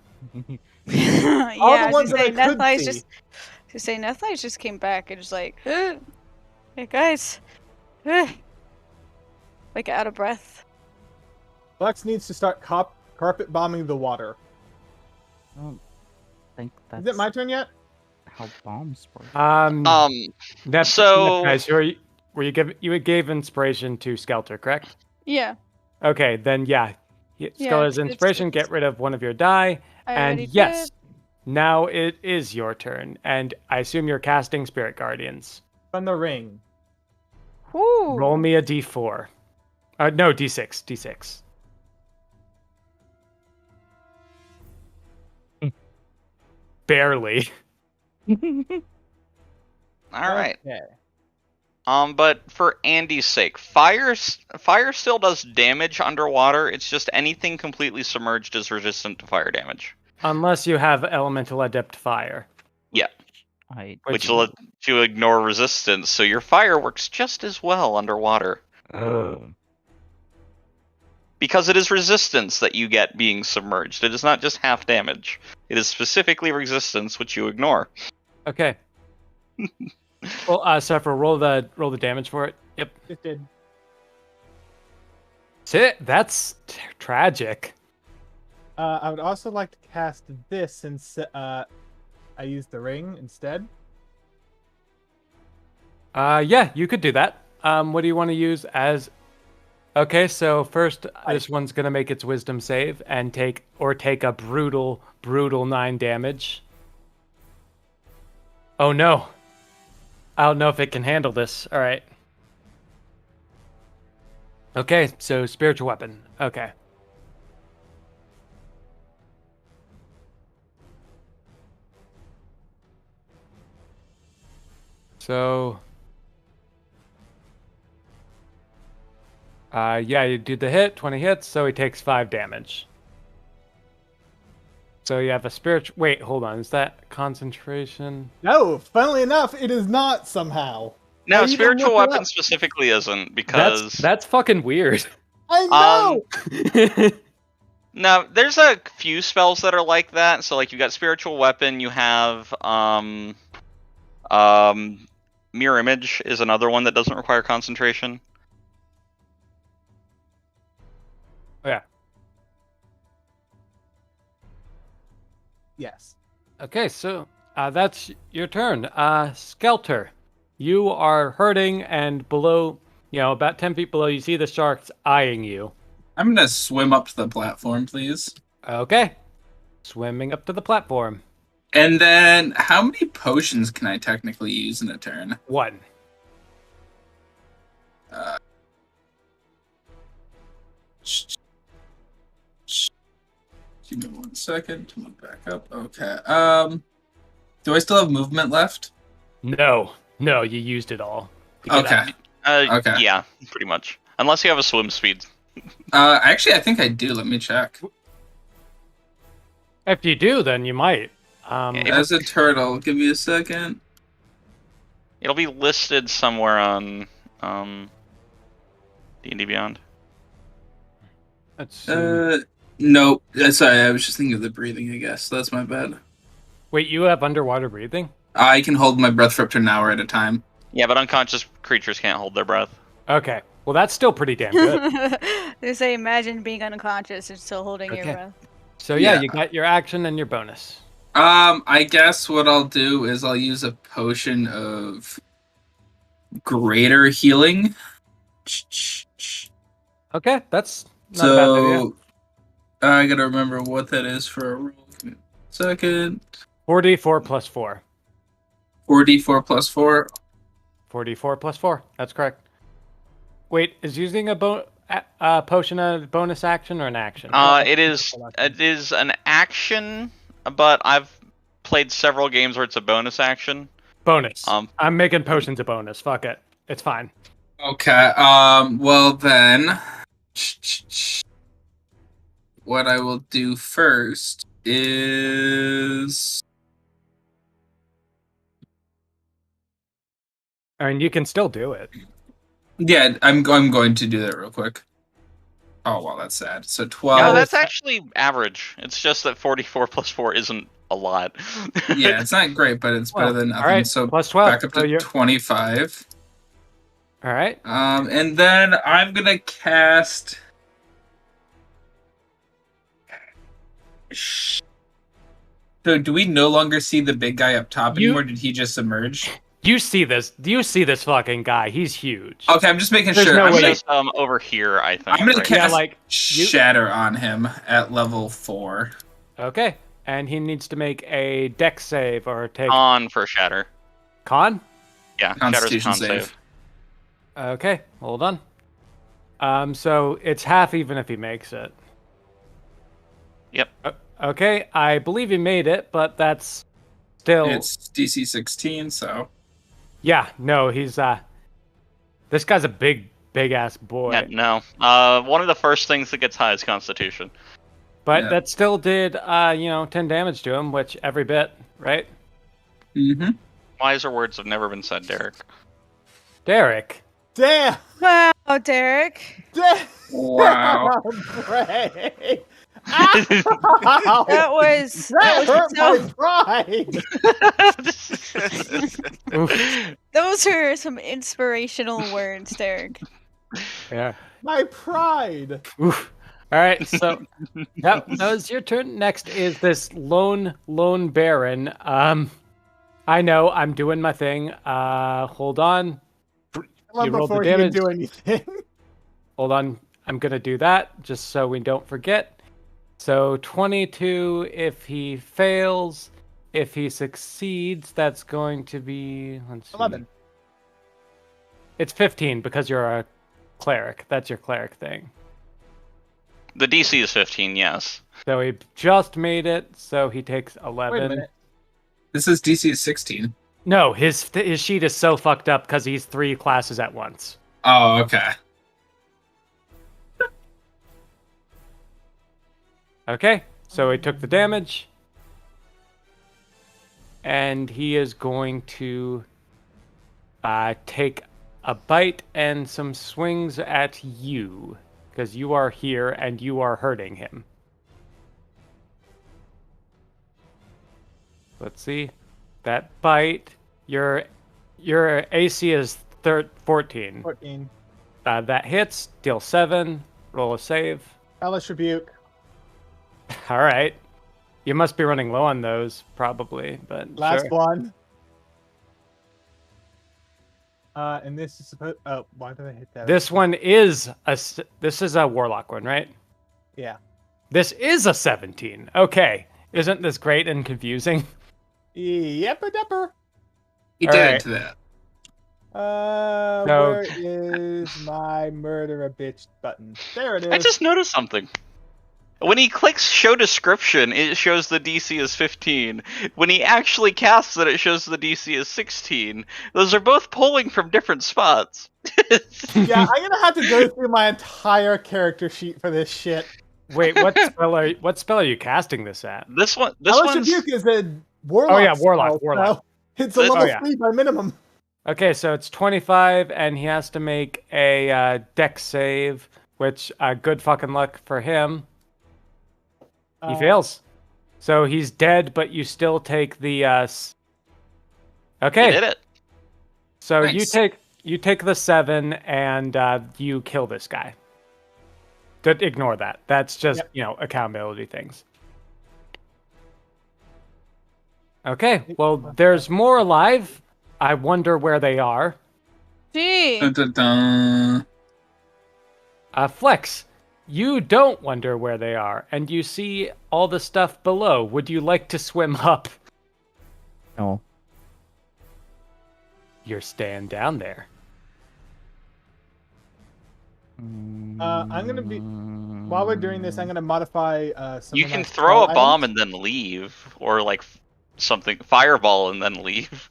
Yeah, All the ones that I could see. Nethlice just came back and just like, hey guys, like out of breath. Flex needs to start carpet bombing the water. I don't think that's. Is it my turn yet? How bombs work. Guys, you gave inspiration to Skelter, correct? Yeah. Okay, then yeah. Skelter's inspiration, get rid of one of your die. And yes, now it is your turn. And I assume you're casting Spirit Guardians. From the ring. Woo. Roll me a d4. No, d6. D6. Barely. All right. Okay. But for Andy's sake, fire still does damage underwater. It's just anything completely submerged is resistant to fire damage. Unless you have Elemental Adept Fire. Yeah. Which will let you ignore resistance, so your fire works just as well underwater. Because it is resistance that you get being submerged. It is not just half damage. It is specifically resistance, which you ignore. Okay. Well, Sephril, roll the damage for it. Yep. It did. That's tragic. I would also like to cast this since I used the ring instead. Yeah, you could do that. What do you want to use as? Okay, so first, this one's gonna make its wisdom save and take a brutal 9 damage. Oh no. I don't know if it can handle this. All right. Okay, so spiritual weapon. Okay. So, yeah, you do the hit, 20 hits, so he takes 5 damage. So you have a spiritual... Wait, hold on. Is that concentration? No, funnily enough, it is not somehow. No, spiritual weapon specifically isn't, because... That's fucking weird. I know! No, there's a few spells that are like that. So, like, you got spiritual weapon, you have, mirror image is another one that doesn't require concentration. Oh, yeah. Yes. Okay, so that's your turn. Skelter, you are hurting, and below, about 10 feet below, you see the sharks eyeing you. I'm gonna swim up to the platform, please. Okay. Swimming up to the platform. And then, how many potions can I technically use in a turn? 1. Give me 1 second to look back up. Okay. Do I still have movement left? No, you used it all. Okay. Okay. Yeah, pretty much. Unless you have a swim speed. Actually, I think I do. Let me check. If you do, then you might. As a turtle, give me a second. It'll be listed somewhere on D&D Beyond. Let's see. Nope. Sorry, I was just thinking of the breathing, I guess. That's my bad. Wait, you have underwater breathing? I can hold my breath for up to an hour at a time. Yeah, but unconscious creatures can't hold their breath. Okay. Well, that's still pretty damn good. They say imagine being unconscious and still holding your breath. So yeah, you got your action and your bonus. I guess what I'll do is I'll use a potion of greater healing. Okay, that's not a bad idea. I gotta remember what that is for a roll. Give me a second. 4d4 plus 4. 4d4 plus 4. 4d4 plus 4. That's correct. Wait, is using a potion a bonus action or an action? It is an action, but I've played several games where it's a bonus action. Bonus. I'm making potions a bonus. Fuck it. It's fine. Okay. Well then, what I will do first is. I mean, you can still do it. Yeah, I'm going to do that real quick. Oh, well, that's sad. So 12. Yeah, that's actually average. It's just that 44 plus 4 isn't a lot. Yeah, it's not great, but it's better than nothing. All right, so plus 12. Back up to 25. All right. And then I'm gonna cast. So, do we no longer see the big guy up top anymore? Did he just emerge? You see this fucking guy. He's huge. Okay, I'm just making There's sure. no I'm way. gonna, over here, I think. I'm gonna cast like Shatter on him at level 4. Okay, and he needs to make a dex save or take Con for Shatter. Con? Yeah, Constitution Shatter's a con save. Okay, hold on. So it's half even if he makes it. Yep. Okay, I believe he made it, but that's still. It's DC 16, so. Yeah, no, he's this guy's a big ass boy. Yeah, no. One of the first things that gets high is Constitution. But that still did 10 damage to him, which every bit, right? Mm-hmm. Wiser words have never been said, Derek. Derek. Damn! Wow, Derek. Wow. Bray. That was hurt so... my pride. Those are some inspirational words, Derek. Yeah. My pride. Oof. All right, so that was your turn. Next is this lone baron. I know I'm doing my thing. Hold on. Before you can do anything. Hold on. I'm gonna do that just so we don't forget. So 22 if he fails. If he succeeds, that's going to be 11. It's 15 because you're a cleric. That's your cleric thing. The DC is 15, yes. So he just made it, so he takes 11. Wait a minute. This is DC 16. No, his sheet is so fucked up because he's 3 classes at once. Oh, okay. Okay, so he took the damage. And he is going to take a bite and some swings at you. Because you are here and you are hurting him. Let's see. That bite, your AC is 14. 14. That hits, deal 7, roll a save. Hellish Rebuke. All right. You must be running low on those, probably, but Last sure. one. And this is supposed. Oh, why did I hit that? This one is a warlock one, right? Yeah. This is a 17. Okay. Isn't this great and confusing? Yepper-depper. He All did right. it to that. So- Where is my murder a bitch button? There it is. I just noticed something. When he clicks show description, it shows the DC is 15. When he actually casts it, it shows the DC is 16. Those are both pulling from different spots. Yeah, I'm gonna have to go through my entire character sheet for this shit. Wait, what spell are you casting this at? This Hellish one's Rebuke is a warlock. Oh yeah, warlock, spell, warlock. so it's a level yeah. 3 by minimum. Okay, so it's 25, and he has to make a dex save, which good fucking luck for him. He fails. So he's dead, but you still take the Okay. He did it. So Nice. you take the 7 and you kill this guy. Ignore that. That's just, accountability things. Okay, well, there's more alive. I wonder where they are. Gee. Dun, dun, dun. Flex, you don't wonder where they are, and you see all the stuff below. Would you like to swim up? No. You're staying down there. I'm gonna be. While we're doing this, I'm gonna modify some. You of can my throw a spell bomb items. and then leave, or like something fireball and then leave.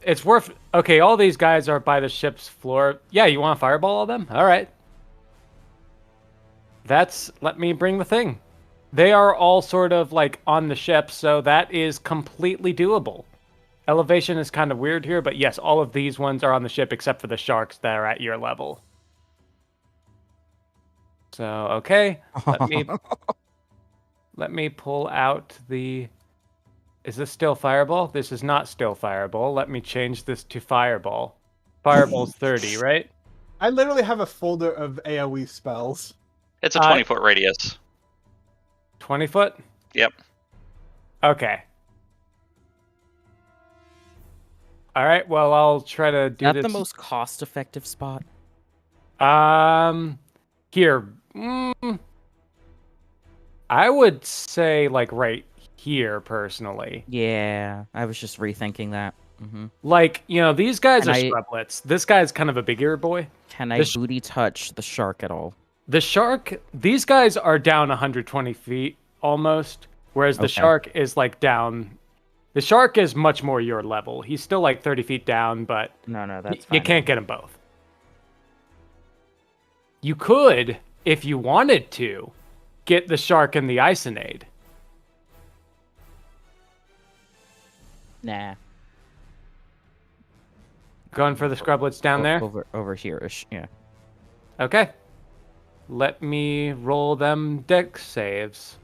It's worth. Okay, all these guys are by the ship's floor. Yeah, you want to fireball all them? All right. Let me bring the thing. They are all sort of like on the ship, so that is completely doable. Elevation is kind of weird here, but yes, all of these ones are on the ship except for the sharks that are at your level. So, okay. Let me pull out the... Is this still fireball? This is not still fireball. Let me change this to fireball. Fireball's 30, right? I literally have a folder of AoE spells. It's a 20-foot radius. 20 foot? Yep. Okay. All right, well, I'll try to do Is that this. the most cost-effective spot? Here. I would say, like, right here, personally. Yeah, I was just rethinking that. Mm-hmm. Like, these guys are scrublets. This guy's kind of a bigger boy. Can I booty touch the shark at all? The shark, these guys are down 120 feet, almost, whereas the shark is, like, down... The shark is much more your level. He's still, like, 30 feet down, but... No, that's fine. You can't get them both. You could, if you wanted to, get the shark and the Icinade. Nah. Going for the scrublets down there? Over here-ish, yeah. Okay. Let me roll them dex saves.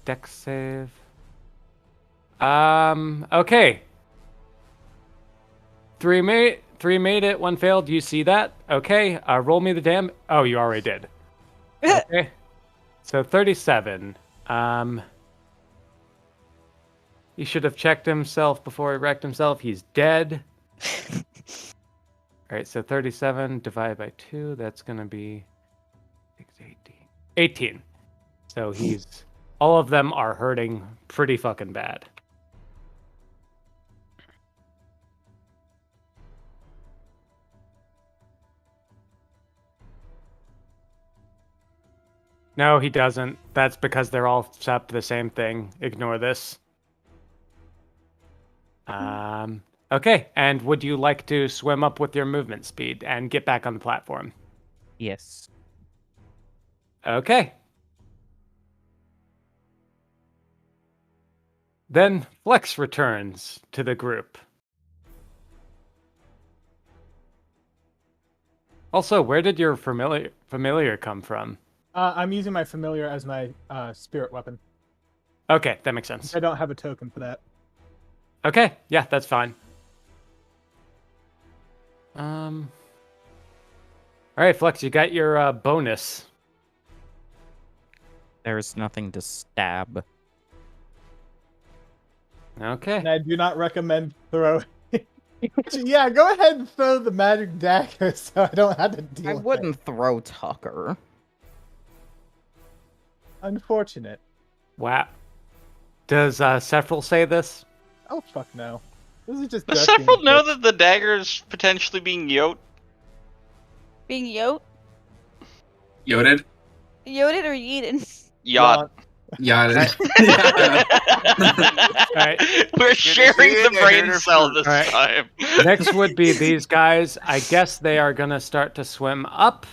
Dex save. Okay. Three made it, 1 failed. Do you see that? Okay. Roll me the damn. Oh, you already did. Okay. So 37. He should have checked himself before he wrecked himself. He's dead. All right, so 37 divided by 2, that's going to be 18. So he's... All of them are hurting pretty fucking bad. No, he doesn't. That's because they're all set up to the same thing. Ignore this. Okay, and would you like to swim up with your movement speed and get back on the platform? Yes. Okay. Then Flex returns to the group. Also, where did your familiar come from? I'm using my familiar as my spirit weapon. Okay, that makes sense. I don't have a token for that. Okay, yeah, that's fine. All right, Flex, you got your bonus. There's nothing to stab. Okay. And I do not recommend throwing. Yeah, go ahead and throw the magic dagger so I don't have to deal I with wouldn't it. throw Tucker. Unfortunate. Wow. Does Sephril say this? Oh, fuck no. This is just. Does Sephril know that the dagger is potentially being yoked? Being yote? Yoted? Yoted or yeeted? Yacht. Yotted. Alright. We're sharing the brain cell this time. Next would be these guys. I guess they are going to start to swim up.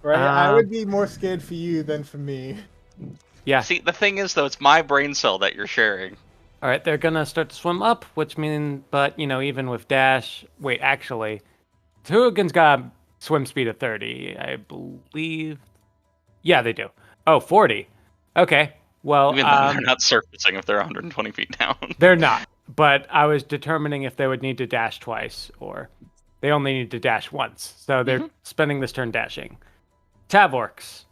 Right? I would be more scared for you than for me. Yeah. See, the thing is, though, it's my brain cell that you're sharing. All right, they're going to start to swim up, which means, but, you know, even with dash... Wait, actually, Hooligan's got swim speed of 30, I believe. Yeah, they do. Oh, 40. Okay, well... Even then, they're not surfacing if they're 120 feet down. They're not, but I was determining if they would need to dash twice, or they only need to dash once. So they're spending this turn dashing. Tavorks,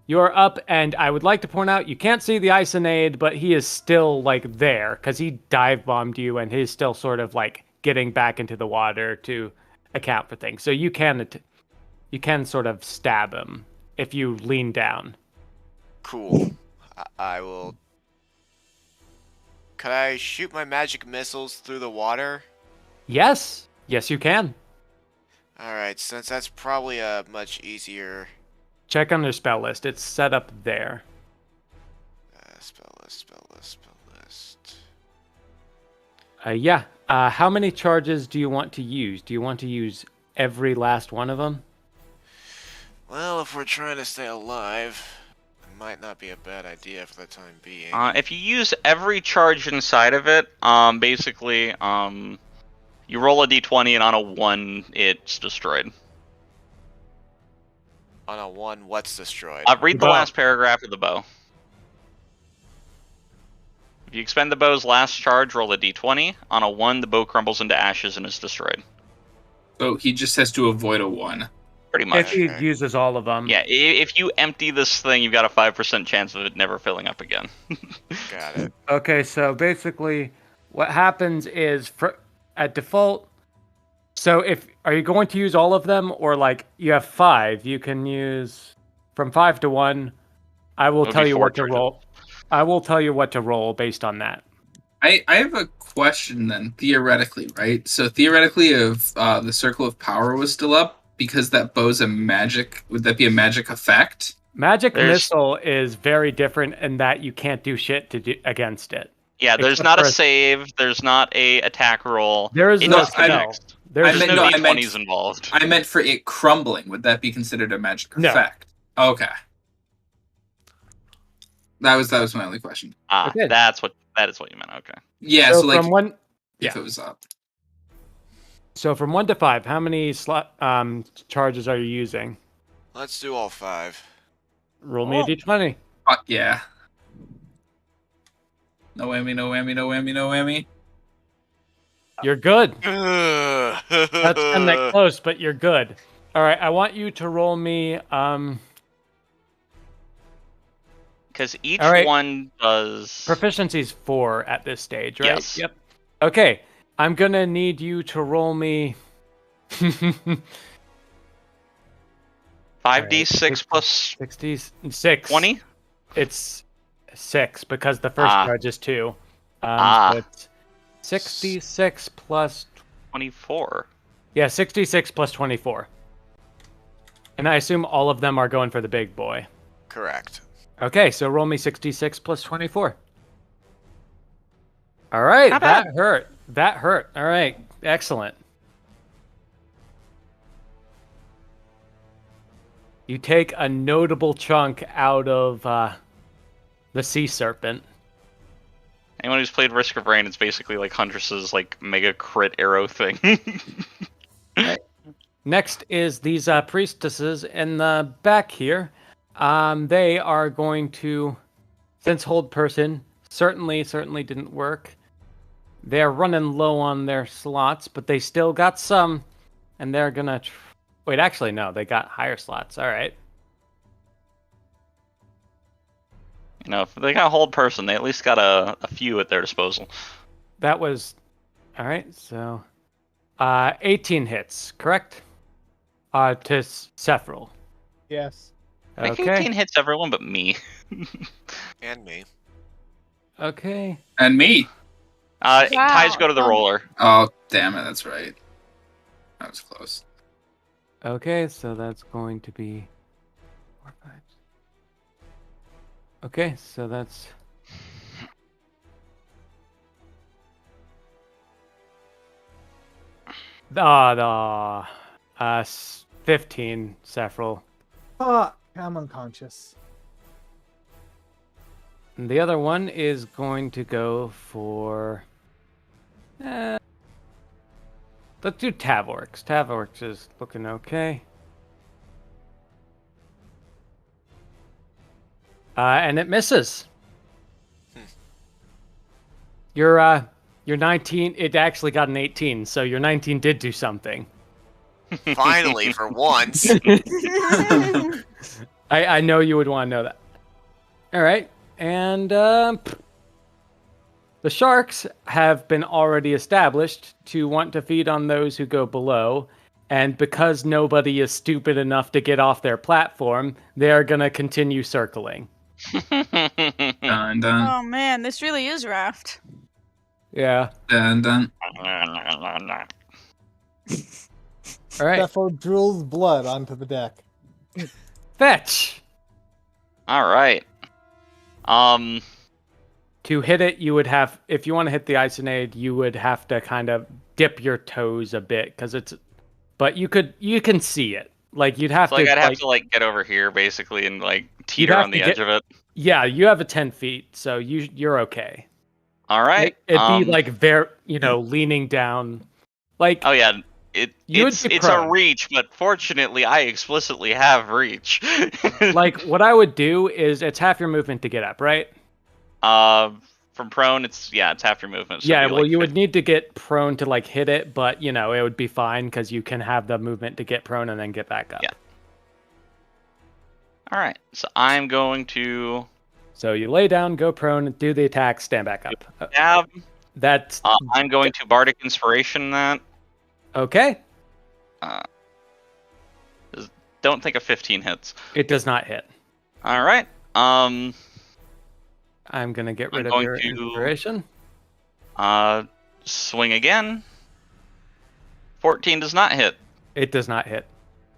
you're up, and I would like to point out, you can't see the Isonade, but he is still, like, there, because he dive-bombed you, and he's still sort of, like, getting back into the water to account for things. So you can sort of stab him if you lean down. Cool. I will... Could I shoot my magic missiles through the water? Yes. Yes, you can. Alright, since that's probably a much easier... Check on their spell list. It's set up there. Spell list. Yeah. How many charges do you want to use? Do you want to use every last one of them? Well, if we're trying to stay alive, it might not be a bad idea for the time being. If you use every charge inside of it, basically, you roll a d20 and on a 1, it's destroyed. On a 1, what's destroyed? Read the last paragraph of the bow. If you expend the bow's last charge, roll a d20. On a 1, the bow crumbles into ashes and is destroyed. So he just has to avoid a 1. Pretty much. If he uses all of them. Yeah, if you empty this thing, you've got a 5% chance of it never filling up again. Got it. Okay, so basically what happens is at default, so are you going to use all of them, or like you have 5, you can use from 5 to 1. I will tell you what to roll. I will tell you what to roll based on that. I have a question then, theoretically, right? So theoretically, if the Circle of Power was still up, because that bow's a magic, would that be a magic effect? Magic missile is very different in that you can't do shit against it. Yeah, there's not a save. There's not a attack roll. There is no spell. There's no d20s involved. I meant for it crumbling. Would that be considered a magic effect? Okay. That was my only question. Okay. That is what you meant. Okay. Yeah. So like, if it was up. So from 1 to 5, how many charges are you using? Let's do all 5. Roll me a d20. Fuck yeah. No whammy, no whammy, no whammy, no whammy. You're good. That's kind of close, but you're good. All right, I want you to roll me. Because each one does. Proficiency's 4 at this stage, right? Yes. Yep. Okay, I'm gonna need you to roll me. 5d6 plus 66. 20? It's 6 because the first charge is 2. So it's 66 plus 24. Yeah, 66 plus 24. And I assume all of them are going for the big boy. Correct. Okay, so roll me 66 plus 24. All right, Not that bad. hurt. That hurt. All right, excellent. You take a notable chunk out of the sea serpent. Anyone who's played Risk of Rain, it's basically like Huntress's like mega crit arrow thing. Right. Next is these priestesses in the back here. They are going to, since hold person certainly didn't work. They're running low on their slots, but they still got some, and they're gonna. Wait, actually, no, they got higher slots. All right. You know, if they got hold person, they at least got a few at their disposal. That was all right. So, 18 hits, correct? To Sephril. Yes. I think 18 hits everyone but me. And me. Okay. And me. Ties go to the roller. Oh, damn it, that's right. That was close. Okay, so that's going to be 4, 5. Okay, so that's 15, Sephril. Fuck, I'm unconscious. And the other one is going to go for. Let's do Tavorx. Tavorx is looking okay. And it misses. Your 19, it actually got an 18, so your 19 did do something. Finally, for once. I know you would want to know that. All right, and the sharks have been already established to want to feed on those who go below, and because nobody is stupid enough to get off their platform, they are going to continue circling. Dun, dun. Oh man, this really is Raft. Yeah. Dun, dun. All right. Therefore, drools blood onto the deck. Fetch. All right. To hit it, you would have, if you want to hit the Icinade, you would have to kind of dip your toes a bit because it's, but you can see it. Like you'd have so, to. I'd have to get over here basically and teeter on the edge of it. Yeah, you have a 10 feet, so you're okay. All right. It'd be very, leaning down, like. Oh yeah, it's a reach, but fortunately, I explicitly have reach. Like what I would do is it's half your movement to get up, right? From prone, it's half your movement. So yeah, well, you would need to get prone to hit it, but it would be fine because you can have the movement to get prone and then get back up. Yeah. All right, so I'm going to. So you lay down, go prone, do the attack, stand back up. Stab. That's. I'm going to Bardic Inspiration that. Okay. Don't think a 15 hits. It does not hit. All right. I'm gonna get rid of your inspiration. Swing again. 14 does not hit. It does not hit.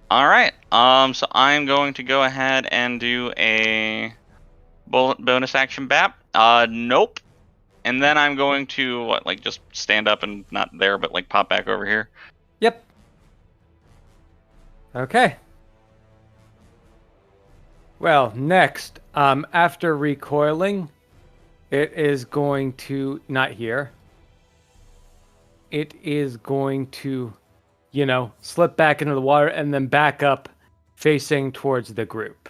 All right. So I'm going to go ahead and do a bonus action BAP. Nope. And then I'm going to just stand up and not there, but pop back over here. Yep. Okay. Well, next, after recoiling, it is going to not here. It is going to, slip back into the water and then back up, facing towards the group.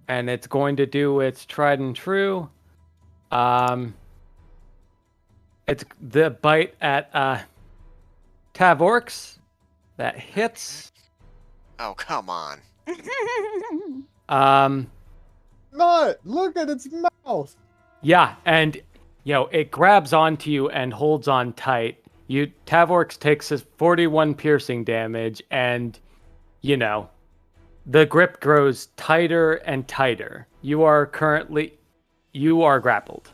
And it's going to do its tried and true. It's the bite at Tavorx that hits. Oh, come on. Not! Look at its mouth! Yeah, and it grabs onto you and holds on tight. Tavorx takes his 41 piercing damage, and the grip grows tighter and tighter. You are grappled.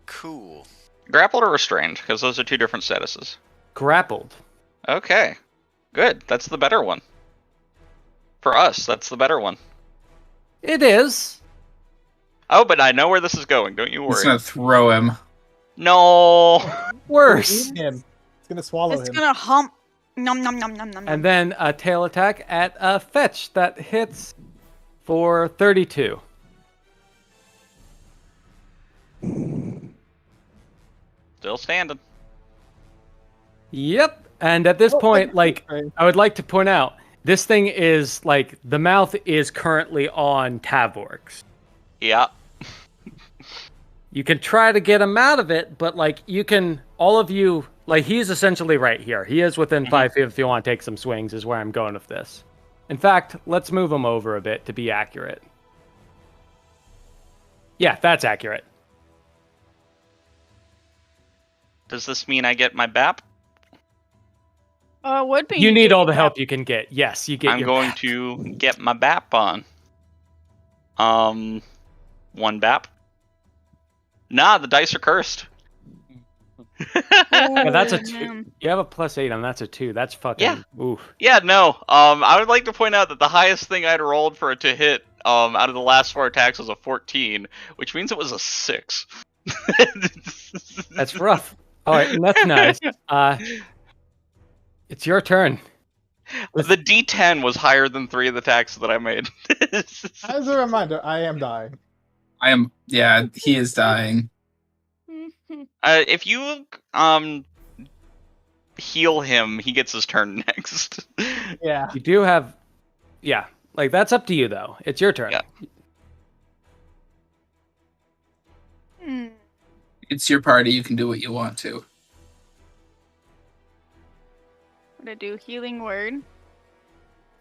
Cool. Grappled or restrained? Because those are two different statuses. Grappled. Okay. Good. That's the better one. For us, that's the better one. It is. Oh, but I know where this is going. Don't you He's worry. gonna throw him. No. Worse. Eat him. It's gonna swallow It's him. gonna hump. Nom nom nom nom nom. And then a tail attack at a fetch that hits for 32. Still standing. Yep. And at this point, like, I would like to point out, this thing is, like, the mouth is currently on Tavorx. Yeah. You can try to get him out of it, but, like, you can, all of you, like, he's essentially right here. He is within 5 feet if you want to take some swings, is where I'm going with this. In fact, let's move him over a bit to be accurate. Yeah, that's accurate. Does this mean I get my BAP? Would be. You need all the help you can get. Yes, you get I'm your going BAP. to get my BAP on. 1 BAP. Nah, the dice are cursed. Yeah, that's a 2. You have a +8 on that's a 2. That's fucking oof. Yeah, no. I would like to point out that the highest thing I'd rolled for it to hit out of the last 4 attacks was a 14, which means it was a 6. That's rough. All right, and that's nice. It's your turn. The D10 was higher than 3 of the attacks that I made. As a reminder, I am dying. Yeah, he is dying. If you heal him, he gets his turn next. Yeah. You do have, yeah, like that's up to you though. It's your turn. Yeah. It's your party. You can do what you want to. I'm gonna do healing word.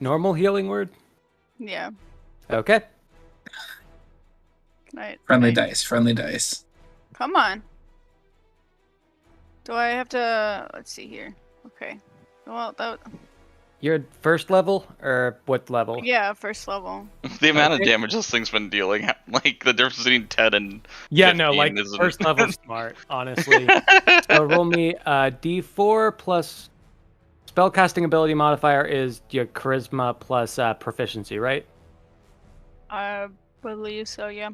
Normal healing word. Yeah. Okay. Can I? Friendly dice. Friendly dice. Come on. Do I have to? Let's see here. Okay. Well, that. You're first level or what level? Yeah, first level. The amount of damage this thing's been dealing, like the difference between 10 and 15 like isn't... first level smart, honestly. So roll me D4 plus spellcasting ability modifier is your charisma plus proficiency, right? I believe so. Yeah.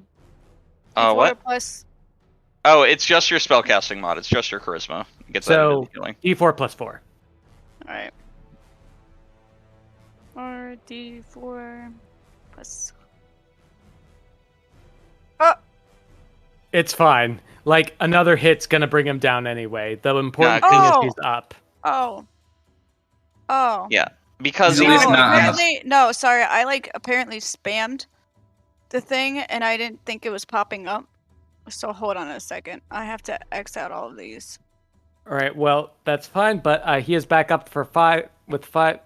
What? Plus. Oh, it's just your spellcasting mod. It's just your charisma. It gets added to the healing. D4 plus 4. All right. Or D4 plus. Oh. It's fine. Like another hit's gonna bring him down anyway. The important thing is he's up. Oh. Yeah, because No, sorry. I apparently spammed the thing, and I didn't think it was popping up. So hold on a second. I have to X out all of these. All right. Well, that's fine. But he is back up for 5 with 5.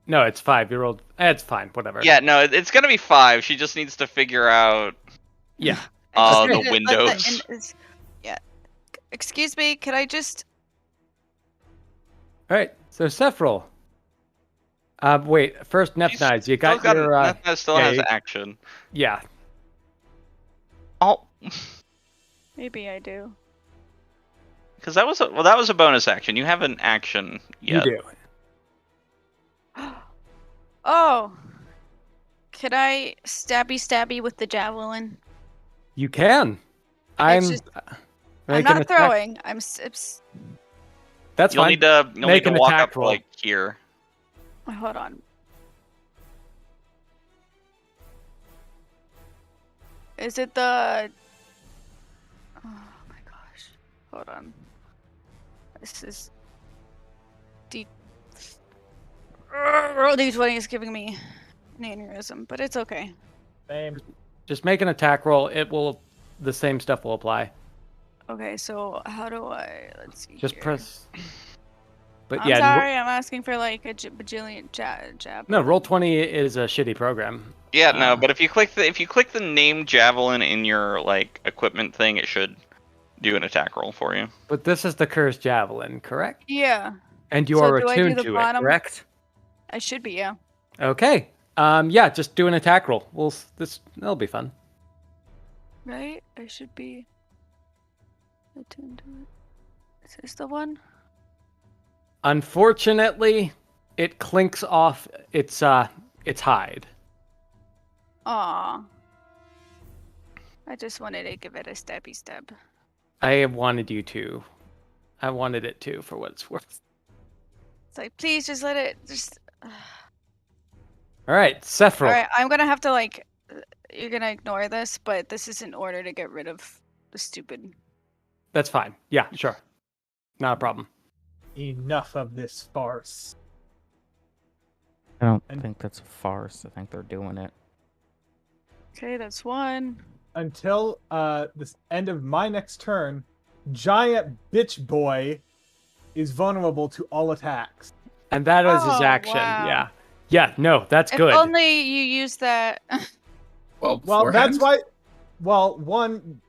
No, it's 5. You rolled. It's fine. Whatever. Yeah, no, it's gonna be 5. She just needs to figure out. Yeah. The windows. Yeah. Excuse me. Could I just? All right. So Sephril. Wait. First, Nepnides. You got your. Nepnides still has action. Yeah. Oh. Maybe I do. Because that was a bonus action. You have an action yet. You do. Oh. Could I stabby with the javelin? You can. I'm not throwing. That's you'll fine. Need to walk up roll. Here. Hold on. Is it the? Oh my gosh! Hold on. This is D20 is giving me an aneurysm, but it's okay. Same. Just make an attack roll. The same stuff will apply. Okay, so how do I? Let's see. Just here. press. But I'm yeah. sorry, I'm asking for like a bajillion jab. No, Roll20 is a shitty program. Yeah, no, but if you click the name javelin in your equipment thing, it should do an attack roll for you. But this is the cursed javelin, correct? Yeah. And you are attuned to it, correct? I should be, yeah. Okay. Yeah, just do an attack roll. That'll be fun. Right? I should be attuned to it. Is this the one? Unfortunately, it clinks off its hide. Aw. I just wanted to give it a stabby stab. I wanted you to. I wanted it to, for what it's worth. It's like, please just let it just. All right, Sephiroth. All right, I'm gonna have to like. You're gonna ignore this, but this is in order to get rid of the stupid. That's fine. Yeah, sure. Not a problem. Enough of this farce. I don't think that's a farce. I think they're doing it. Okay, that's one. Until the end of my next turn, Giant Bitch Boy is vulnerable to all attacks. And that was his action. Wow. Yeah. Yeah, no, that's If good. only you use that. Well, that's why. Well, one,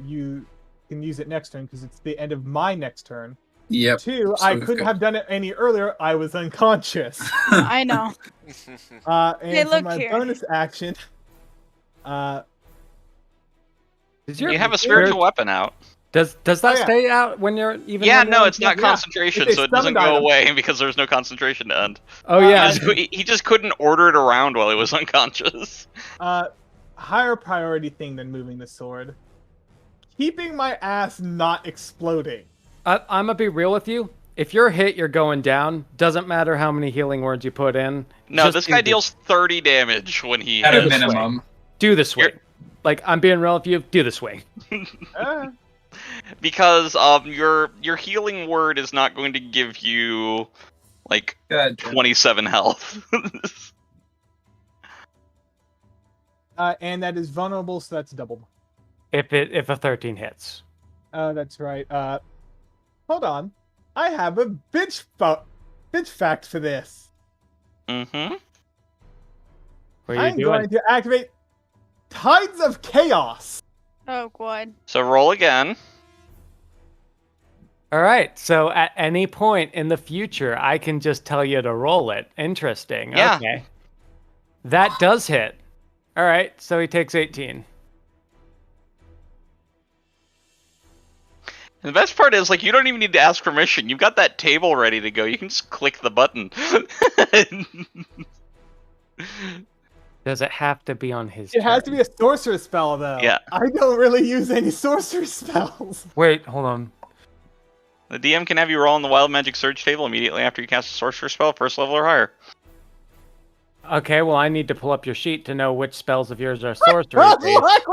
you can use it next turn because it's the end of my next turn. Yep. Two, So I we've couldn't got- have done it any earlier. I was unconscious. I know. And Hey, for look my here. bonus action, You have a spiritual weapon out. Does that Oh, yeah. stay out when you're even? Yeah, when no, you're it's not yeah. concentration, It's a so it doesn't summoned go item. away because there's no concentration to end. Oh yeah. He just couldn't order it around while he was unconscious. higher priority thing than moving the sword. Keeping my ass not exploding. I'm gonna be real with you. If you're hit, you're going down. Doesn't matter how many healing words you put in. No, Just this do guy the- deals 30 damage when he At a hits. minimum. Do the swing. Like I'm being real with you. Do the swing. Because your healing word is not going to give you like Good. 27 health. And that is vulnerable, so that's doubled. If a 13 hits. That's right. Hold on. I have a bitch fact for this. Mm-hmm. What are you I'm doing? going to activate Tides of Chaos. Oh god. So roll again. All right. So at any point in the future, I can just tell you to roll it. Interesting. Yeah. Okay. That does hit. All right. So he takes 18. And the best part is, like, you don't even need to ask permission. You've got that table ready to go. You can just click the button. Does it have to be on his It has to turn? be a sorcerer spell, though. Yeah. I don't really use any sorcery spells. Wait, hold on. The DM can have you roll on the Wild Magic Surge table immediately after you cast a sorcerer spell, first level or higher. Okay, well, I need to pull up your sheet to know which spells of yours are sorcery based.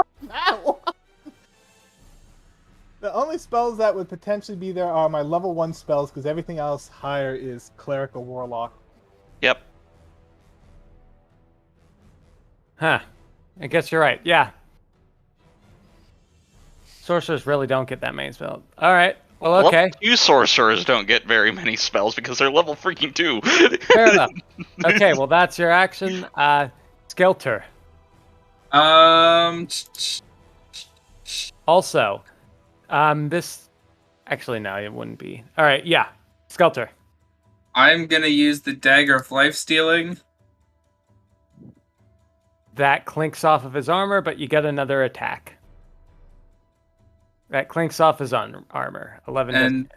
The only spells that would potentially be there are my level 1 spells, because everything else higher is Cleric or Warlock. Yep. Huh. I guess you're right. Yeah. Sorcerers really don't get that many spells. All right. Well, okay. Level 2 sorcerers don't get very many spells because they're level freaking 2. Fair enough. Okay, well, that's your action. Skelter. Also, this... Actually, no, it wouldn't be. All right, yeah. Skelter. I'm gonna use the Dagger of Life Stealing. That clinks off of his armor, but you get another attack. That clinks off his armor. 11 And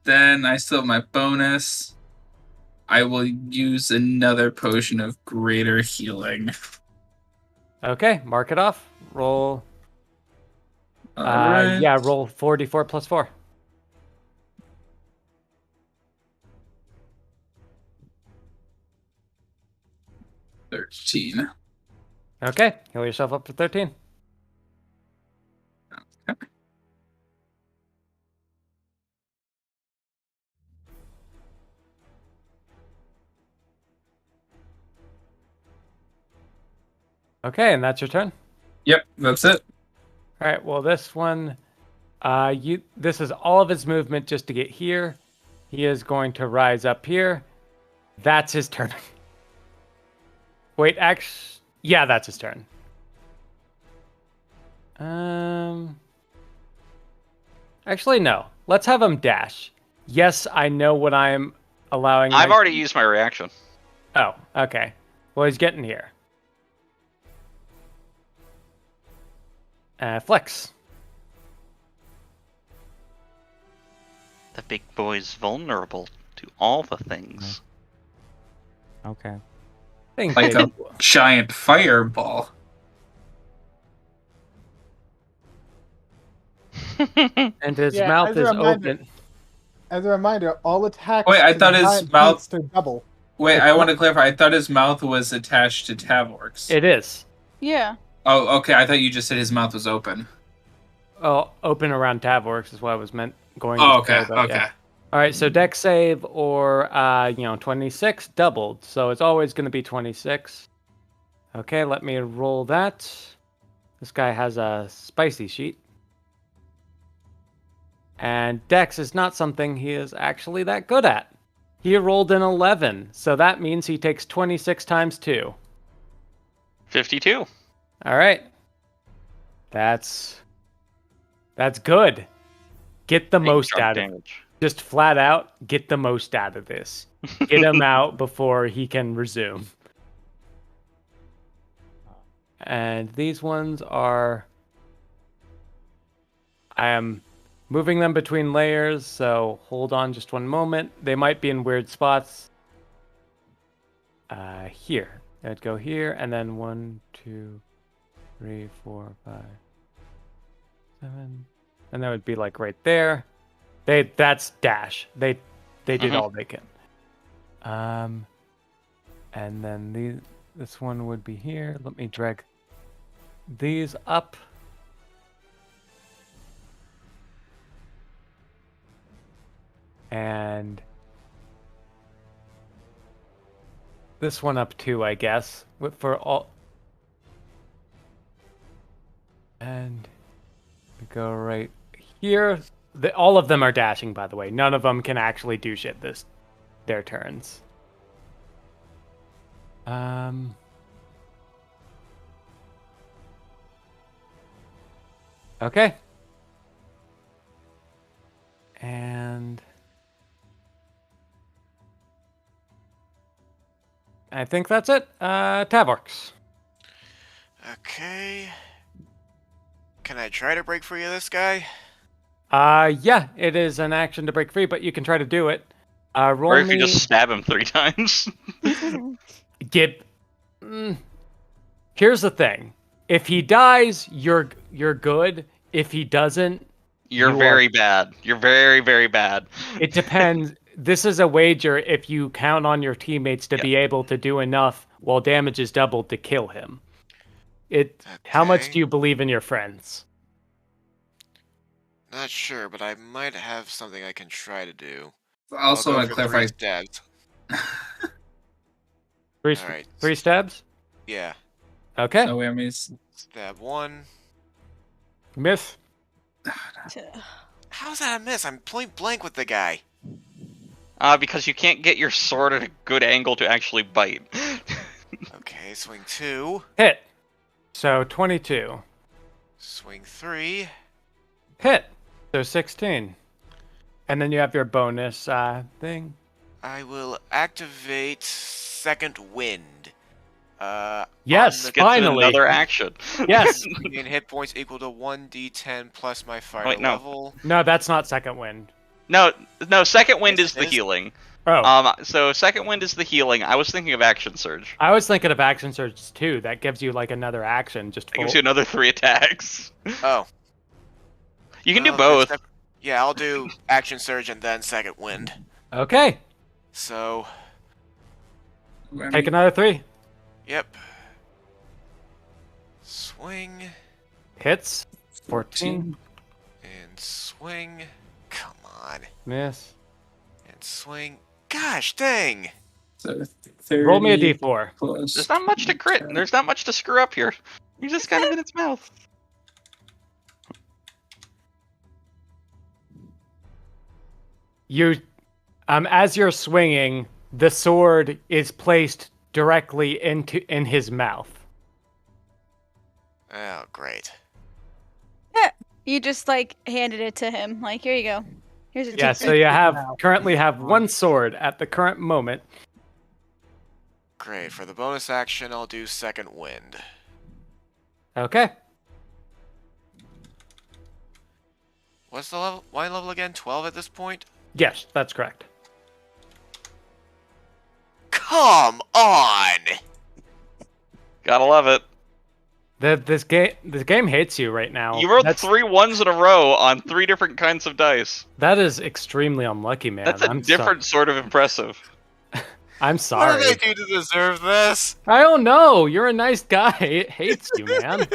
then I still have my bonus. I will use another potion of greater healing. Okay, mark it off. Roll. Alright. Yeah, roll 4d4 plus 4. $13. Okay, heal yourself up to 13. Okay, and that's your turn. Yep, that's it. All right. Well, this one, this is all of his movement just to get here. He is going to rise up here. That's his turn. Wait, yeah, that's his turn. Actually, no. Let's have him dash. Yes, I know what I'm allowing. I've already used my reaction. Oh, okay. Well, he's getting here. Flex. The big boy's vulnerable to all the things. Okay. Like a giant fireball. And his mouth is open. As a reminder, all attacks. Wait, I to thought the his giant mouth. monster double. Wait, I want to clarify. I thought his mouth was attached to Tavork's. It is. Yeah. Oh, okay. I thought you just said his mouth was open. Oh, open around Tavork's is what I was meant going. Oh, to okay. say, but Okay. Yeah. All right. So dex save or 26 doubled. So it's always going to be 26. Okay. Let me roll that. This guy has a spicy sheet. And dex is not something he is actually that good at. He rolled an 11, so that means he takes 26 times 2. 52. All right. That's good. Get the most out of it. Just flat out, get the most out of this. Get him out before he can resume. And these ones are... I am moving them between layers, so hold on just one moment. They might be in weird spots. Here. I'd go here, and then 1, 2, 3, 4, 5, 7. And that would be like right there. That's dash. They did all they can. And then this one would be here. Let me drag these up. And this one up too, I guess. For all. And we go right here. All of them are dashing, by the way. None of them can actually do shit their turns. Okay. And I think that's it. Tavork's. Okay. Can I try to break free of this guy? Yeah, it is an action to break free, but you can try to do it. Roll or if me... you just stab him 3 times. Here's the thing. If he dies, you're good. If he doesn't... You're very bad. You're very, very bad. It depends. This is a wager if you count on your teammates to be able to do enough while damage is doubled to kill him. How much do you believe in your friends? Not sure, but I might have something I can try to do. Also, I clarify. 3 stabs. Three stabs? Yeah. Okay. So I mean, Stab 1. Miss. How's that a miss? I'm point blank with the guy. Because you can't get your sword at a good angle to actually bite. Okay, swing 2. Hit. So 22. Swing 3. Hit. So 16. And then you have your bonus thing. I will activate Second Wind. Yes, finally. Another action. Yes. Gain hit points equal to 1d10 plus my fire level. No, that's not Second Wind. No, Second Wind is the healing. Oh. So Second Wind is the healing. I was thinking of Action Surge. I was thinking of Action Surge too. That gives you like another action. It gives you another 3 attacks. Oh. You can do both. Yeah, I'll do Action Surge and then Second Wind. Okay. So. Take another 3. Yep. Swing. Hits. 14. And swing. Come on. Miss. And swing. Gosh dang. So roll me a d4. There's not much to crit. There's not much to screw up here. You just got him in its mouth. As you're swinging, the sword is placed directly in his mouth. Oh, great. Yeah, you just like handed it to him. Like, here you go. Here's a Yeah, so you currently have 1 sword at the current moment. Great. For the bonus action, I'll do Second Wind. Okay. What's the level? Wine level again? 12 at this point? Yes, that's correct. Come on! Gotta love it. This game hates you right now. You rolled 3 1s in a row on 3 different kinds of dice. That is extremely unlucky, man. That's a different sort of impressive. I'm sorry. What did they do to deserve this? I don't know. You're a nice guy. It hates you, man.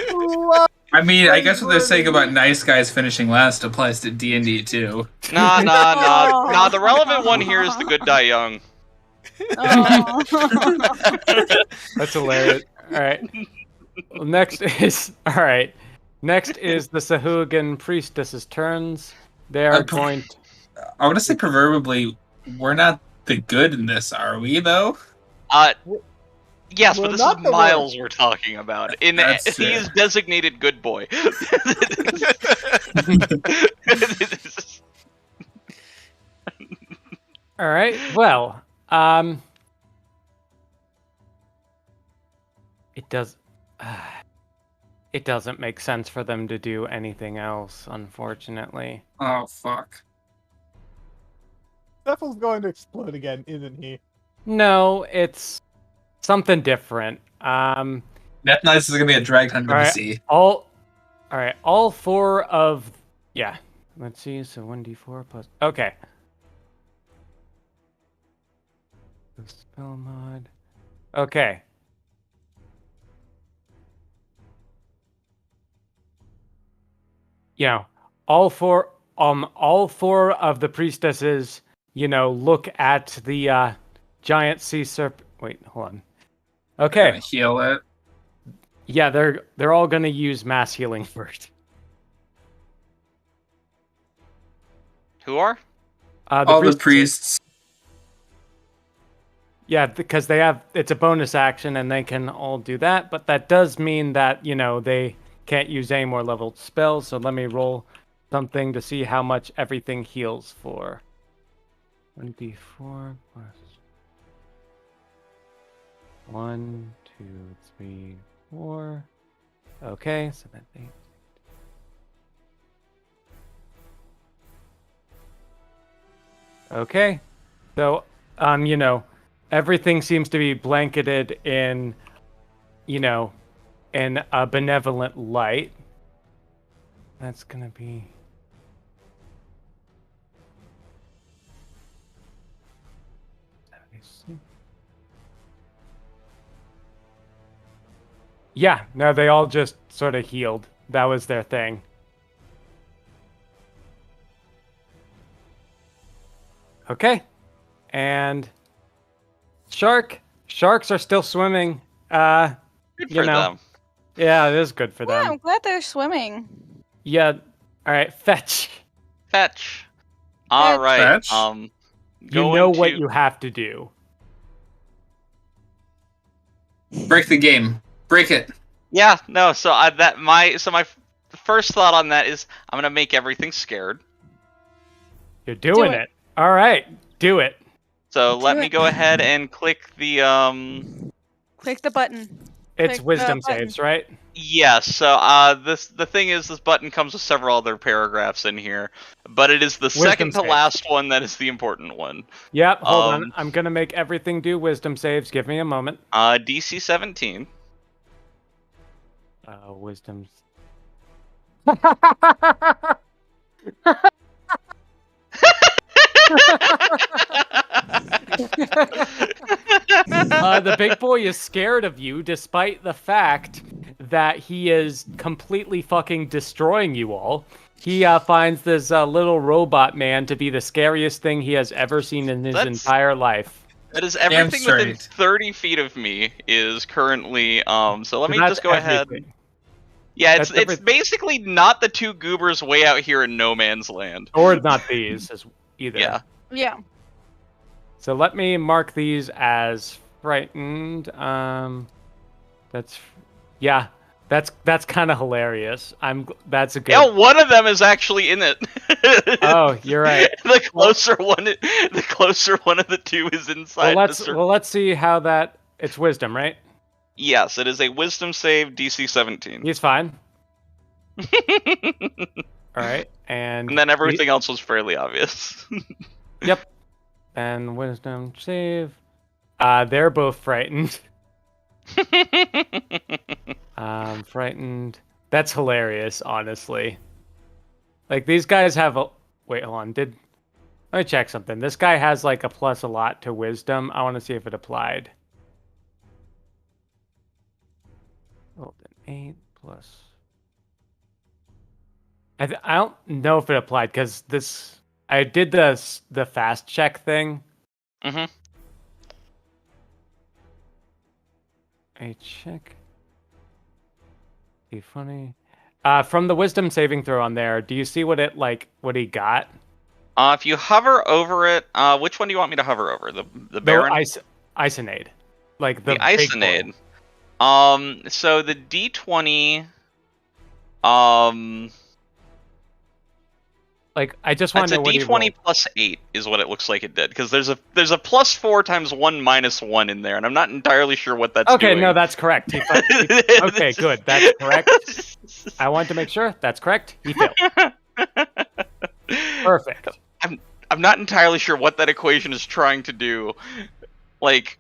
I mean, I guess what they're saying about nice guys finishing last applies to D&D too. Nah. The relevant one here is the good die young. That's hilarious. All right. Next is the Sahuagin priestess's turns. They are going to... I want to say proverbially, we're not the good in this, are we, though? Yes, but this is Miles we're talking about. He is designated good boy. All right. Well, it doesn't make sense for them to do anything else, unfortunately. Oh, fuck. Steffel's going to explode again, isn't he? No, it's something different. That nice is gonna be a drag under the sea. All four of let's see, so 1d4 plus okay. The spell mod. Okay. All four of the priestesses, look at the giant sea serpent. Wait, hold on. Okay. Heal it. Yeah, they're all gonna use mass healing first. Who are? The priests. Yeah, because it's a bonus action and they can all do that, but that does mean that, they can't use any more leveled spells, so let me roll something to see how much everything heals for. 1d4 plus 1, 2, 3, 4. Okay, so that's 8. Okay, so everything seems to be blanketed in, in a benevolent light. That's gonna be. Yeah, no, they all just sort of healed. That was their thing. Okay. And sharks are still swimming. Good for them. Yeah, it is good for them. Yeah, I'm glad they're swimming. Yeah. All right, fetch. All right. Fetch? You know what you have to do. Break the game. Break it. Yeah, no. So my first thought on that is I'm gonna make everything scared. You're doing it. All right, do it. So let me go ahead and click the Click the button. It's wisdom saves, right? Yes. So the thing is, this button comes with several other paragraphs in here, but it is the second to last one that is the important one. Yep. Hold on. I'm gonna make everything do wisdom saves. Give me a moment. DC 17. Wisdom's. The big boy is scared of you, despite the fact that he is completely fucking destroying you all. He finds this little robot man to be the scariest thing he has ever seen in his entire life. That is everything within 30 feet of me is currently. So let me just go ahead. Yeah, it's basically not the two goobers way out here in no man's land. Or not these either. Yeah. Yeah. So let me mark these as frightened. That's kind of hilarious. That's a good. Yeah, one of them is actually in it. Oh, you're right. The closer one of the two is inside. Let's see how that. It's wisdom, right? Yes, it is a wisdom save, DC 17. He's fine. All right, and then everything else was fairly obvious. Yep. And wisdom save. They're both frightened. Frightened. That's hilarious, honestly. Like, these guys have a... Wait, hold on. Let me check something. This guy has, like, a plus a lot to wisdom. I want to see if it applied. Rolled an 8 plus... I don't know if it applied, because this... I did the fast check thing. Mm-hmm. A check. Be funny. From the wisdom saving throw on there, do you see what he got? If you hover over it, which one do you want me to hover over? The Baron? Isonade. Like the Isonade. So the D20 like, I just want to know what he rolled. It's a D20 plus 8 is what it looks like it did, because there's a plus 4 times 1 minus 1 in there, and I'm not entirely sure what that's doing. Okay, no, that's correct. Okay, good. That's correct. I wanted to make sure. That's correct. He failed. Perfect. I'm not entirely sure what that equation is trying to do. Like,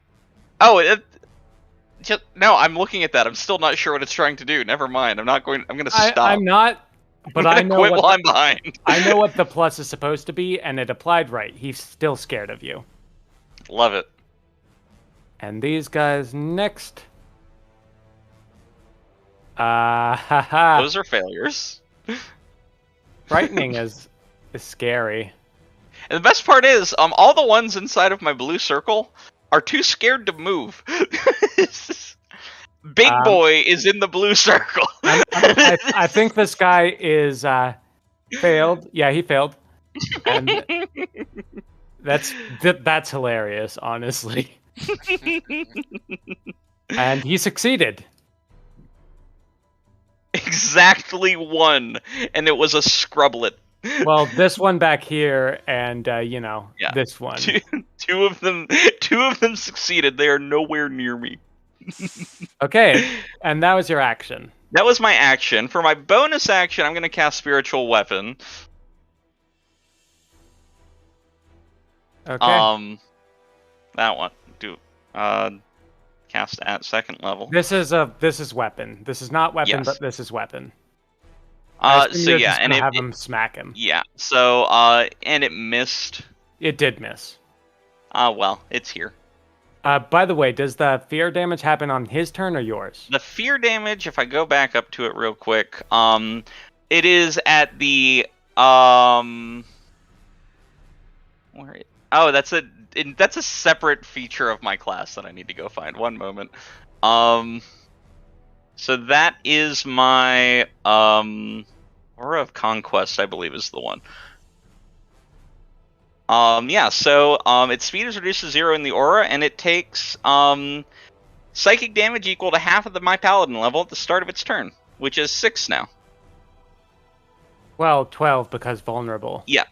no, I'm looking at that. I'm still not sure what it's trying to do. Never mind. I'm going to stop. I'm not... But I know quit while I'm behind. I know what the plus is supposed to be, and it applied right. He's still scared of you. Love it. And these guys next. Those are failures. Frightening is scary. And the best part is, all the ones inside of my blue circle are too scared to move. Big boy is in the blue circle. I think this guy is failed. Yeah, he failed. And that's hilarious, honestly. And he succeeded. Exactly 1, and it was a Scrublet. Well, this one back here, and this one. Two of them succeeded. They are nowhere near me. Okay, and that was your action. That was my action. For my bonus action, I'm going to cast Spiritual Weapon. Okay. That one. Cast at 2nd level. This is weapon. This is not weapon, but this is weapon. So yeah, and have him smack him. Yeah. So and it missed. It did miss. Well, it's here. By the way, does the fear damage happen on his turn or yours? The fear damage, if I go back up to it real quick, it is at the that's a separate feature of my class that I need to go find. One moment. So that is my Aura of Conquest, I believe, is the one. So its speed is reduced to 0 in the aura, and it takes psychic damage equal to half of my paladin level at the start of its turn, which is 6 now. Well, 12 because vulnerable. Yeah.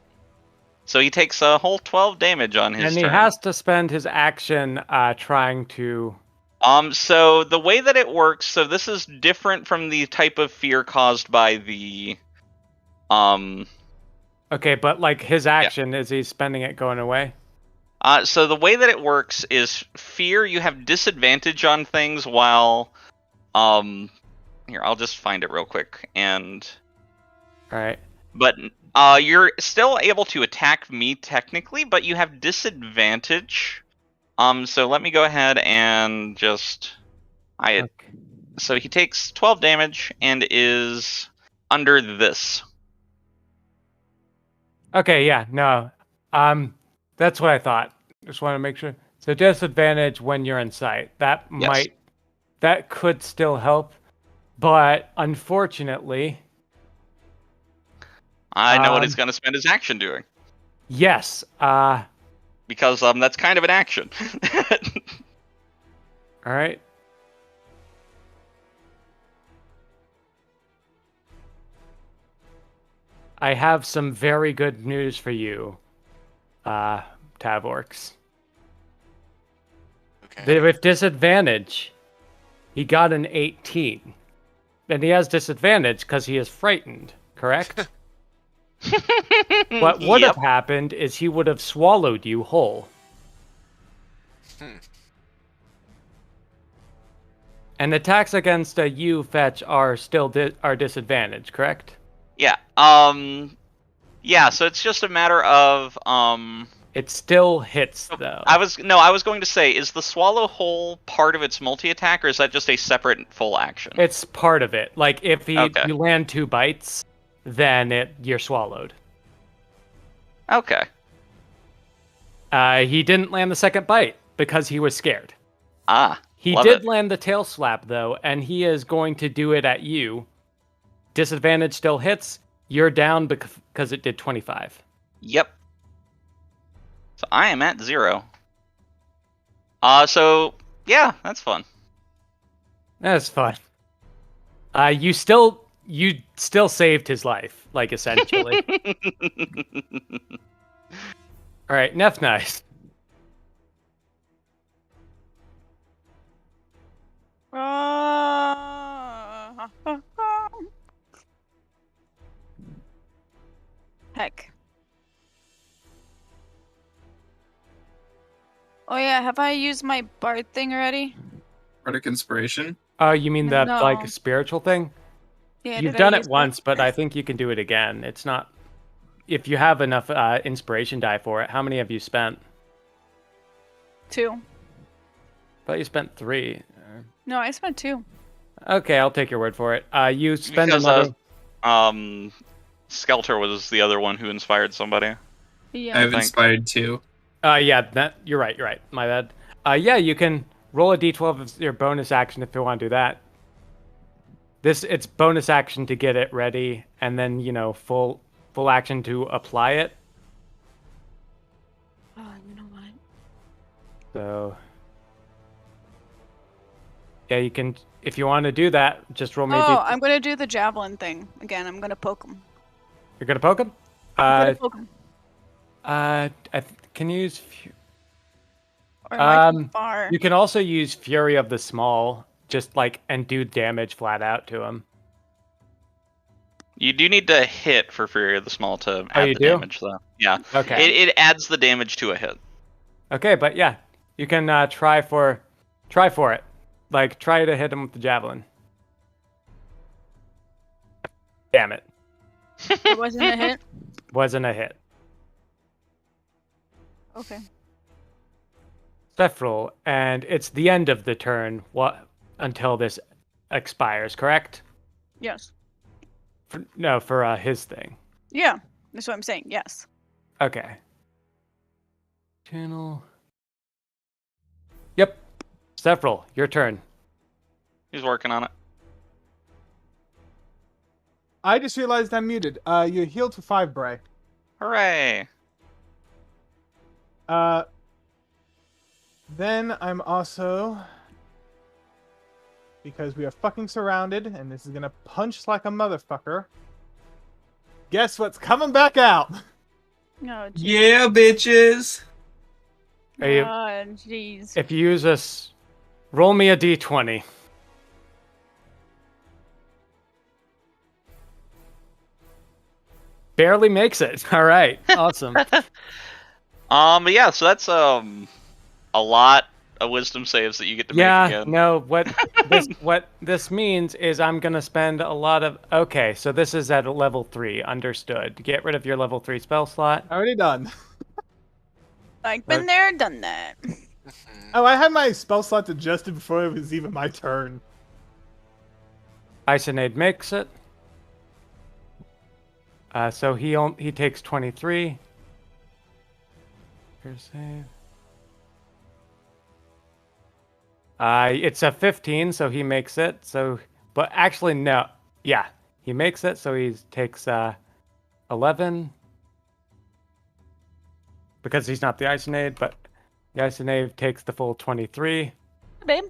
So he takes a whole 12 damage on his turn. And he has to spend his action trying to... So the way that it works, so this is different from the type of fear caused by the... Okay, but like his action, is he spending it going away? So the way that it works is fear, you have disadvantage on things while... Here, I'll just find it real quick, and... Alright. But you're still able to attack me, technically, but you have disadvantage. So let me go ahead and just... Okay. So he takes 12 damage and is under this. Okay, yeah, no. That's what I thought. Just want to make sure. So disadvantage when you're in sight. That could still help, but unfortunately... I know what he's going to spend his action doing. Yes. Because that's kind of an action. All right. I have some very good news for you, Tavorks. Okay. With disadvantage, he got an 18. And he has disadvantage because he is frightened, correct? What would have happened is he would have swallowed you whole. And attacks against you, Fetch, are still are disadvantaged, correct? Yeah. Yeah. So it's just a matter of It still hits though. I was going to say, is the swallow whole part of its multi-attack, or is that just a separate full action? It's part of it. Like if you land 2 bites, then you're swallowed. Okay. He didn't land the second bite because he was scared. He did land the tail slap though, and he is going to do it at you. Disadvantage still hits. You're down because it did 25. Yep. So I am at 0. So yeah, that's fun. That's fun. You still saved his life, like essentially. All right, Nefnice. Heck. Oh yeah, have I used my bard thing already? Bardic Inspiration? Oh, you mean the No. like spiritual thing? Yeah, You've did I done it use once, but I think you can do it again. It's not. If you have enough inspiration die for it, how many have you spent? 2. Thought you spent 3. No, I spent 2. Okay, I'll take your word for it. You spend Because another. Skelter was the other one who inspired somebody. Yeah. I've inspired 2. Yeah, you're right. You're right. My bad. Yeah, you can roll a d12 as your bonus action if you want to do that. It's bonus action to get it ready, and then full action to apply it. Oh, you know what? So yeah, you can if you want to do that. Just roll me. I'm gonna do the javelin thing again. I'm gonna poke him. You're gonna poke him. I'm gonna poke him. Can you use? Or am I too far? You can also use Fury of the Small, and do damage flat out to him. You do need to hit for Fury of the Small to add the damage, though. Yeah. Okay. It adds the damage to a hit. Okay, but yeah, you can try for it. Try to hit him with the javelin. Damn it. It wasn't a hit? Wasn't a hit. Okay. Stephral, and it's the end of the turn until this expires, correct? Yes. For his thing. Yeah, that's what I'm saying. Yes. Okay. Channel. Yep. Stephral, your turn. He's working on it. I just realized I'm muted. You healed to 5, Bray. Hooray! Then I'm also, because we are fucking surrounded, and this is gonna punch like a motherfucker. Guess what's coming back out? No. Yeah, bitches. Jeez. If you use this, roll me a d20. Barely makes it. All right. Awesome. Yeah, so that's a lot of wisdom saves that you get to make again. No, what this means is I'm gonna spend a lot of so this is at a level 3, understood. Get rid of your level 3 spell slot. Already done. I've been there, done that. Oh, I had my spell slots adjusted before it was even my turn. Isonade makes it. So he takes 23. Here's save. It's a 15, so he makes it. But actually no. Yeah, he makes it, so he takes 11. Because he's not the Isonade, but the Isonade takes the full 23. Babe.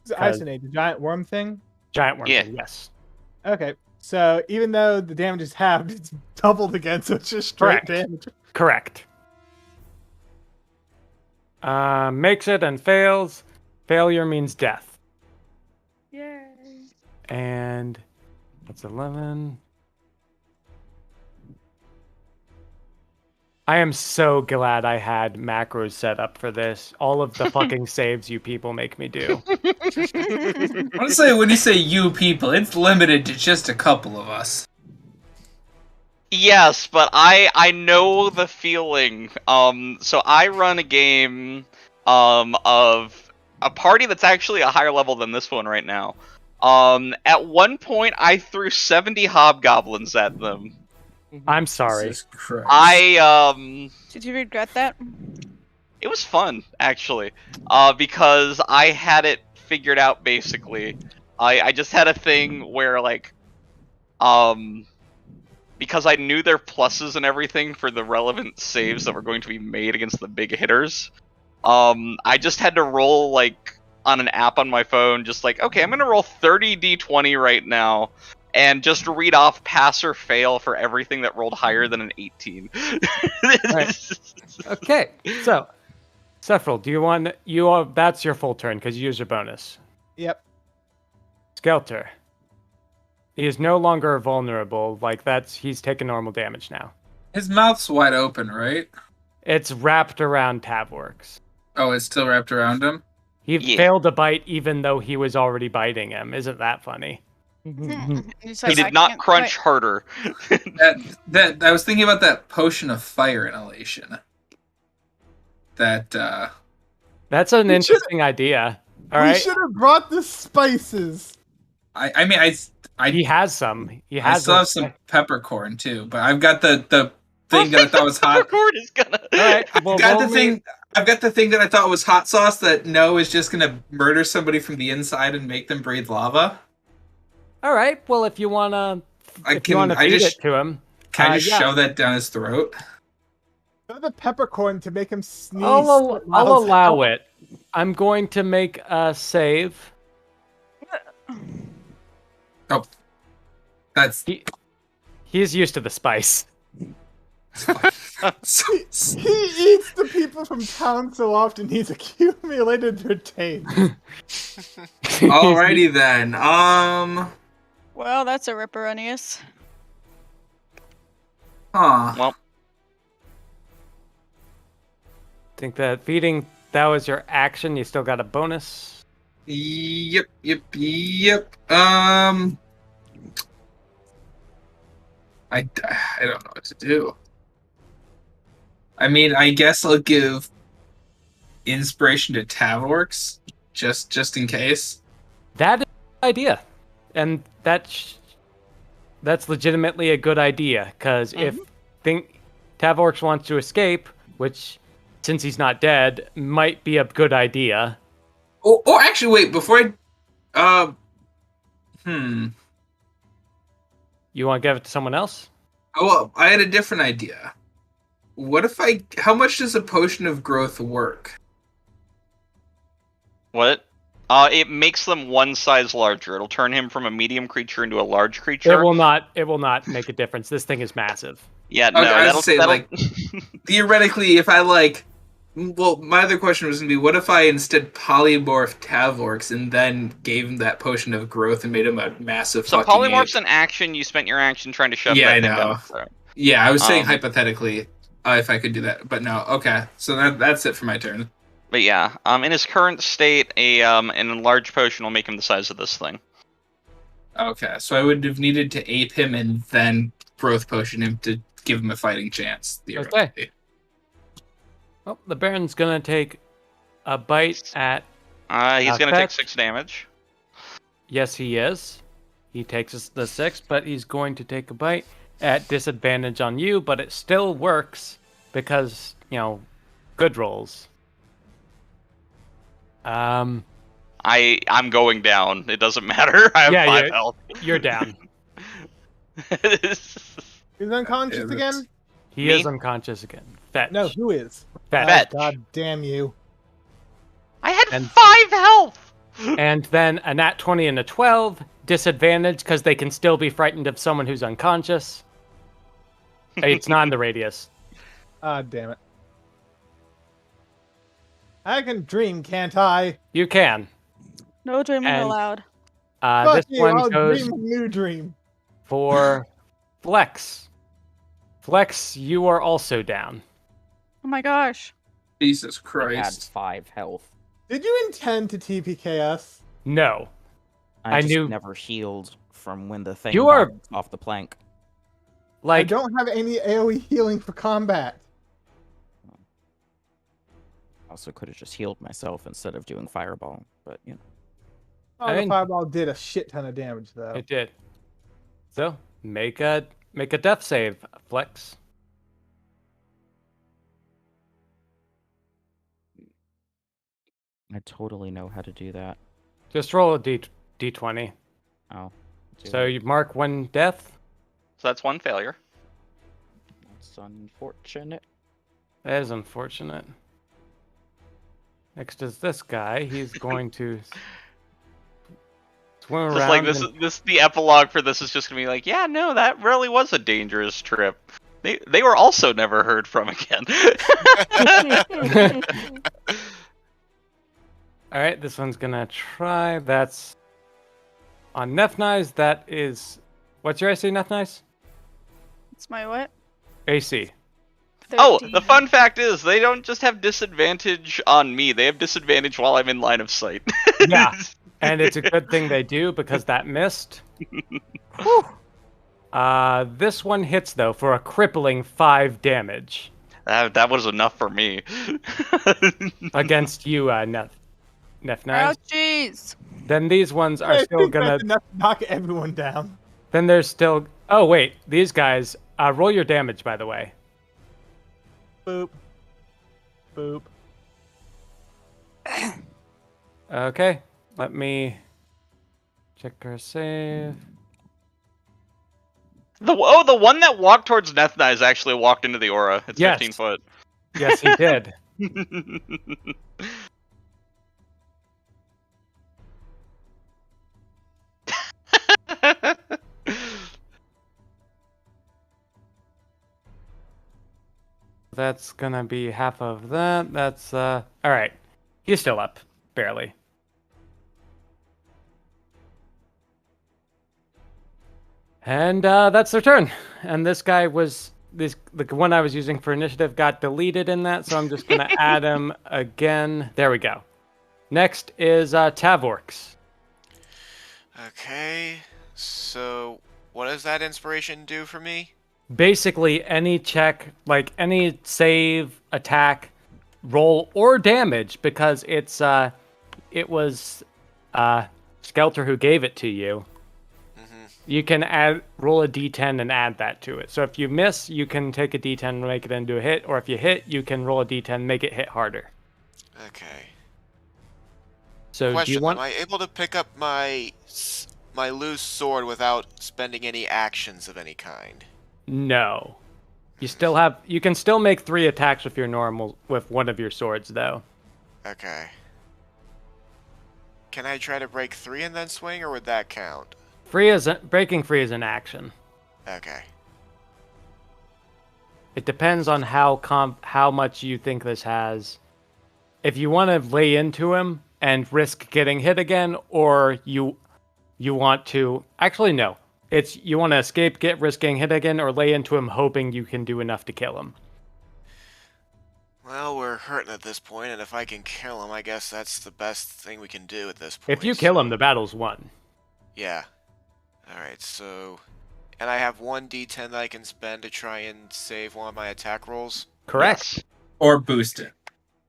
Is it Isonade, the giant worm thing? Giant worm thing, yes. Okay, so even though the damage is halved, it's doubled again, so it's just straight damage. Correct. Makes it and fails. Failure means death. Yay. And that's 11. I am so glad I had macros set up for this. All of the fucking saves you people make me do. Honestly, when you say you people, it's limited to just a couple of us. Yes, but I know the feeling. So I run a game of a party that's actually a higher level than this one right now. At one point I threw 70 hobgoblins at them. I'm sorry. Jesus Christ. Did you regret that? It was fun, actually, because I had it figured out, basically. I just had a thing where, like, because I knew their pluses and everything for the relevant saves that were going to be made against the big hitters, I just had to roll, like, on an app on my phone, just like, okay, I'm gonna roll 30 d20 right now, and just read off pass or fail for everything that rolled higher than an 18. Right. Okay, so Sephiroth, do you want that's your full turn because you used your bonus. Yep. Skelter. He is no longer vulnerable. Like he's taking normal damage now. His mouth's wide open, right? It's wrapped around Tavworks. Oh, it's still wrapped around him? He failed to bite even though he was already biting him. Isn't that funny? He did not crunch harder. that I was thinking about that potion of fire inhalation. That's an interesting idea. All right. We should have brought the spices. I mean he has some. I still have some peppercorn too, but I've got the thing that I thought was hot. Peppercorn is gonna. All right. Well, I've got the thing that I thought was hot sauce that is just gonna murder somebody from the inside and make them breathe lava. All right. Well, if you wanna, feed it to him, can I just shove that down his throat? Throw the peppercorn to make him sneeze. I'll allow it. I'm going to make a save. Oh, he's used to the spice. He eats the people from town so often he's accumulated their taste. Alrighty then. Well, that's a ripperonius. Huh. Well, think that feeding, that was your action. You still got a bonus. Yep. I don't know what to do. I mean, I guess I'll give inspiration to Tavworks, just in case. That is a good idea, and that's legitimately a good idea. Because if Tavworks wants to escape, which since he's not dead, might be a good idea. Oh, actually, wait before I. You want to give it to someone else? Oh, well, I had a different idea. What if how much does a potion of growth work? What? It makes them one size larger. It'll turn him from a medium creature into a large creature. It will not make a difference. This thing is massive. Yeah, no, I was say, like, theoretically, if I, like... Well, my other question was going to be, what if I instead polymorphed Tavworks and then gave him that potion of growth and made him a massive so fucking polymorph's ape? an action. You spent your action trying to shove Yeah, that I thing know. down. So. Yeah, I was saying hypothetically if I could do that, but no. Okay, so that's it for my turn. But yeah, in his current state, an enlarged potion will make him the size of this thing. Okay, so I would have needed to ape him and then growth potion him to give him a fighting chance, theoretically. Okay. Well, the Baron's gonna take a bite at... He's gonna take 6 damage. Yes, he is. He takes the 6, but he's going to take a bite at disadvantage on you, but it still works because, good rolls. I'm going down. It doesn't matter. I have 5 health. You're down. He's unconscious again? He is unconscious again. Fetch. No, who is? Fetch. Oh, God damn you. I had 5 health! And then a nat 20 and a 12, disadvantage because they can still be frightened of someone who's unconscious. It's not in the radius. Ah, damn it. I can dream, can't I? You can. No dreaming allowed. This one goes dream a new dream. for Flex. Flex, you are also down. Oh my gosh. Jesus It Christ. adds 5 health. Did you intend to TPKS? No. I just knew never healed from when the thing You are- bounced off the plank. I Like, don't have any AoE healing for combat. I also could have just healed myself instead of doing fireball, but you know. Oh, I the mean- fireball did a shit ton of damage, though. it did. So, make a death save, Flex. I totally know how to do that. Just roll a d20. Oh. So you mark 1 death. So that's 1 failure. That's unfortunate. That is unfortunate. Next is this guy. He's going to swim around. Just like and- this the epilogue for this is just gonna be like, yeah, no, that really was a dangerous trip. They were also never heard from again. All right, this one's gonna try. That's on Nefnice. That is, what's your AC, Nefnice? It's my what? AC. 13. Oh, the fun fact is they don't just have disadvantage on me; they have disadvantage while I'm in line of sight. Yeah, and it's a good thing they do because that missed. Whew. This one hits though for a crippling 5 damage That was enough for me. against you, Nefnice. Oh, jeez. Then these ones are I still think gonna. that's enough to knock everyone down. Then there's still. Oh wait, these guys. Roll your damage, by the way. Boop. Boop. Okay, let me check our save. The one that walked towards Nethnize actually walked into the aura. It's Yes. 15 foot. Yes, he did. That's gonna be half of that. That's all right. He's still up, barely. And that's their turn. And this guy was the one I was using for initiative got deleted in that, so I'm just gonna add him again. There we go. Next is Tavorx. Okay, so what does that inspiration do for me? Basically, any check, like any save, attack, roll, or damage, because it's it was Skelter who gave it to you. You can roll a d10 and add that to it. So if you miss, you can take a d10 and make it into a hit, or if you hit, you can roll a d10 make it hit harder. Okay. So Question: do you want? Am I able to pick up my loose sword without spending any actions of any kind? No. You can still make 3 attacks with your normal with one of your swords though. Okay. Can I try to break 3 and then swing, or would that count? Breaking free is an action. Okay. It depends on how much you think this has. If you want to lay into him and risk getting hit again, or you want to actually no. It's you want to escape, risk getting hit again, or lay into him hoping you can do enough to kill him. Well, we're hurting at this point, and if I can kill him, I guess that's the best thing we can do at this point. If you kill him, the battle's won. Yeah. Alright, so... And I have 1 d10 that I can spend to try and save one of my attack rolls? Correct. Yes. Or boost it.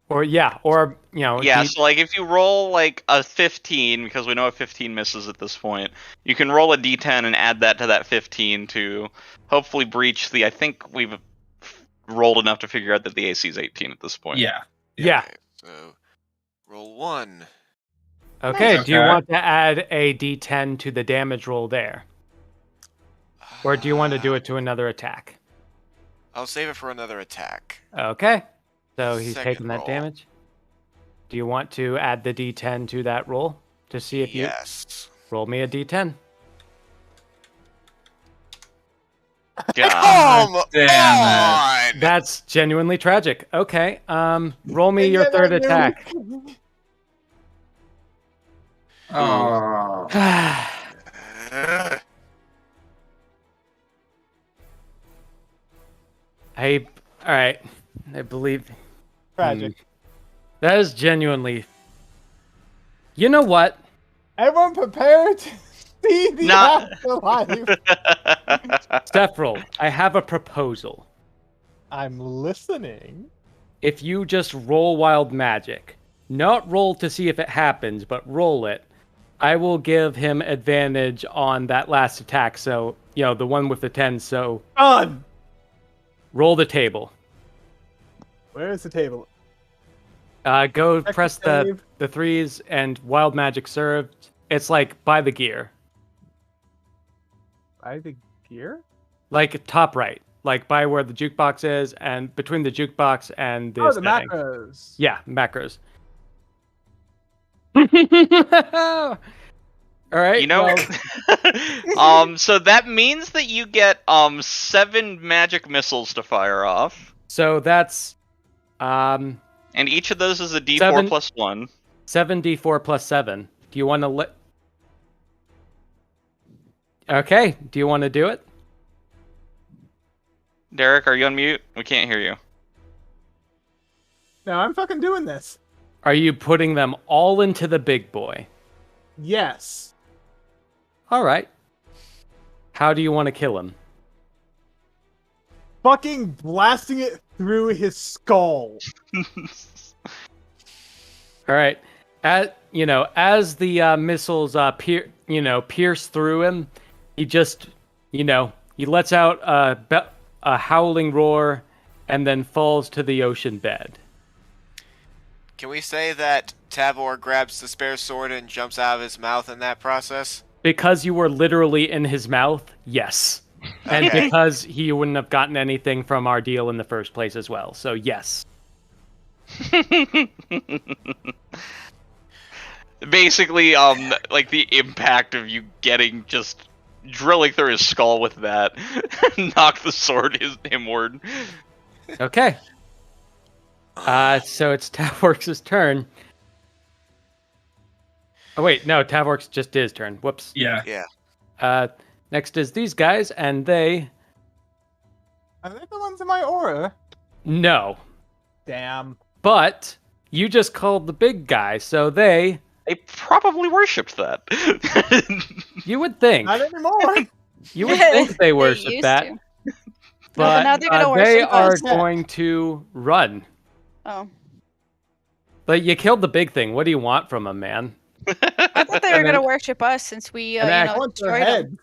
Or yeah, or Yeah, so like if you roll like a 15, because we know a 15 misses at this point, you can roll a d10 and add that to that 15 to hopefully breach the. I think we've rolled enough to figure out that the AC is 18 at this point. Yeah. Okay, so roll 1. Okay, do you want to add a d10 to the damage roll there? Or do you want to do it to another attack? I'll save it for another attack. Okay. So he's Second taking that roll. damage. Do you want to add the d10 to that roll to see if you Yes. roll me a d10? Come Damn on! That's genuinely tragic. Okay. Roll me your third attack. Oh. Hey, all right. I believe. Tragic. That is genuinely. You know what? Everyone prepare to see the afterlife. Sephril, I have a proposal. I'm listening. If you just roll wild magic, not roll to see if it happens, but roll it, I will give him advantage on that last attack. So, the one with the 10. So, on. Roll the table. Where is the table? Go press the 3s and wild magic served. It's like by the gear. By the gear? Like top right. Like by where the jukebox is and between the jukebox and this. Oh, the macros. Yeah, macros. All right. So that means that you get 7 magic missiles to fire off. So that's and each of those is a D4 plus 1. 7d4 plus 7. Do you want to Okay, do you want to do it? Derek, are you on mute? We can't hear you. No, I'm fucking doing this. Are you putting them all into the big boy? Yes. All right. How do you want to kill him? Fucking blasting it through his skull. All right. As the missiles pierce through him, he just, he lets out a howling roar and then falls to the ocean bed. Can we say that Tavor grabs the spare sword and jumps out of his mouth in that process? Because you were literally in his mouth, yes. And Okay. because he wouldn't have gotten anything from our deal in the first place as well. So, yes. Basically, like the impact of you just drilling through his skull with that knocked the sword himward. Okay. So it's Tavork's turn. Oh wait, no, Tavork's just his turn. Whoops. Yeah. Next is these guys, and they. Are they the ones in my aura? No. Damn. But you just called the big guy, so they. They probably worshipped that. You would think. Not anymore. You would think they worship that. But now they're gonna they worship are us. going to run. Oh. But you killed the big thing. What do you want from them, man? I thought they were gonna worship us since we, destroyed them.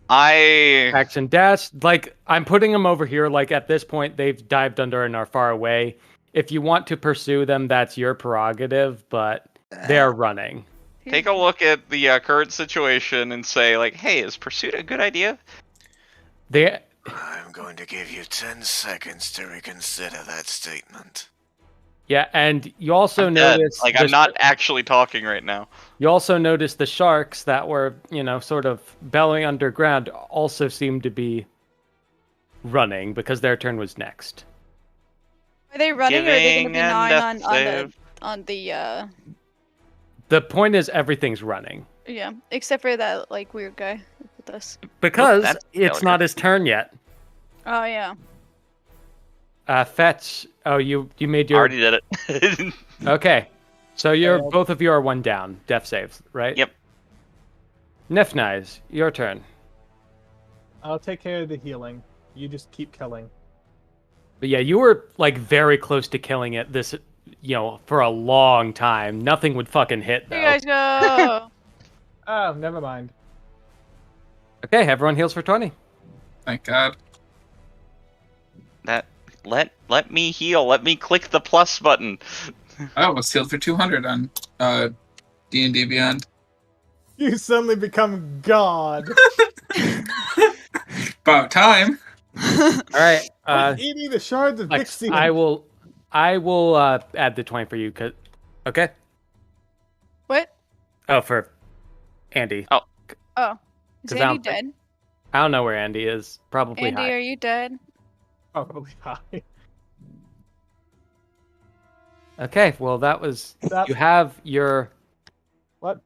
Action dash. Like, I'm putting them over here. Like, at this point, they've dived under and are far away. If you want to pursue them, that's your prerogative, but they're running. Take a look at the current situation and say, like, hey, is pursuit a good idea? I'm going to give you 10 seconds to reconsider that statement. Yeah, and you also notice... Like, I'm not actually talking right now. You also notice the sharks that were, sort of bellowing underground also seem to be running because their turn was next. Are they running or are they gonna be Giving and gnawing on the The point is everything's running. Yeah, except for that like weird guy with us. Because it's not his turn yet. Oh yeah. Fetch. Oh, you made your. Already did it. Okay, so both of you are one down. Death saves, right? Yep. Nefnize, your turn. I'll take care of the healing. You just keep killing. But yeah, you were like very close to killing it. This, for a long time. Nothing would fucking hit though. Here you guys go. Oh, never mind. Okay, everyone heals for 20. Thank God. Let me heal. Let me click the plus button. I almost healed for 200 on D&D Beyond. You suddenly become God. About time. All right. Eating the shards of Dixie. I will add the 20 for you. Okay. What? Oh, for Andy. Oh. Is Andy dead? I don't know where Andy is. Probably Andy, high. are you dead? Probably high. Okay, well that was. You have your. What?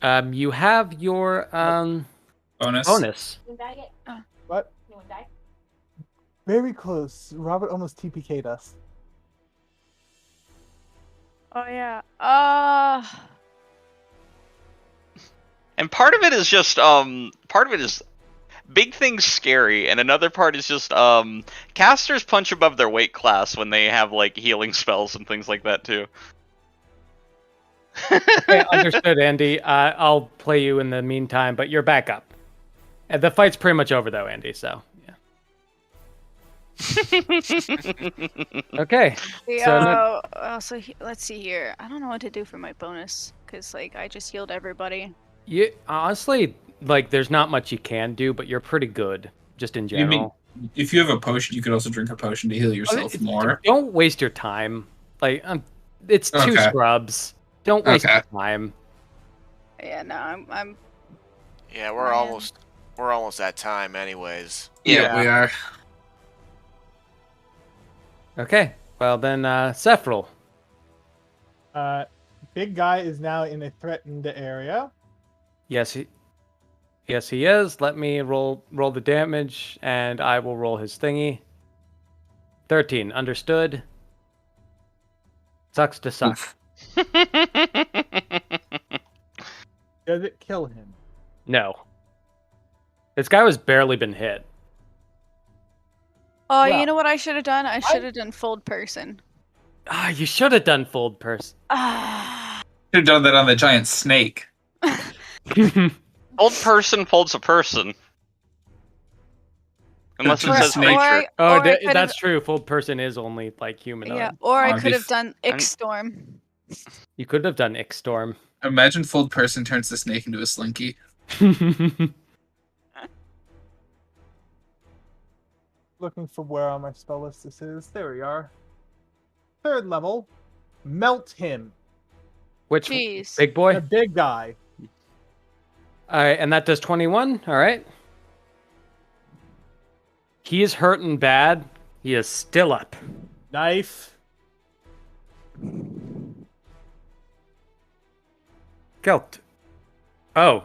You have your bonus. Bonus. What? Very close. Robert almost TPK'd us. Oh yeah. And part of it is just big things scary, and another part is just casters punch above their weight class when they have like healing spells and things like that too. Okay, understood, Andy. I'll play you in the meantime, but you're back up. And the fight's pretty much over though, Andy, so yeah. Okay. So let's see here. I don't know what to do for my bonus because like I just healed everybody. Honestly, like there's not much you can do, but you're pretty good just in general. You mean if you have a potion, you could also drink a potion to heal yourself more. Don't waste your time. Like it's 2 scrubs. Don't waste your time. Yeah, no, I'm. Yeah, we're almost at time, anyways. Yeah, we are. Okay, well then, Sephril. Big guy is now in a threatened area. Yes, he is. Let me roll the damage, and I will roll his thingy. 13, understood. Sucks to suck. Does it kill him? No. This guy was barely been hit. Oh, you know what I should have done? I should have done fold person. You should have done fold person. Should have done that on the giant snake. Fold person folds a person. Unless it says nature. That's true. Fold person is only like humanoid. Yeah, or I could have done Ixstorm. You could have done Ixstorm. Imagine fold person turns the snake into a slinky. Looking for where on my spell list this is. There we are. 3rd level. Melt him. Which Jeez. big boy? The big guy. Alright, and that does 21. Alright. He is hurting bad. He is still up. Knife. Killed. Oh.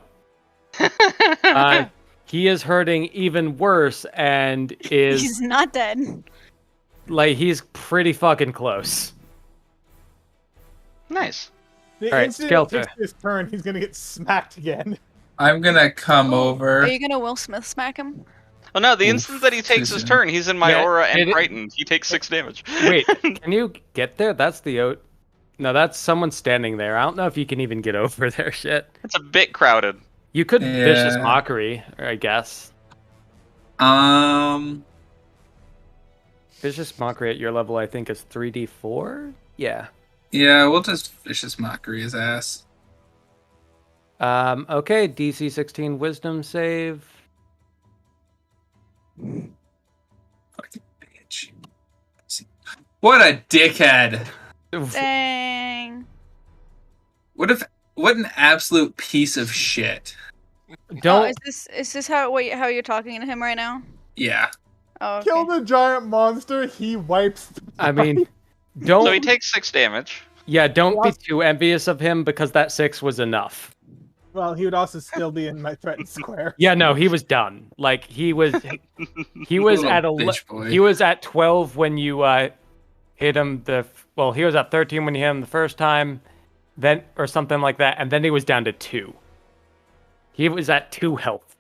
He is hurting even worse and is... He's not dead. Like, he's pretty fucking close. Nice. The All right, instant Skelter. it takes his turn, he's gonna get smacked again. I'm gonna come over. Are you gonna Will Smith smack him? Oh no, the instant that he takes his turn, he's in my aura and frightened. He takes 6 damage. Wait, can you get there? That's the... No, that's someone standing there. I don't know if you can even get over there, shit. It's a bit crowded. You could Vicious Mockery, I guess. Vicious Mockery at your level, I think, is 3d4? Yeah. Yeah, we'll just Vicious Mockery his ass. Okay, DC 16 Wisdom save. Fucking bitch. What a dickhead. Dang. What an absolute piece of shit. Don't. Is this how you're talking to him right now? Yeah. Oh, okay. Kill the giant monster, he wipes the I mean, don't. So he takes 6 damage. Yeah, don't be too envious of him because that 6 was enough. Well, he would also still be in my threatened square. Yeah, no, he was done. Like he was at he was at 12 when you hit him he was at 13 when you hit him the first time, then or something like that, and then he was down to 2. He was at 2 health.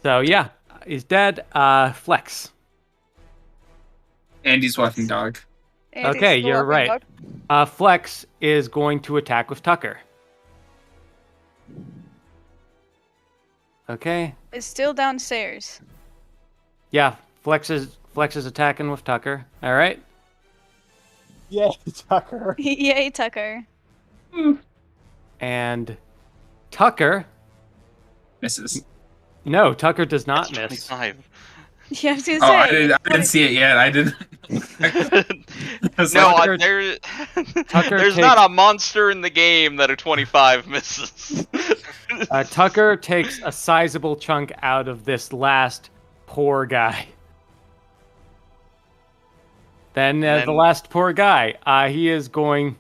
So yeah, he's dead. Flex. Andy's walking dog. Okay, you're right. Flex is going to attack with Tucker. Okay. It's still downstairs. Yeah, Flex is attacking with Tucker. All right. Yay, Tucker. Yay, Tucker. And Tucker misses. No, Tucker does not miss. 25. Yeah, I was gonna say. I didn't see it yet. I didn't. No, there's not a monster in the game that a 25 misses. Tucker takes a sizable chunk out of this last poor guy. Then the last poor guy, he is going...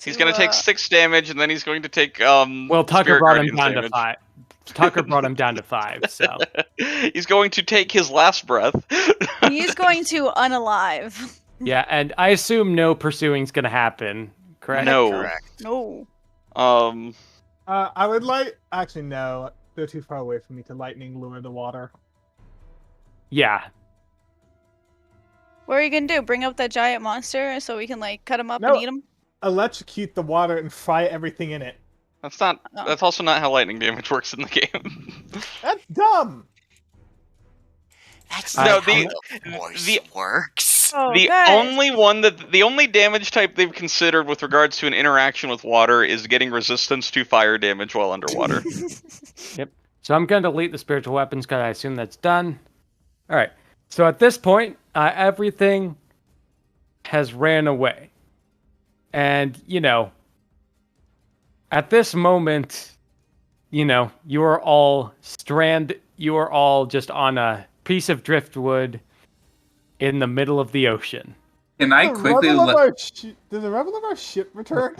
He's going to take 6 damage, and then he's going to take Well, Tucker Spirit brought him Guardian's down damage. to 5. Tucker brought him down to 5. So he's going to take his last breath. He's going to unalive. yeah, and I assume no pursuing's gonna happen. Correct? No. Correct. No. I would like. Actually, no. They're too far away for me to lightning lure the water. Yeah. What are you gonna do? Bring up that giant monster so we can like cut him up No. and eat him? Electrocute the water and fry everything in it. That's not. Oh. That's also not how lightning damage works in the game. That's dumb. That's No, not the- how the force the- works. Oh, The guys. only damage type they've considered with regards to an interaction with water is getting resistance to fire damage while underwater. So I'm going to delete the spiritual weapons because I assume that's done. All right. So at this point, everything has ran away. And, at this moment, you are all you are all just on a piece of driftwood in the middle of the ocean. Can I quickly Did the rebel of our ship return?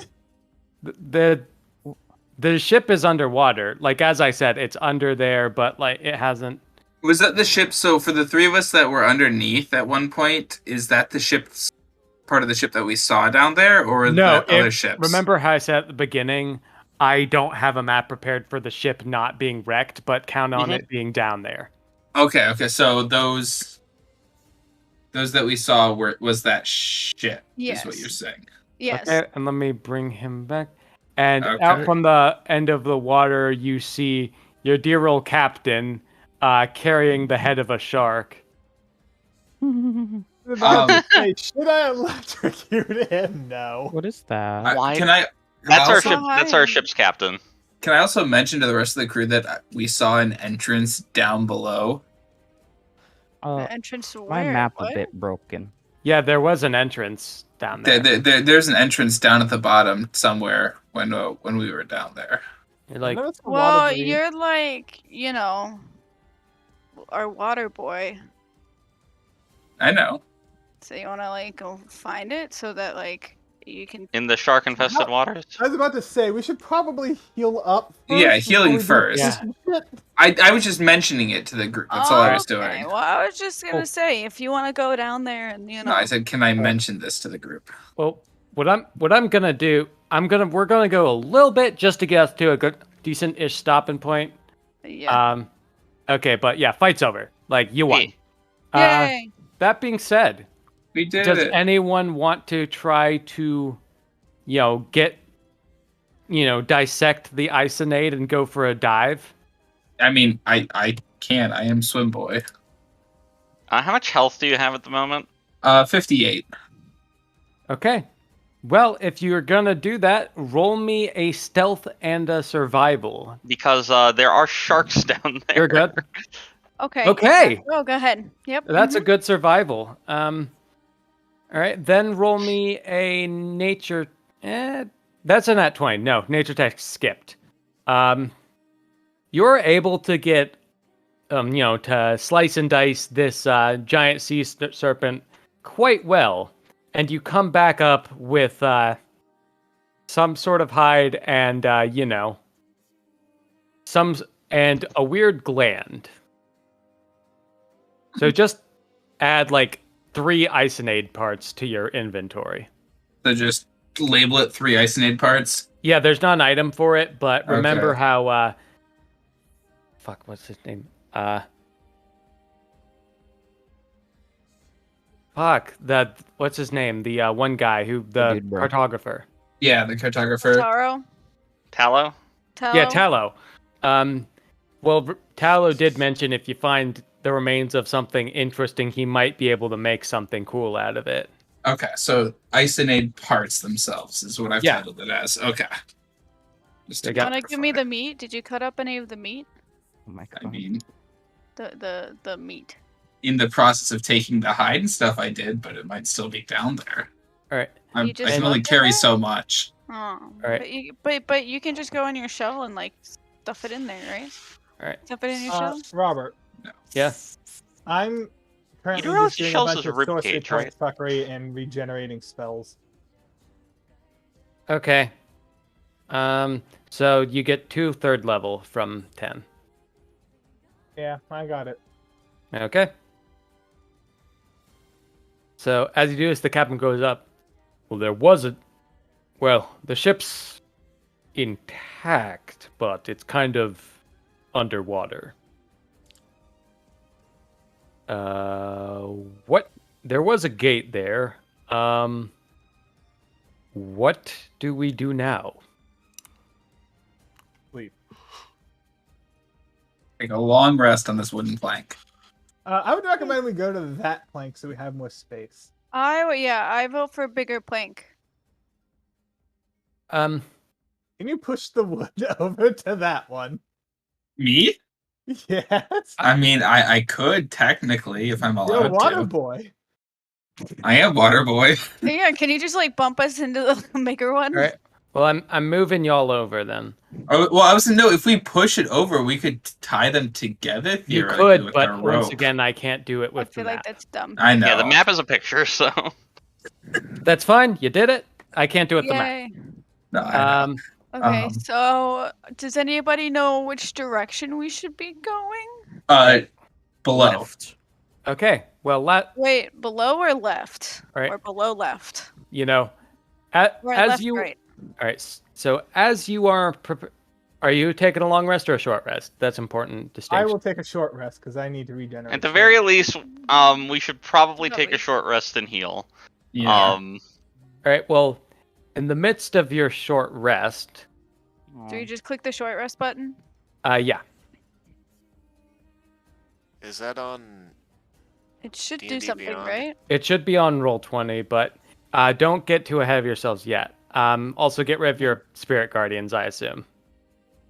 The ship is underwater. Like, as I said, it's under there, but like it hasn't. Was that the ship? So for the 3 of us that were underneath at one point, is that the ship's part of the ship that we saw down there, or No, the other ships? Remember how I said at the beginning, I don't have a map prepared for the ship not being wrecked, but count on it being down there. Okay. So those that we saw was that ship. Yes. Is what you're saying. Yes. Okay, and let me bring him back. And Okay. out from the end of the water, you see your dear old captain carrying the head of a shark. Hey, should I electrocute him? No. What is that? Why? That's our ship's captain. Can I also mention to the rest of the crew that we saw an entrance down below? The entrance to My where? map What? a bit broken. Yeah, there was an entrance down there. There's an entrance down at the bottom somewhere when we were down there. You're like, Well, you're like, our water boy. I know. So you wanna like go find it so that like you can. In the shark-infested waters? I was about to say we should probably heal up. First Yeah, healing before we do first. this shit. I was just mentioning it to the group. That's all I was Okay, doing. well, I was just gonna say if you want to go down there and No, I said, can I mention this to the group? well, what I'm gonna do, we're gonna go a little bit just to get us to a good, decent-ish stopping point. Yeah. Okay, but yeah, fight's over. Like, you won. Yay! That being said, We did does it. anyone want to try to, dissect the Isonade and go for a dive? I mean, I can. I am swim boy. How much health do you have at the moment? 58. Okay. Well, if you're gonna do that, roll me a stealth and a survival. Because there are sharks down there. You're good. Okay. Okay. Oh, go ahead. Yep. That's a good survival. All right, then roll me a nature. That's a nat 20. No, nature tech skipped. You're able to get, to slice and dice this giant sea serpent quite well, and you come back up with some sort of hide and and a weird gland. So just add like 3 Isonade parts to your inventory. So just label it 3 Isonade parts. Yeah, there's not an item for it, but remember Okay. how fuck, what's his name? What's his name? The one guy the dude, bro. cartographer. Yeah, the cartographer. Taro. Tallow? Yeah, Tallow. Well, Tallow did mention if you find the remains of something interesting, he might be able to make something cool out of it. Okay, so Isonade parts themselves is what I've titled it as. Okay. Just to Want to give me the meat? Did you cut up any of the meat? Oh my I mean, The meat. in the process of taking the hide and stuff, I did, but it might still be down there. All right. I You just can only looked at carry it? so much. Oh. All right. But you can just go in your shell and like stuff it in there, right? All right. Stuff it in your shell. Robert, Yeah. I'm currently You realize just doing a shells bunch is a of rib sorcery cage, right? points fuckery and regenerating spells. Okay. So you get 2 third level from 10. Yeah, I got it. Okay. So as you do this, the captain goes up. Well, the ship's intact, but it's kind of underwater. What? There was a gate there. What do we do now? Sleep. Take a long rest on this wooden plank. I would recommend we go to that plank so we have more space. I vote for a bigger plank. Can you push the wood over to that one? Me? Yes. I mean, I could technically if I'm allowed You're a water to. boy. I am water boy. Yeah, can you just like bump us into the bigger one? All right. Well, I'm moving y'all over then. Oh, well, I was gonna know if we push it over, we could tie them together. You theoretically, could, with but our once rope. again, I can't do it with I feel the like map. that's dumb. I know. Yeah, the map is a picture, so. That's fine. You did it. I can't do it with the map. Yay. No, I know. Okay, so does anybody know which direction we should be going? Below. Left. Okay. Well, Wait, below or left? All right. Or below left? you know, Right, as left, you. right. All right. So as you are, are you taking a long rest or a short rest? That's important distinction. I will take a short rest because I need to regenerate. At the very least, we should probably take a short rest and heal. Yeah. All right. Well, in the midst of your short rest. Do you just click the short rest button? Yeah. Is that on? It should do D&D something, Beyond? right? It should be on Roll20, but don't get too ahead of yourselves yet. Also, get rid of your Spirit Guardians, I assume.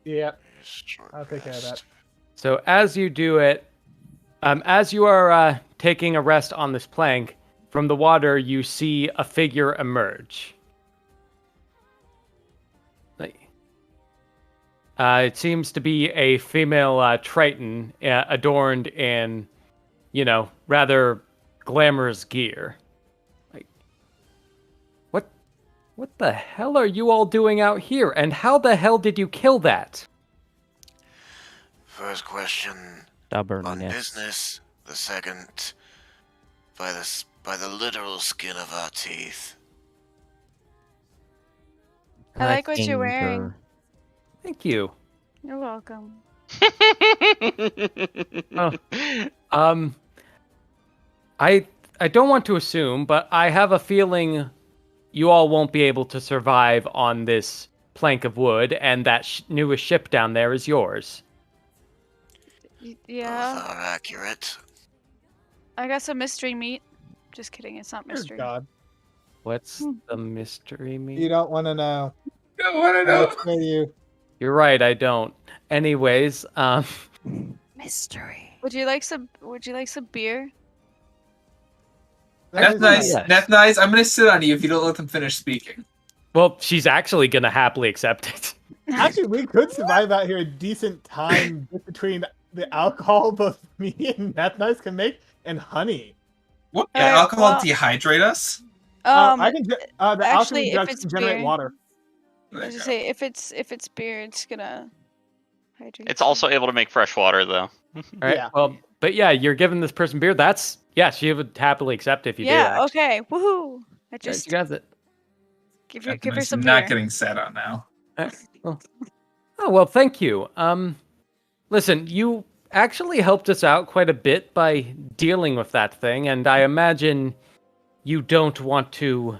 Yep. I'll take care of that. So as you do it, as you are taking a rest on this plank, from the water you see a figure emerge. It seems to be a female Triton adorned in, rather glamorous gear. What the hell are you all doing out here? And how the hell did you kill that? First question, Stubbornness. on business. The second, by the literal skin of our teeth. I like what you're wearing. Thank you. You're welcome. I don't want to assume, but I have a feeling you all won't be able to survive on this plank of wood, and that newest ship down there is yours. Yeah. Both are accurate. I got some mystery meat. Just kidding, it's not mystery. God. What's the mystery mean? You don't want to know. Don't want to know. That's for you. You're right, I don't. Anyways, mystery. Would you like some beer? That's nice. That's nice. I'm gonna sit on you if you don't let them finish speaking. Well, she's actually gonna happily accept it. Actually, we could survive out here a decent time between the alcohol both me and Death Knights can make and honey. What? Can alcohol dehydrate us? I can. The actually, alchemy if drugs it's can generate beer, water. I was just say if it's beer, it's gonna hydrate. It's also able to make fresh water, though. All right. Yeah. Well, but yeah, you're giving this person beer. She would happily accept it if you do. Yeah. Actually. Okay. Woohoo! I just You got it. give her I'm some not beer. getting set on now. Oh well, thank you. Listen, you actually helped us out quite a bit by dealing with that thing, and I imagine you don't want to.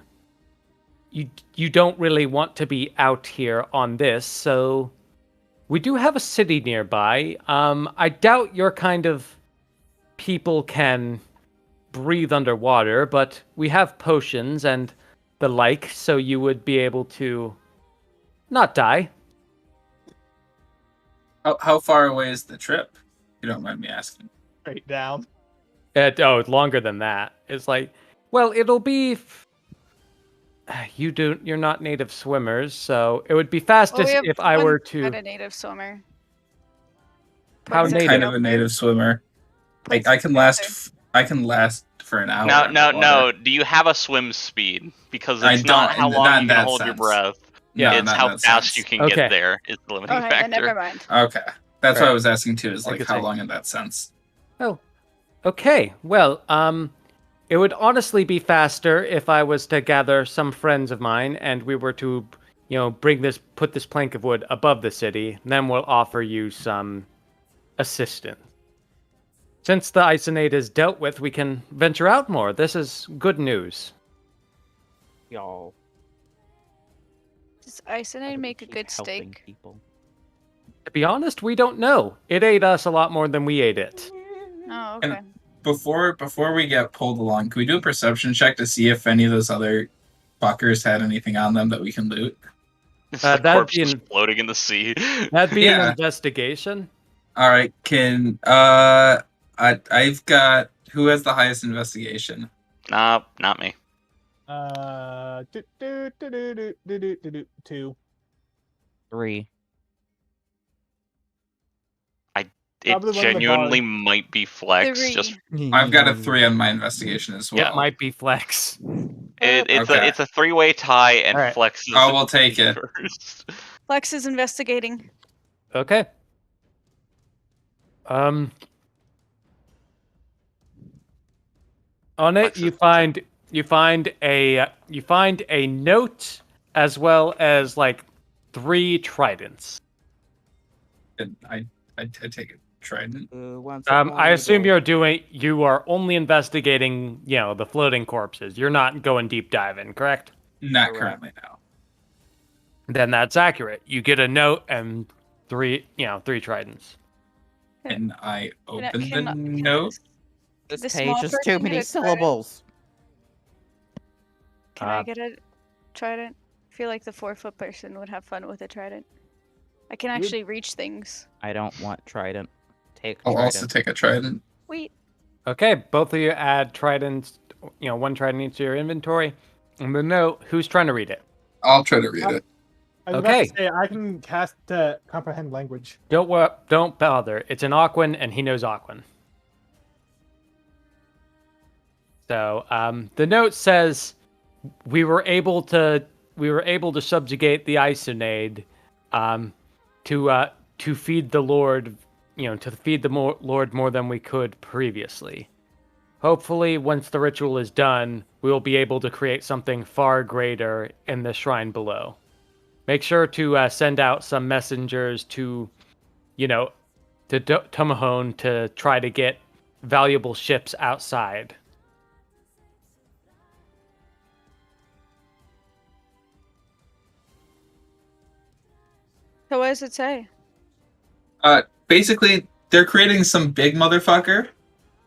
You don't really want to be out here on this, so we do have a city nearby. I doubt your kind of people can breathe underwater, but we have potions and the like, so you would be able to not die. How far away is the trip? If you don't mind me asking. Straight down. It's longer than that. It's like, well, it'll be. You're not native swimmers, so it would be fastest if I were to. Kind of native swimmer. How I'm native? kind of a native swimmer. I can last. I can last for an hour. No. Do you have a swim speed? Because it's not how long you can hold your breath. Yeah, it's how fast you can get there is the limiting factor. Then never mind. Okay. That's Right. what I was asking too. Is I like could how take- long in that sense? Oh, okay. Well, it would honestly be faster if I was to gather some friends of mine and we were to, put this plank of wood above the city. Then we'll offer you some assistance. Since the Isonade is dealt with, we can venture out more. This is good news. Y'all. Does Isonade make a keep good helping steak? people. To be honest, we don't know. It ate us a lot more than we ate it. Oh, okay. And before we get pulled along, can we do a perception check to see if any of those other fuckers had anything on them that we can loot? It's that'd the corpse be just an- floating in the sea. That'd be Yeah. an investigation. All right, I've got who has the highest investigation? Nah, not me. 2. 3. It Probably one of the genuinely bards. might be Flex. 3. Just I've got a 3 on my investigation as well. It might be Flex. it's Okay. a 3-way tie, and All right. Flex is Oh, we'll take it. first. Flex is investigating. Okay. On it, Flex you is- find a note as well as like 3 tridents. And I take a trident. I assume you are only investigating, the floating corpses. You're not going deep diving, correct? Not currently, no. Then that's accurate. You get a note and 3 tridents. And I open Can the I- note. This The page small is person too get many a credit? syllables. Can I get a trident? I feel like the 4-foot person would have fun with a trident. I can actually reach things. I don't want trident. Take I'll trident. also take a trident. Wait. Okay, both of you add tridents, 1 trident each to your inventory. And the note, who's trying to read it? I'll try to read it. I was Okay. about to say, I can cast comprehend language. Don't bother. It's an Aquan, and he knows Aquan. So, the note says, we were able to subjugate the Isonade, to feed the Lord, Lord more than we could previously. Hopefully, once the ritual is done, we will be able to create something far greater in the shrine below. Make sure to send out some messengers to Tomahone to try to get valuable ships outside. So what does it say? Basically, they're creating some big motherfucker,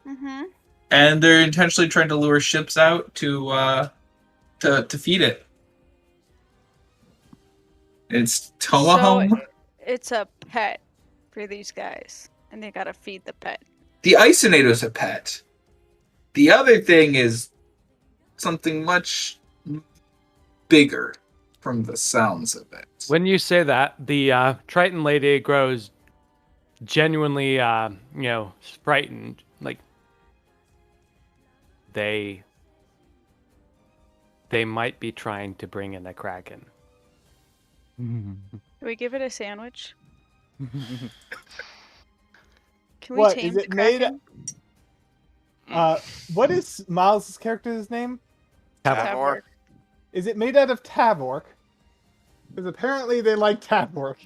Mm-hmm. and they're intentionally trying to lure ships out to feed it. It's Tomahome. So it's a pet for these guys, and they gotta feed the pet. The Isonade is a pet. The other thing is something much bigger from the sounds of it. When you say that, the Triton lady grows genuinely, frightened. Like they might be trying to bring in a kraken. Do we give it a sandwich? Can we What tame is the it made? kraken? What is Miles' character's name? Tavor. Is it made out of Tavork? Because apparently they like Tavork.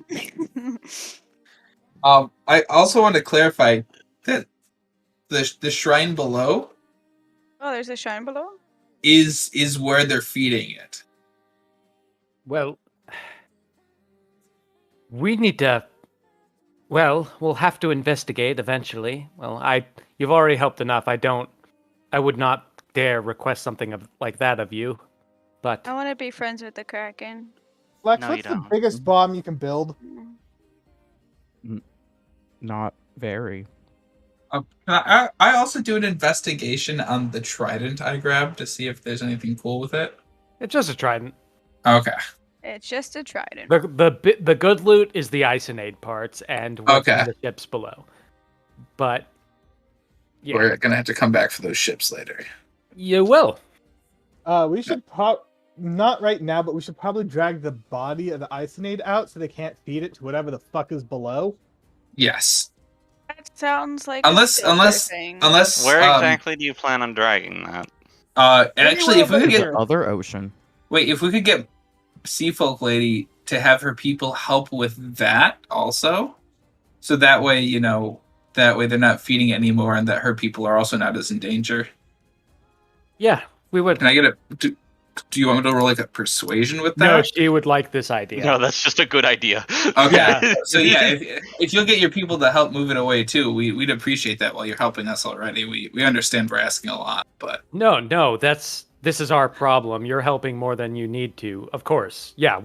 I also want to clarify that the shrine below Oh, there's a shrine below? is where they're feeding it. Well, we need to. Well, we'll have to investigate eventually. Well, you've already helped enough. I would not dare request something like that of you. But I want to be friends with the kraken. Flex, No, you what's the don't. biggest bomb you can build? Not very. I also do an investigation on the trident I grabbed to see if there's anything cool with it. it's just a trident. Okay. It's just a trident. The good loot is the Isonade parts and what's in the ships below. But yeah, We're gonna have to come back for those ships later. you will. We should not right now, but we should probably drag the body of the Isonade out so they can't feed it to whatever the fuck is below. Yes. That sounds like Unless Where exactly do you plan on dragging that? Actually, if we could get the other ocean. Wait, if we could get Sea Folk Lady to have her people help with that also, so that way, that way they're not feeding it anymore, and that her people are also not as in danger. Yeah, we would. Can I get a? Do you want me to roll like a persuasion with that? No, she would like this idea. No, that's just a good idea. Okay. Yeah. So yeah, if you'll get your people to help move it away too, we'd appreciate that. While you're helping us already, we understand we're asking a lot, but No, this is our problem. You're helping more than you need to. Of course. Yeah,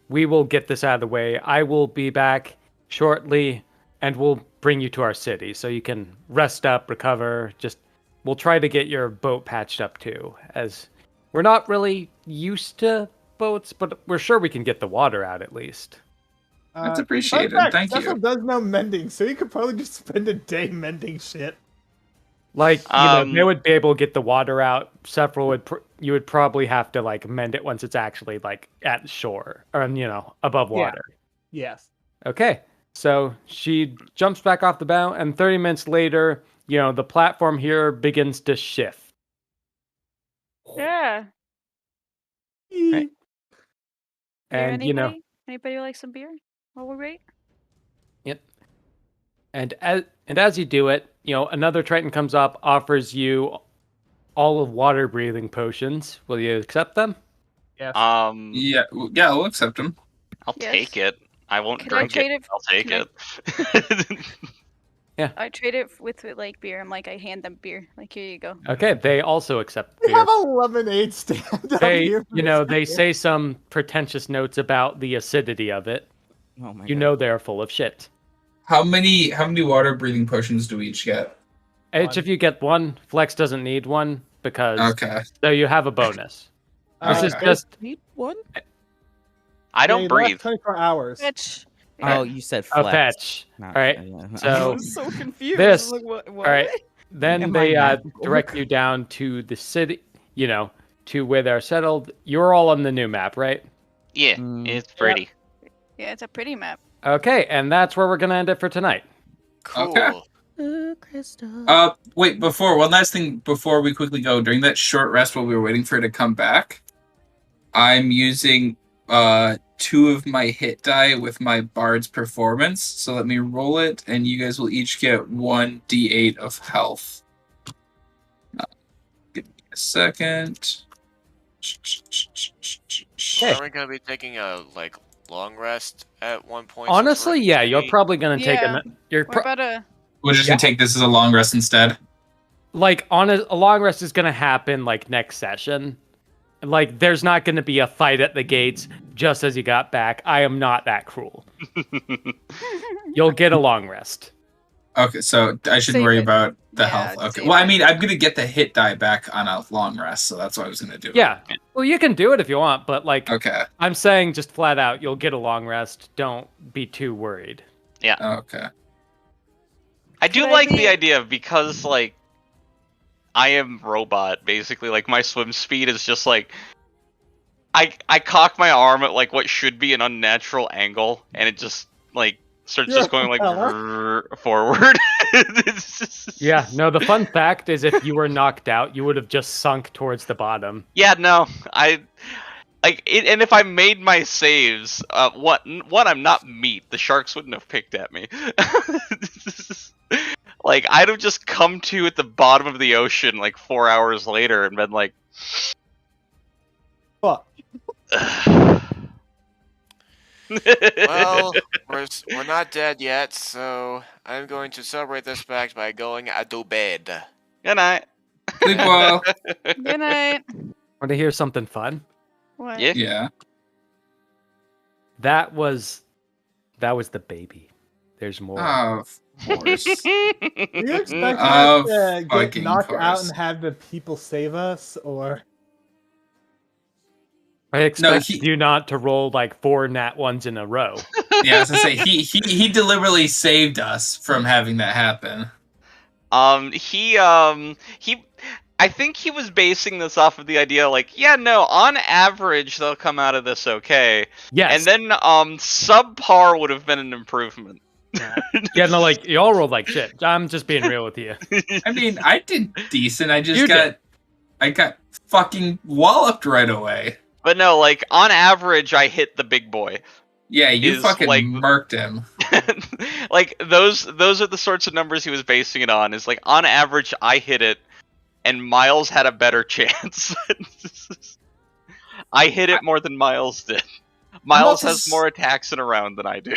we will get this out of the way. I will be back shortly, and we'll bring you to our city so you can rest up, recover. We'll try to get your boat patched up too, as we're not really used to boats, but we're sure we can get the water out at least. That's appreciated. Thank you. Cecil does no mending, so he could probably just spend a day mending shit. Like, they would be able to get the water out. Several you would probably have to like mend it once it's actually like at shore or above water. Yes. Okay. So she jumps back off the bow, and 30 minutes later, the platform here begins to shift. Yeah. Right. And anybody like some beer while we wait? Yep. And as you do it, another Triton comes up, offers you all of water breathing potions. Will you accept them? Yes. Yeah, we'll accept them. I'll take it. I won't Can drink I trade it. it? I'll take it. Yeah. I trade it with like beer. I'm like, I hand them beer. Like, here you go. Okay, they also accept We beer. have a lemonade stand out here. They say some pretentious notes about the acidity of it. Oh my God. They're full of shit. How many water breathing potions do we each get? Each of you get one. Flex doesn't need one because so you have a bonus. This is just need one. I don't breathe. 24 hours. Fetch. Oh, you said a flex. fetch. Not- All right. yeah. So I'm so confused. this. Like, what? All right. Then Am they I not direct you down to the city. To where they're settled. You're all on the new map, right? Yeah, it's pretty. Yeah, it's a pretty map. Okay, and that's where we're gonna end it for tonight. Cool. Okay. Wait, one last thing before we quickly go. During that short rest while we were waiting for it to come back, I'm using 2 of my hit die with my Bard's Performance. So let me roll it, and you guys will each get 1d8 of health. Give me a second. Are we gonna be taking a long rest at one point? Honestly, yeah, you're probably gonna take We're about to. We're just gonna take this as a long rest instead. A long rest is gonna happen next session. There's not gonna be a fight at the gates just as you got back. I am not that cruel. You'll get a long rest. Okay, so I shouldn't worry about the health. Okay. Well, I'm gonna get the hit die back on a long rest, so that's what I was gonna do. Yeah. Well, you can do it if you want, but okay. I'm saying just flat out, you'll get a long rest. Don't be too worried. Yeah. Okay. I do like the idea of because I am robot basically. My swim speed is just I cock my arm at what should be an unnatural angle, and it just starts just going forward. Yeah, no, the fun fact is if you were knocked out, you would have just sunk towards the bottom. Yeah, no, and if I made my saves, I'm not meat. The sharks wouldn't have picked at me. I'd have just come to at the bottom of the ocean 4 hours later and been like, fuck. Well, we're not dead yet, so I'm going to celebrate this fact by going to bed. Good night. Sleep well. Good night. Want to hear something fun? What? Yeah. That was the baby. There's more. Of course. Do you expect us to get knocked out and have the people save us, or? I expect you not to roll 4 nat 1s in a row. Yeah, I was gonna say he deliberately saved us from having that happen. I think he was basing this off of the idea on average they'll come out of this okay. Yes. And then subpar would have been an improvement. Yeah, no, like y'all rolled like shit. I'm just being real with you. I mean, I did decent. I got fucking walloped right away. But no, like on average, I hit the big boy. Yeah, you fucking murked him. Like those are the sorts of numbers he was basing it on. Is like on average, I hit it, and Miles had a better chance. I hit it more than Miles did. Miles has more attacks in a round than I do.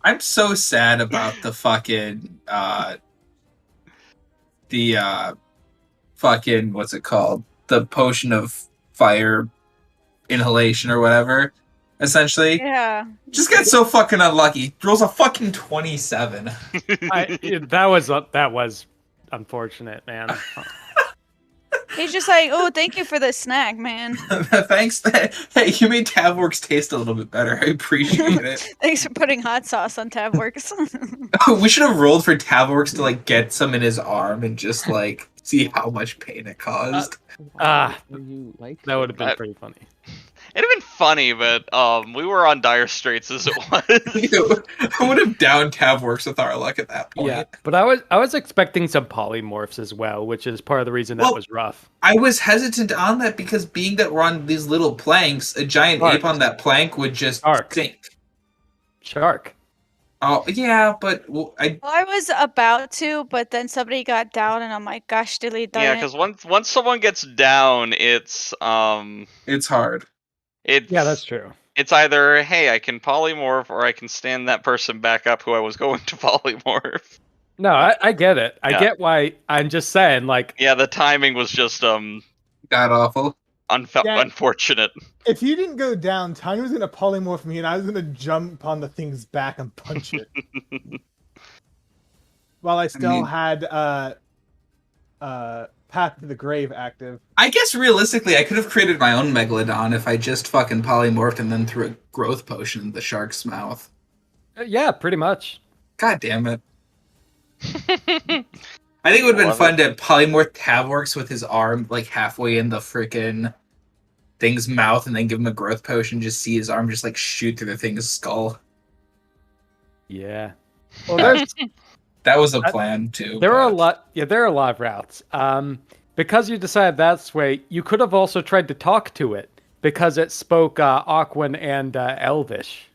I'm so sad about the fucking fucking what's it called? The potion of fire inhalation or whatever. Essentially. Yeah. Just got so fucking unlucky. Rolls a fucking 27. That was unfortunate, man. He's just like, oh, thank you for the snack, man. Thanks. Hey, you made Tavworks taste a little bit better. I appreciate it. Thanks for putting hot sauce on Tavworks. We should have rolled for Tavworks to like get some in his arm and just like see how much pain it caused. That would have been pretty funny. It'd have been funny, but we were on dire straits as it was. I would have downed Tavworks with our luck at that point. Yeah, but I was expecting some polymorphs as well, which is part of the reason that was rough. I was hesitant on that because being that we're on these little planks, a giant ape on that plank would just sink. Shark. Oh yeah, but I was about to, but then somebody got down, and I'm like, gosh, delete that. Yeah, because once someone gets down, it's hard. Yeah, that's true. It's either, hey, I can polymorph, or I can stand that person back up who I was going to polymorph. No, I get it. I get why. I'm just saying, like... Yeah, the timing was just, god awful. Unfortunate. If you didn't go down, Tiny was going to polymorph me, and I was going to jump on the thing's back and punch it. While I still had Path to the Grave active. I guess realistically, I could have created my own Megalodon if I just fucking polymorphed and then threw a growth potion in the shark's mouth. Yeah, pretty much. God damn it. I think it would have been fun to polymorph Tavworks with his arm like halfway in the freaking thing's mouth and then give him a growth potion, just see his arm just like shoot through the thing's skull. Yeah. Well, that was a plan too. There are a lot of routes. Because you decided that's way, you could have also tried to talk to it because it spoke Aquan and Elvish.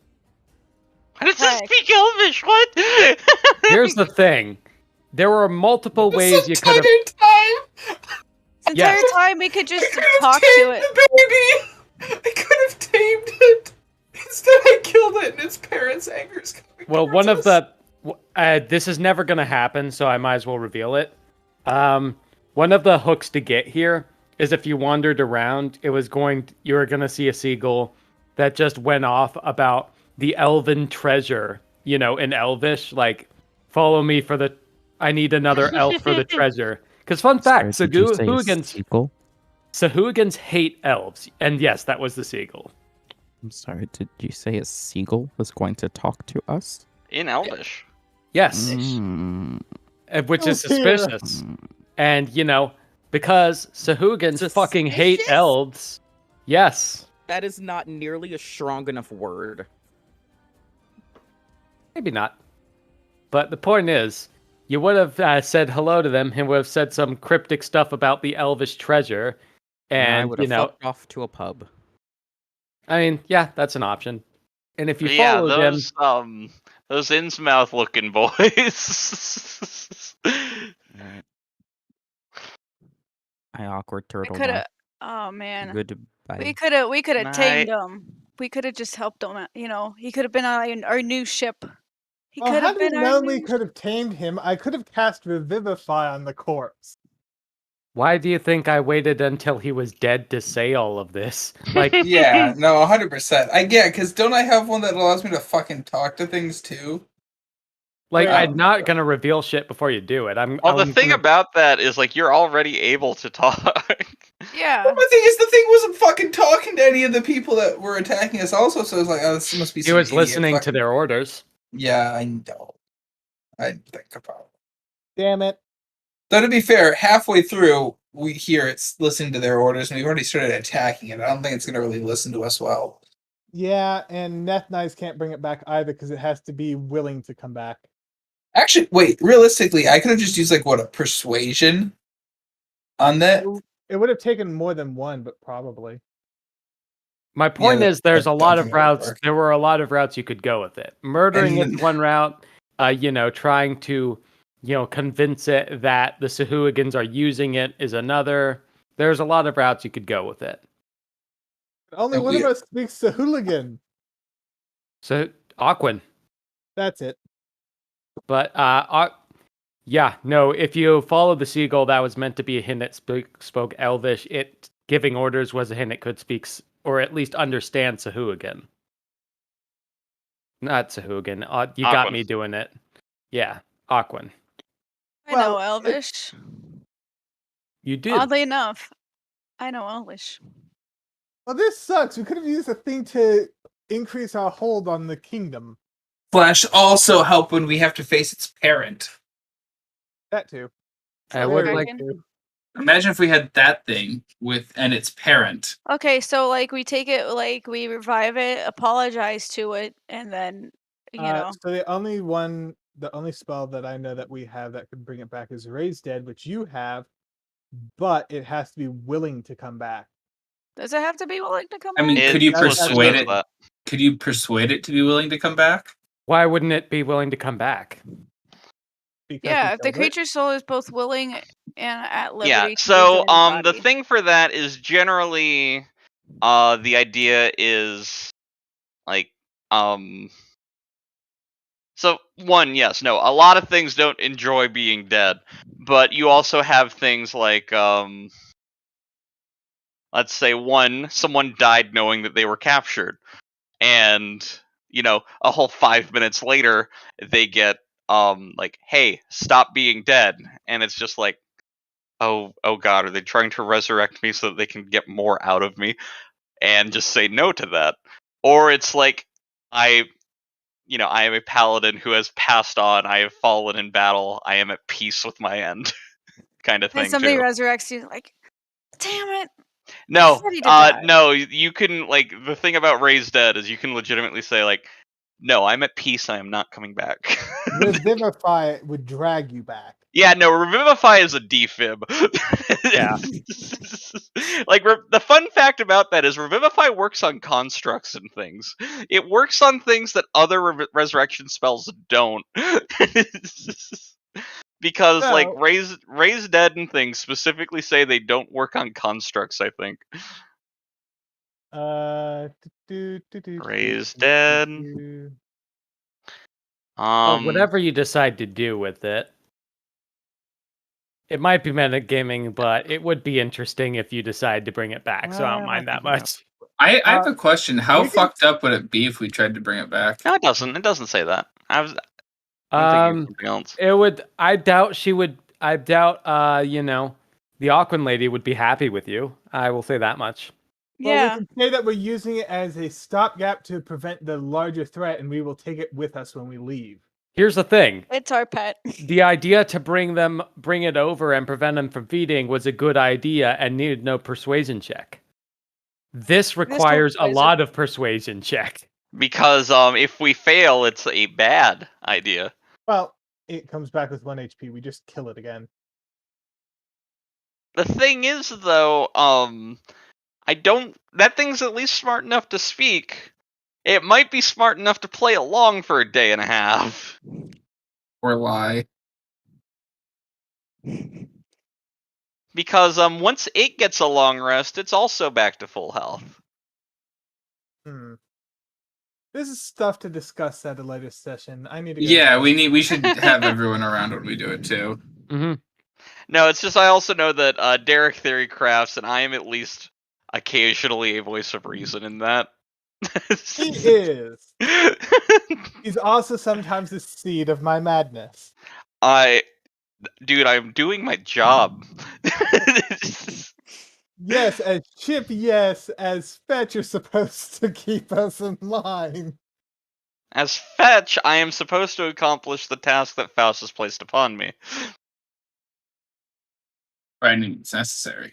How does it speak Elvish? What? Here's the thing. There were multiple ways you could have... Entire time we could just talk to it. Baby! I could have tamed it. Instead I killed it and its parents' anger is coming. Well, one of the... this is never going to happen, so I might as well reveal it. One of the hooks to get here is if you wandered around, you were going to see a seagull that just went off about the elven treasure, in Elvish, like, follow me for the... I need another elf for the treasure. Because fun fact, Sahugans hate elves. And yes, that was the seagull. I'm sorry, did you say a seagull was going to talk to us? In Elvish. Yes. Which is suspicious. And, because Sahugans fucking hate elves. Yes. That is not nearly a strong enough word. Maybe not. But the point is, you would have said hello to them and would have said some cryptic stuff about the elvish treasure. And, I would have fucked off to a pub. I mean, yeah, that's an option. And if you follow them... those Innsmouth looking boys. Right. I awkward turtle. Oh man. Goodbye. We could have tamed him. We could have just helped him. He could have been on our new ship. He could have been our we could have tamed him. I could have cast Revivify on the corpse. Why do you think I waited until he was dead to say all of this? Like, yeah, no, 100%. I get, because don't I have one that allows me to fucking talk to things too? Like, I'm not gonna reveal shit before you do it. The thing about that is, like, you're already able to talk. Yeah. Well, the thing is, the thing wasn't fucking talking to any of the people that were attacking us also, so it was like, oh, this must be He was listening to their orders. Yeah, I know. I didn't think about it. Damn it. Though, to be fair, halfway through, we hear it's listening to their orders, and we've already started attacking it. I don't think it's going to really listen to us well. Yeah, and Neth Knives can't bring it back either, because it has to be willing to come back. Actually, wait. Realistically, I could have just used a persuasion on that. It would have taken more than one, but probably. My point is, there's a lot of routes. There were a lot of routes you could go with it. Murdering is one route. Trying to, convince it that the Sahuagins are using it is another. There's a lot of routes you could go with it. Only one of us speaks Sahuagin. So Aquin. That's it. But if you follow the seagull, that was meant to be a hint that spoke Elvish. It giving orders was a hint it could speak or at least understand Sahuagin. Not Sahuagin. You Aquin. got me doing it. Yeah, Aquin. I know Elvish. You did. Oddly enough, I know Elvish. Well, this sucks. We could have used a thing to increase our hold on the kingdom. Flash also help when we have to face its parent. That too. I would like to. Imagine if we had that thing and its parent. Okay, so we take it, we revive it, apologize to it, and then So the only spell that I know that we have that could bring it back is Raise Dead, which you have, but it has to be willing to come back. Does it have to be willing to come back? I mean, could you persuade it? Could you persuade it to be willing to come back? Why wouldn't it be willing to come back? If the creature's soul is both willing and at liberty. Yeah. So the thing for that is generally, the idea is So one, yes, no. A lot of things don't enjoy being dead, but you also have things like let's say someone died knowing that they were captured, and a whole 5 minutes later they get hey, stop being dead, and it's just oh god, are they trying to resurrect me so that they can get more out of me, and just say no to that. Or it's I am a paladin who has passed on, I have fallen in battle, I am at peace with my end kind of thing. And somebody too. resurrects you, damn it. No, no, you can the thing about Raise Dead is you can legitimately say no, I'm at peace, I am not coming back. Revivify would drag you back. Yeah, no, Revivify is a defib. Yeah. The fun fact about that is Revivify works on constructs and things. It works on things that other resurrection spells don't. Because Raise Dead and things specifically say they don't work on constructs, I think. Raise Dead. Whatever you decide to do with it. It might be metagaming, but it would be interesting if you decide to bring it back, so I don't mind that much. I have a question. How fucked up would it be if we tried to bring it back? No, it doesn't. It doesn't say that. It would. I doubt she would. I doubt. The Aquin lady would be happy with you. I will say that much. Well, we can say that we're using it as a stopgap to prevent the larger threat, and we will take it with us when we leave. Here's the thing. It's our pet. The idea to bring it over and prevent them from feeding was a good idea and needed no persuasion check. This requires a lot of persuasion check. Because if we fail, it's a bad idea. Well, it comes back with 1 HP. We just kill it again. The thing is, though, that thing's at least smart enough to speak. It might be smart enough to play along for a day and a half. Or lie. Because once it gets a long rest, it's also back to full health. This is stuff to discuss at a later session. I need to go. Yeah, we should have everyone around when we do it too. Mm-hmm. No, it's just I also know that Derek theory crafts, and I am at least occasionally a voice of reason in that. He is. He's also sometimes the seed of my madness. Dude, I'm doing my job. Yes, as Chip, yes, as Fetch, you're supposed to keep us in line. As Fetch, I am supposed to accomplish the task that Faust has placed upon me. I mean, it's necessary.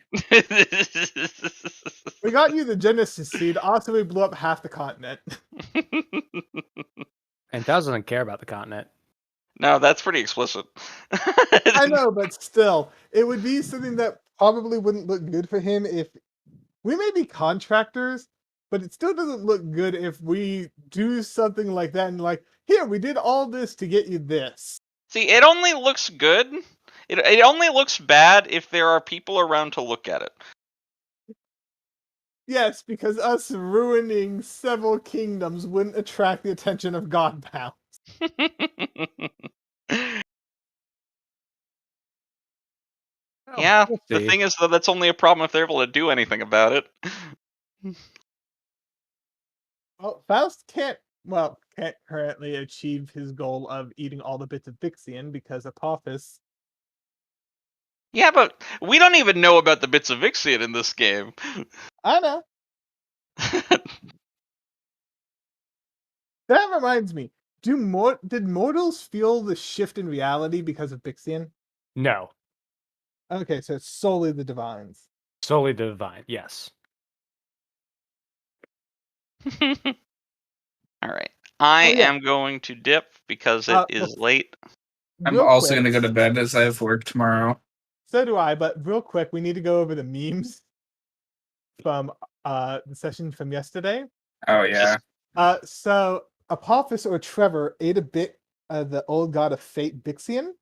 We got you the Genesis seed. Also, we blew up half the continent. And Faust doesn't care about the continent. No, that's pretty explicit. I know, but still, it would be something that probably wouldn't look good for him if we may be contractors, but it still doesn't look good if we do something like that and like, here, we did all this to get you this. See, it only looks good. It only looks bad if there are people around to look at it. Yes, because us ruining several kingdoms wouldn't attract the attention of Godbound. Yeah, the thing is that that's only a problem if they're able to do anything about it. Well, Faust can't currently achieve his goal of eating all the bits of Vixian because Apophis. Yeah, but we don't even know about the bits of Vixian in this game. I know. That reminds me. Did mortals feel the shift in reality because of Vixian? No. Okay, so it's solely the divines. Solely the divine, yes. Alright. I am going to dip because it is late. I'm also going to go to bed as I have work tomorrow. So do I, but real quick, we need to go over the memes from the session from yesterday. Oh, yeah. So Apophis or Trevor ate a bit of the old god of fate, Vixian.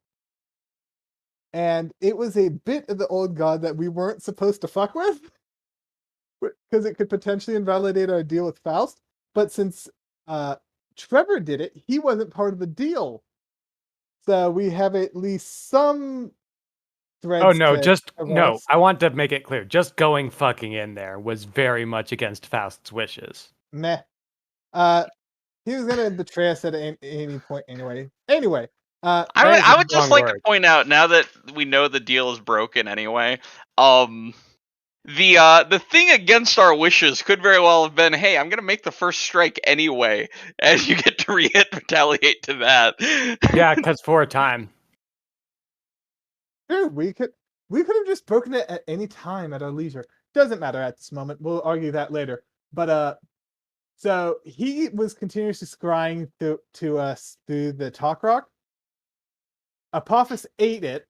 And it was a bit of the old god that we weren't supposed to fuck with. Because it could potentially invalidate our deal with Faust. But since Trevor did it, he wasn't part of the deal. So we have at least some threads. Oh, no, no. I want to make it clear. Just going fucking in there was very much against Faust's wishes. Meh. He was going to betray us at any point anyway. Anyway. I would just like to point out, now that we know the deal is broken anyway, the thing against our wishes could very well have been, hey, I'm gonna make the first strike anyway, and you get to retaliate to that. Yeah, because for a time. Dude, we could have just broken it at any time at our leisure. Doesn't matter at this moment. We'll argue that later. But so he was continuously scrying to us through the talk rock. Apophis ate it.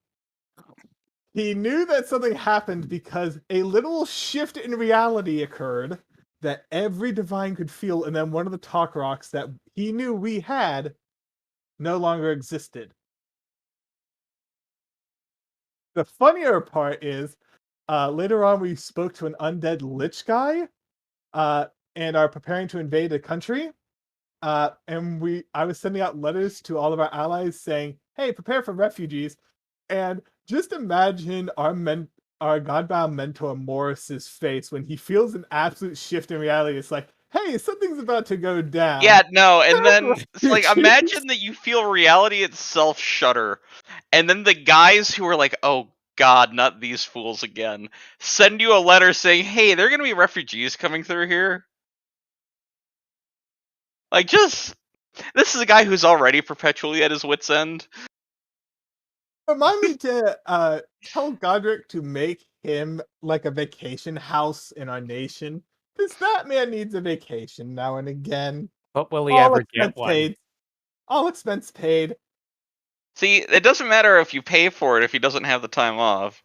He knew that something happened because a literal shift in reality occurred that every divine could feel, and then one of the talk rocks that he knew we had no longer existed. The funnier part is, later on we spoke to an undead lich guy, and are preparing to invade a country. And I was sending out letters to all of our allies saying, hey, prepare for refugees. And just imagine our Godbound mentor Morris's face when he feels an absolute shift in reality. It's like, hey, something's about to go down. Yeah, no, and then it's like, imagine that you feel reality itself shudder, and then the guys who are like, oh god, not these fools again, send you a letter saying, hey, there are gonna be refugees coming through here. Like, this is a guy who's already perpetually at his wit's end. Remind me to tell Godric to make him like a vacation house in our nation. Because that man needs a vacation now and again. But will he ever get one? Paid. All expense paid. See, it doesn't matter if you pay for it if he doesn't have the time off.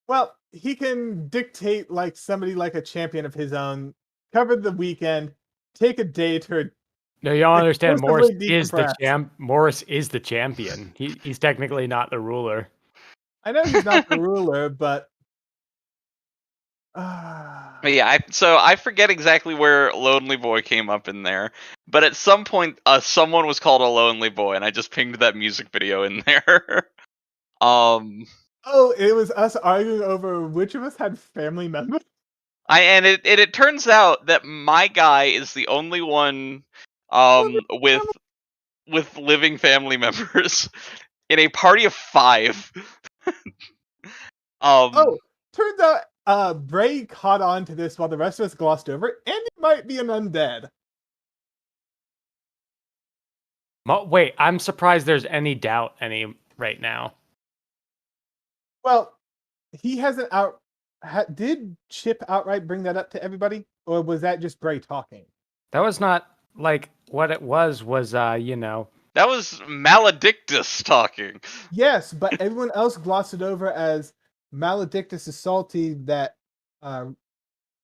Well, he can dictate like somebody like a champion of his own, cover the weekend, take a day to... No, you don't understand. Morris is the champion. He's technically not the ruler. I know he's not the ruler, but... Yeah, so I forget exactly where Lonely Boy came up in there, but at some point, someone was called a Lonely Boy, and I just pinged that music video in there. Oh, it was us arguing over which of us had family members? It turns out that my guy is the only one with living family members in a party of 5. Turns out Bray caught on to this while the rest of us glossed over it, and he might be an undead. Wait, I'm surprised there's any doubt right now. Well, he hasn't did Chip outright bring that up to everybody, or was that just Bray talking? That was not like what it was. That was Maledictus talking. Yes, but everyone else glossed it over as Maledictus is salty that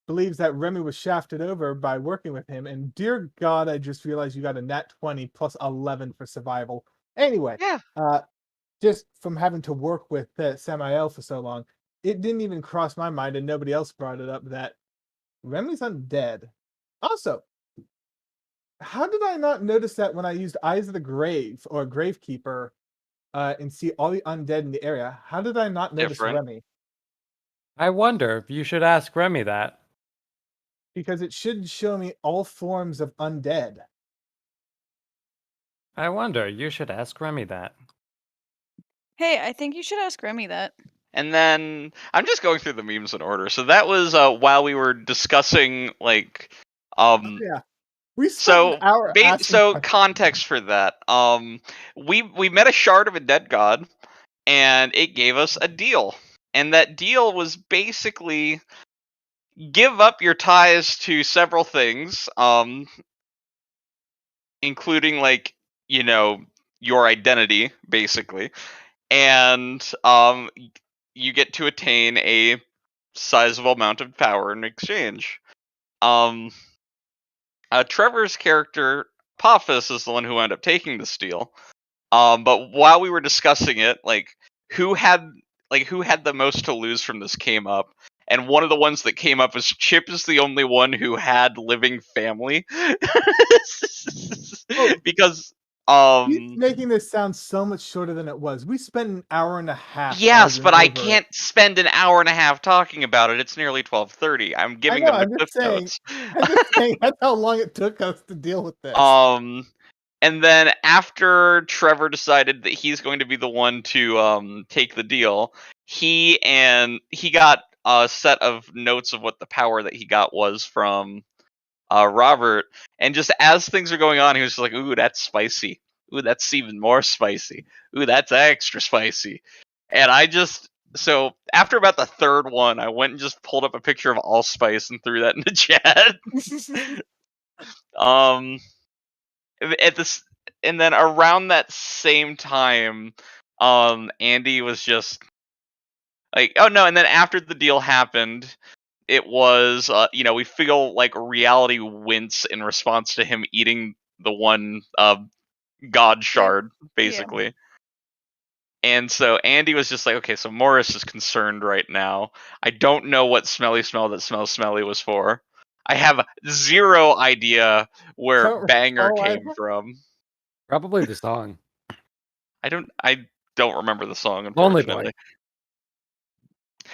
believes that Remy was shafted over by working with him. And dear God, I just realized you got a nat 20 plus 11 for survival. Anyway, Yeah. Just from having to work with Samael for so long, it didn't even cross my mind, and nobody else brought it up, that Remy's undead. Also, how did I not notice that when I used Eyes of the Grave or Gravekeeper and see all the undead in the area? How did I not notice Remy? I wonder. You should ask Remy that. Because it should show me all forms of undead. I wonder. You should ask Remy that. Hey, I think you should ask Remy that. And then I'm just going through the memes in order. So that was while we were discussing like yeah. We spent an hour so context for that. We met a shard of a dead god, and it gave us a deal. And that deal was basically give up your ties to several things, including like, you know, your identity, basically. And you get to attain a sizable amount of power in exchange. Trevor's character, Apophis, is the one who ended up taking this deal. But while we were discussing it, like who had the most to lose from this came up. And one of the ones that came up is Chip is the only one who had living family. Because he's making this sound so much shorter than it was. We spent an hour and a half. Yes, but I can't spend an hour and a half talking about it. It's nearly 12:30. I'm giving them the clip notes. I'm just saying that's how long it took us to deal with this. And then after Trevor decided that he's going to be the one to take the deal, he got a set of notes of what the power that he got was from Robert, and just as things are going on, he was just like, "Ooh, that's spicy. Ooh, that's even more spicy. Ooh, that's extra spicy." And so after about the third one, I went and just pulled up a picture of allspice and threw that in the chat. And then around that same time, Andy was just like, "Oh no!" And then after the deal happened, it was, we feel like reality wince in response to him eating the one god shard, basically. Yeah. And so Andy was just like, okay, so Morris is concerned right now. I don't know what smelly smell that smells smelly was for. I have zero idea where Banger came from. Probably the song. I don't remember the song, unfortunately.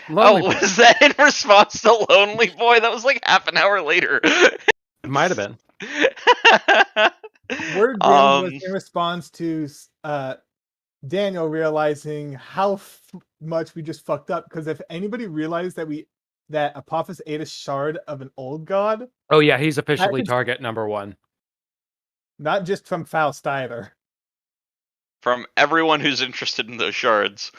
Lonely Boy. Was that in response to Lonely Boy? That was like half an hour later. It might have been. Word was in response to Daniel realizing how much we just fucked up. Because if anybody realized that Apophis ate a shard of an old god. Oh yeah, he's officially target number 1. Not just from Faust either. From everyone who's interested in those shards.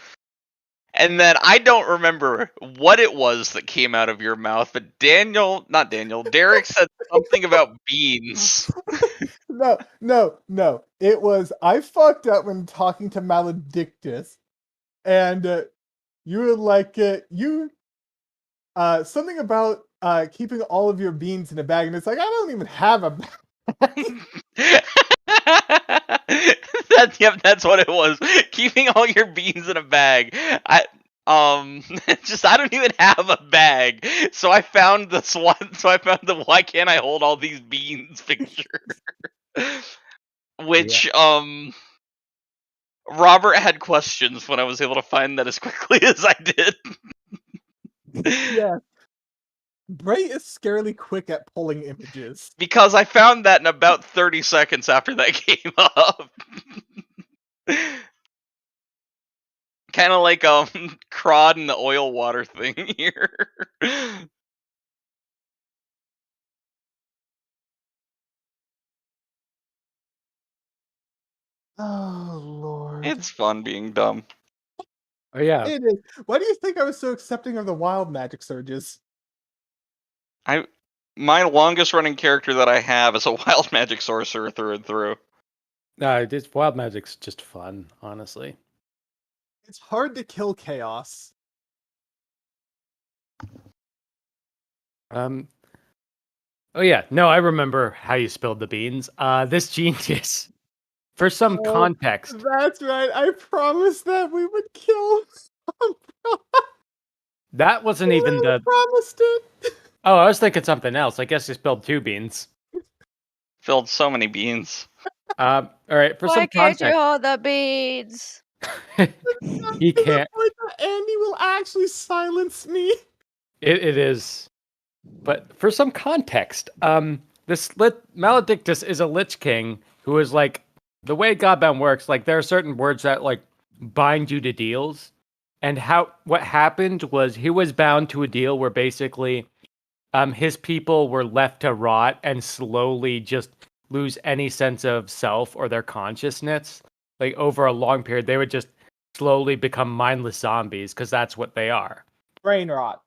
And then I don't remember what it was that came out of your mouth, but Derek said something about beans. No. It was, I fucked up when talking to Maledictus, and you were like, something about keeping all of your beans in a bag, and it's like, I don't even have a bag. That's what it was. Keeping all your beans in a bag. I don't even have a bag. So I found this one. So I found the why can't I hold all these beans picture. Which Robert had questions when I was able to find that as quickly as I did. Yeah. Bray is scarily quick at pulling images. Because I found that in about 30 seconds after that came up. Kind of like Crod and the oil water thing here. Oh Lord. It's fun being dumb. Oh yeah. It is. Why do you think I was so accepting of the wild magic surges? My longest running character that I have is a wild magic sorcerer through and through. This wild magic's just fun, honestly. It's hard to kill chaos. Oh yeah, no, I remember how you spilled the beans. This genius, for some context. That's right. I promised that we would kill. That wasn't even the. Promised it. Oh, I was thinking something else. I guess you spilled 2 beans. Filled so many beans. All right, for Why some can't context. you hold the beans? He can't. Andy will actually silence me. It is. But for some context, this Maledictus is a Lich King who is like, the way Godbound works, like there are certain words that like bind you to deals. And what happened was he was bound to a deal where basically his people were left to rot and slowly just lose any sense of self or their consciousness. Like over a long period, they would just slowly become mindless zombies because that's what they are. Brain rot.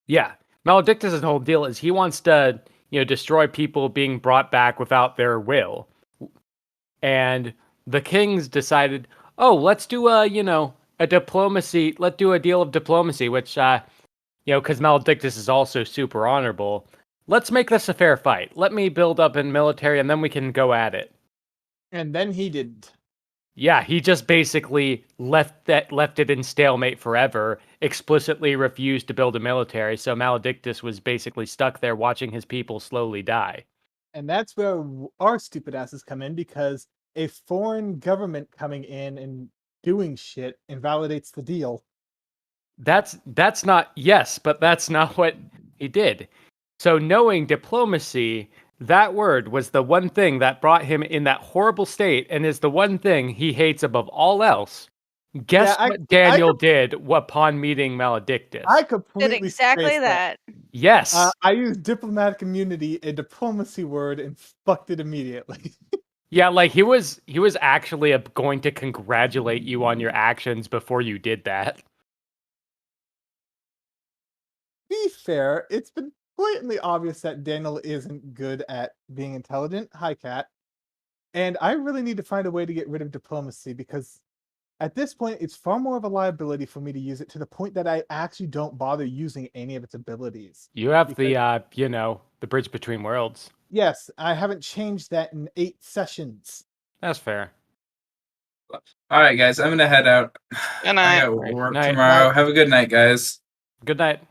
Yeah. Maledictus' whole deal is he wants to, destroy people being brought back without their will. And the kings decided, oh, let's do a diplomacy. Let's do a deal of diplomacy, which, because Maledictus is also super honorable. Let's make this a fair fight. Let me build up in military and then we can go at it. And then he didn't. Yeah, he just basically left it in stalemate forever, explicitly refused to build a military, so Maledictus was basically stuck there watching his people slowly die. And that's where our stupid asses come in, because a foreign government coming in and doing shit invalidates the deal. That's not, yes, but that's not what he did. So knowing diplomacy, that word was the one thing that brought him in that horrible state and is the one thing he hates above all else. Guess what Daniel did upon meeting Maledictus? I completely did exactly that. Yes. I used diplomatic immunity, a diplomacy word, and fucked it immediately. Yeah, like he was actually going to congratulate you on your actions before you did that. Be fair, it's been blatantly obvious that Daniel isn't good at being intelligent. Hi, Cat. And I really need to find a way to get rid of diplomacy, because at this point, it's far more of a liability for me to use it, to the point that I actually don't bother using any of its abilities. You have the Bridge Between Worlds. Yes, I haven't changed that in 8 sessions. That's fair. All right, guys, I'm gonna head out. Good night. I got work tomorrow. Have a good night, guys. Good night.